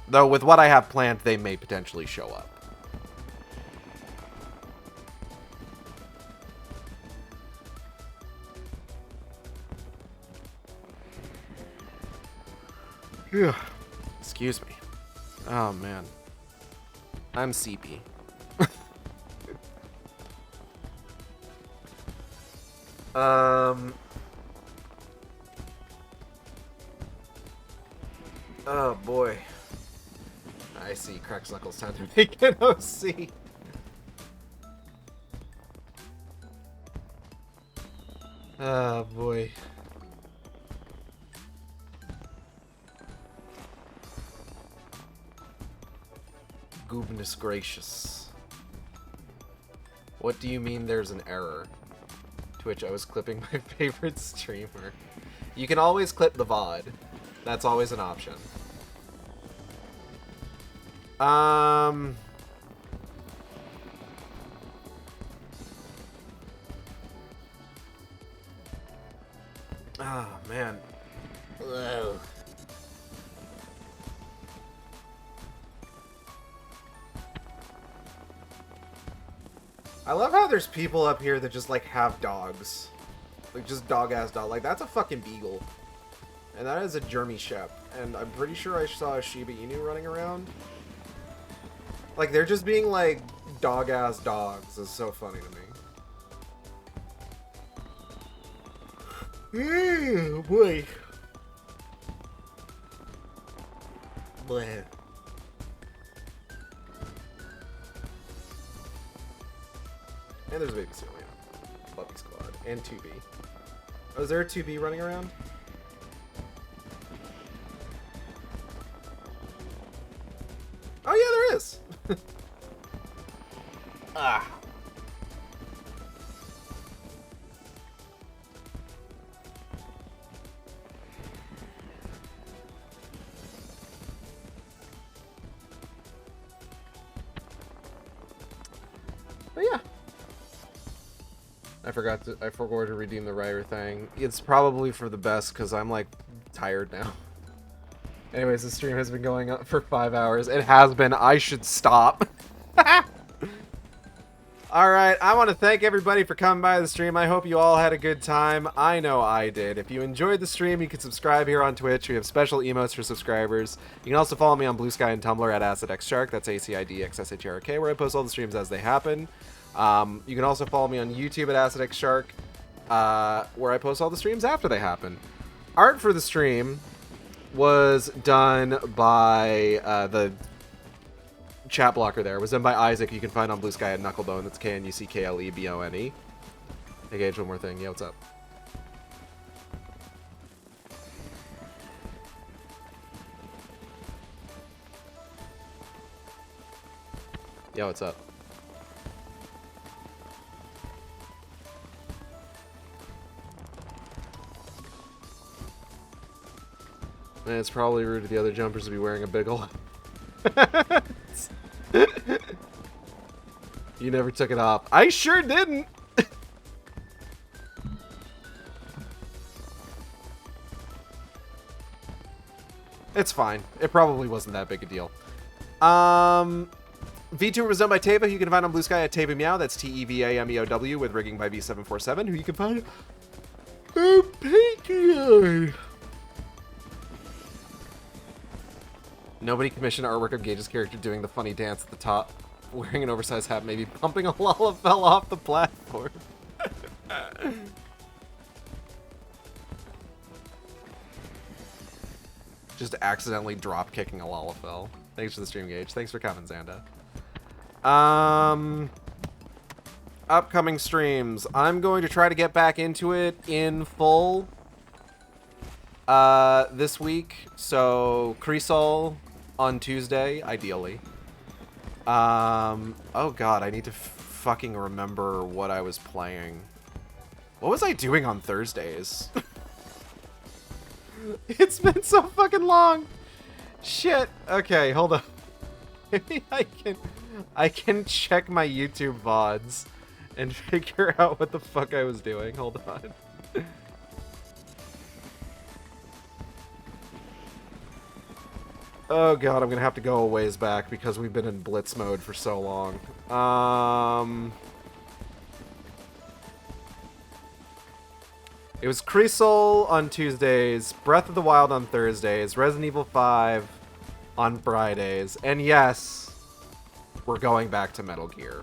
Though with what I have planned, they may potentially show up. Excuse me. Oh, man. I'm seepy. Oh, boy. I see. Cracks Knuckles time to make an OC. Oh, boy. Goodness gracious. What do you mean there's an error? Twitch, I was clipping my favorite streamer. You can always clip the VOD. That's always an option. Oh, man. Ugh. I love how there's people up here that just, like, have dogs. Like, just dog-ass dog. Like, that's a fucking beagle. And that is a Jeremy Shep. And I'm pretty sure I saw a Shiba Inu running around. Like, they're just being, like, dog-ass dogs. It's so funny to me. Oh, boy. Bleh. And there's a baby Celia. Puppy Squad. And 2B. Oh, is there a 2B running around? Oh, yeah, there is! Ah. But yeah. I forgot to redeem the writer thing. It's probably for the best because I'm like tired now. Anyways, the stream has been going on for 5 hours. It has been. I should stop. Alright, I want to thank everybody for coming by the stream. I hope you all had a good time. I know I did. If you enjoyed the stream, you can subscribe here on Twitch. We have special emotes for subscribers. You can also follow me on Blue Sky and Tumblr at AcidXShark. That's AcidXSHRK, where I post all the streams as they happen. You can also follow me on YouTube at AcidXShark. where I post all the streams after they happen. Art for the stream was done by the chat blocker there. It was done by Isaac. You can find on Blue Sky at Knucklebone. That's Knucklebone. Hey, Gage, one more thing. Yeah, what's up? Yeah, what's up? And it's probably rude to the other jumpers to be wearing a biggle. You never took it off. I sure didn't. It's fine. It probably wasn't that big a deal. VTuber was done by Teva, who you can find on Blue Sky at Teva Meow. That's TEVAMEOW with rigging by V747, who you can find on Patreon. Nobody commissioned artwork of Gage's character doing the funny dance at the top, wearing an oversized hat, maybe pumping a Lalafell off the platform. Just accidentally drop kicking a Lalafell. Thanks for the stream, Gage. Thanks for coming, Xanda. Upcoming streams. I'm going to try to get back into it in full this week. So, Cresol on Tuesday, ideally. Oh god, I need to fucking remember what I was playing. What was I doing on Thursdays? It's been so fucking long. Shit. Okay, hold on. Maybe I can check my YouTube VODs and figure out what the fuck I was doing. Hold on. Oh god, I'm gonna have to go a ways back because we've been in blitz mode for so long. It was Cresol on Tuesdays, Breath of the Wild on Thursdays, Resident Evil 5 on Fridays, and yes, we're going back to Metal Gear.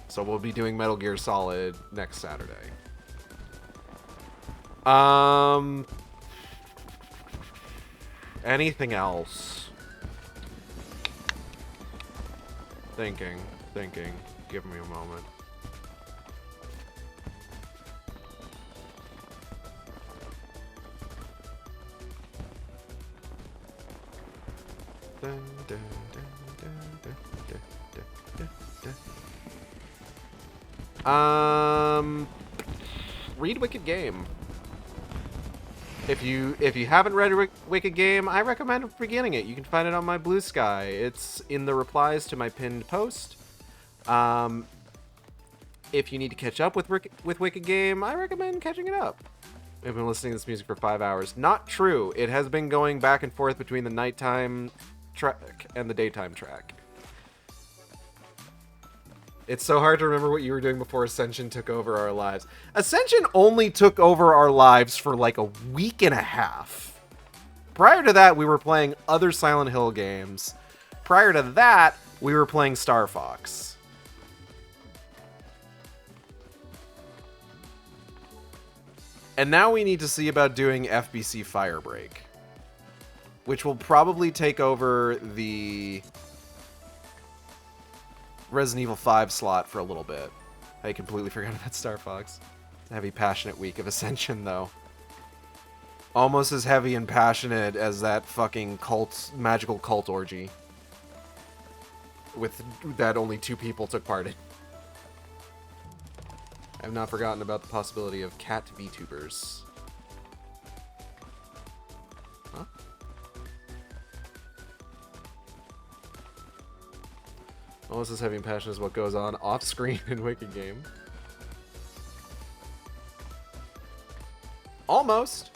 So we'll be doing Metal Gear Solid next Saturday. Anything else? Thinking. Give me a moment. Read Wicked Game. If you haven't read Wicked Game, I recommend beginning it. You can find it on my Blue Sky. It's in the replies to my pinned post. If you need to catch up with Wicked Game, I recommend catching it up. I've been listening to this music for 5 hours. Not true. It has been going back and forth between the nighttime track and the daytime track. It's so hard to remember what you were doing before Ascension took over our lives. Ascension only took over our lives for like a week and a half. Prior to that, we were playing other Silent Hill games. Prior to that, we were playing Star Fox. And now we need to see about doing FBC Firebreak, which will probably take over the Resident Evil 5 slot for a little bit. I completely forgot about Star Fox. It's a heavy, passionate week of Ascension, though. Almost as heavy and passionate as that fucking magical cult orgy. With that only 2 people took part in. I've not forgotten about the possibility of cat VTubers. Huh? Almost as heavy and passionate as what goes on off-screen in Wicked Game. Almost.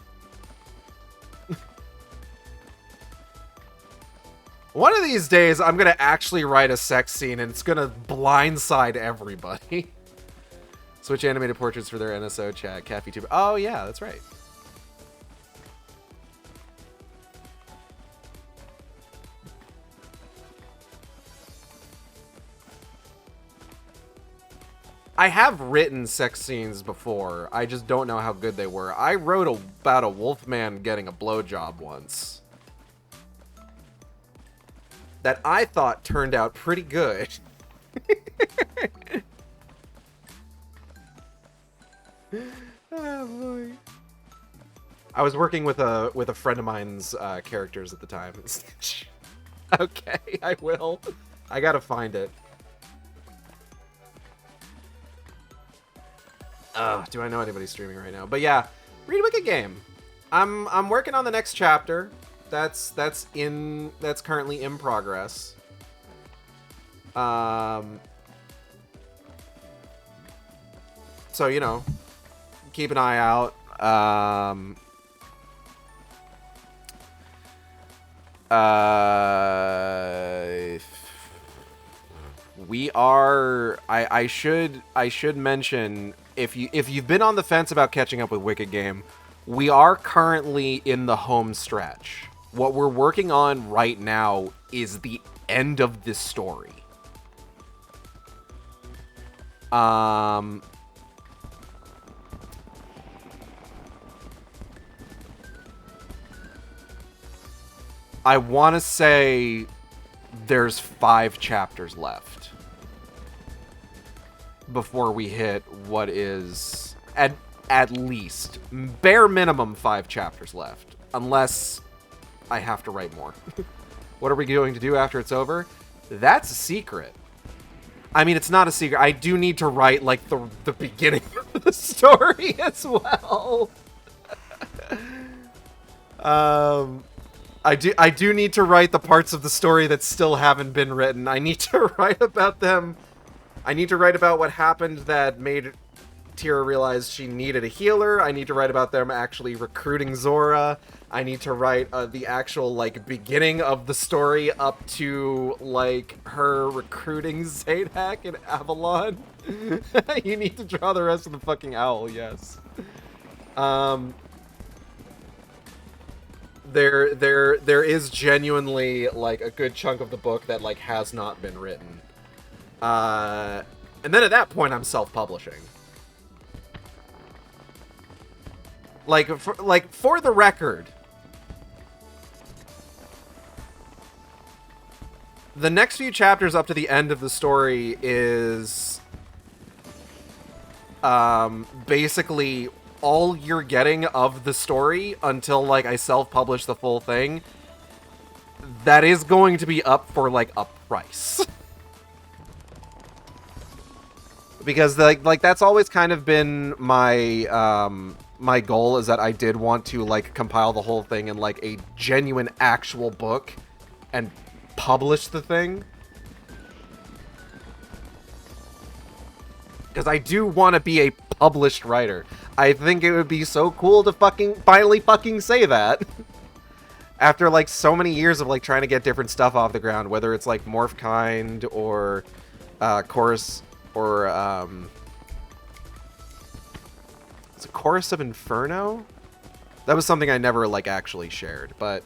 One of these days, I'm gonna actually write a sex scene and it's gonna blindside everybody. Switch animated portraits for their NSO chat. Cat VTuber. Oh yeah, that's right. I have written sex scenes before. I just don't know how good they were. I wrote about a wolfman getting a blowjob once. That I thought turned out pretty good. Oh boy. I was working with a friend of mine's characters at the time. Okay, I will. I gotta find it. Do I know anybody streaming right now? But yeah, read Wicked Game. I'm working on the next chapter. That's currently in progress. So, you know, keep an eye out. We are. I should mention, if you've been on the fence about catching up with Wicked Game, we are currently in the home stretch. What we're working on right now is the end of this story. I want to say there's 5 chapters left before we hit what is at least bare minimum 5 chapters left, unless I have to write more. What are we going to do after it's over? That's a secret. I mean, it's not a secret. I do need to write like the beginning of the story as well. I do need to write the parts of the story that still haven't been written. I need to write about them. I need to write about what happened that made Tira realize she needed a healer. I need to write about them actually recruiting Zora. I need to write the actual, like, beginning of the story up to, like, her recruiting Zadak and Avalon. You need to draw the rest of the fucking owl, yes. There is genuinely, like, a good chunk of the book that, like, has not been written. And then at that point, I'm self-publishing. For the record, the next few chapters up to the end of the story is basically all you're getting of the story until, like, I self-publish the full thing. That is going to be up for, like, a price. Because, like that's always kind of been my, my goal, is that I did want to, like, compile the whole thing in, like, a genuine actual book and publish the thing. Because I do want to be a published writer. I think it would be so cool to finally say that. After, like, so many years of, like, trying to get different stuff off the ground, whether it's, like, Morphkind or, Chorus, or, it's a Chorus of Inferno? That was something I never, like, actually shared, but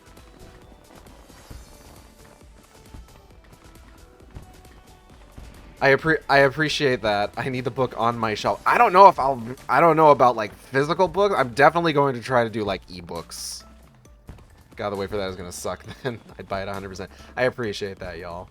I appreciate that. I need the book on my shelf. I don't know about, like, physical books. I'm definitely going to try to do, like, ebooks. God, the way for that is gonna suck, then. I'd buy it 100%. I appreciate that, y'all.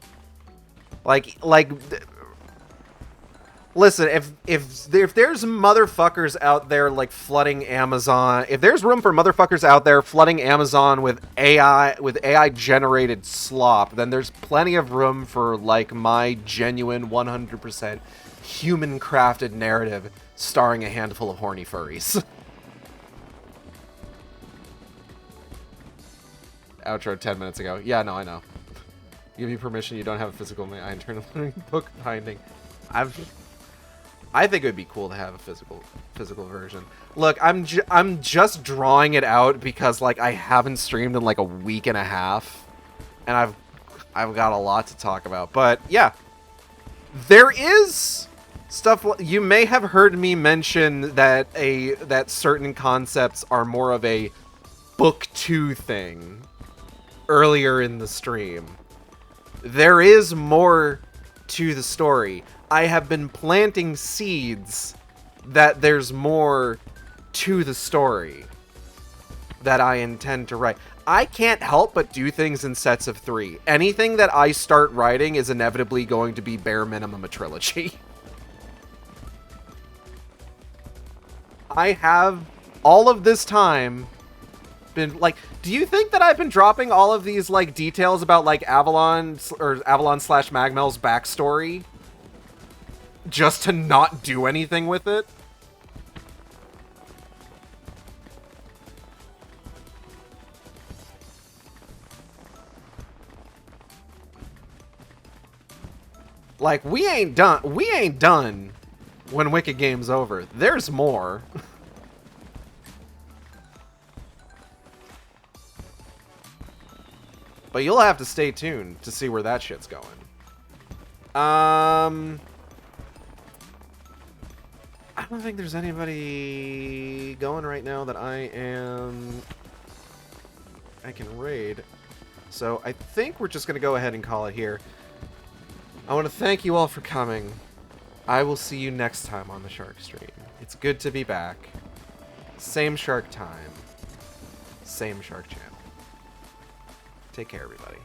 Listen, if there's motherfuckers out there, like, flooding Amazon, if there's room for motherfuckers out there flooding Amazon with AI generated slop, then there's plenty of room for, like, my genuine 100% human crafted narrative starring a handful of horny furries. Outro 10 minutes ago. Yeah, no, I know. Give you permission, you don't have a physical internal book binding. I think it would be cool to have a physical version. Look, I'm just drawing it out because, like, I haven't streamed in, like, a week and a half, and I've got a lot to talk about. But yeah, there is stuff. You may have heard me mention that certain concepts are more of a book 2 thing earlier in the stream. There is more to the story. I have been planting seeds that there's more to the story that I intend to write. I can't help but do things in sets of 3. Anything that I start writing is inevitably going to be bare minimum a trilogy. I have all of this time been like, do you think that I've been dropping all of these like details about like Avalon slash Magmel's backstory just to not do anything with it? Like, we ain't done when Wicked Game's over. There's more. But you'll have to stay tuned to see where that shit's going. I don't think there's anybody going right now that I can raid. So I think we're just going to go ahead and call it here. I want to thank you all for coming. I will see you next time on the Shark Stream. It's good to be back. Same Shark time. Same Shark channel. Take care, everybody.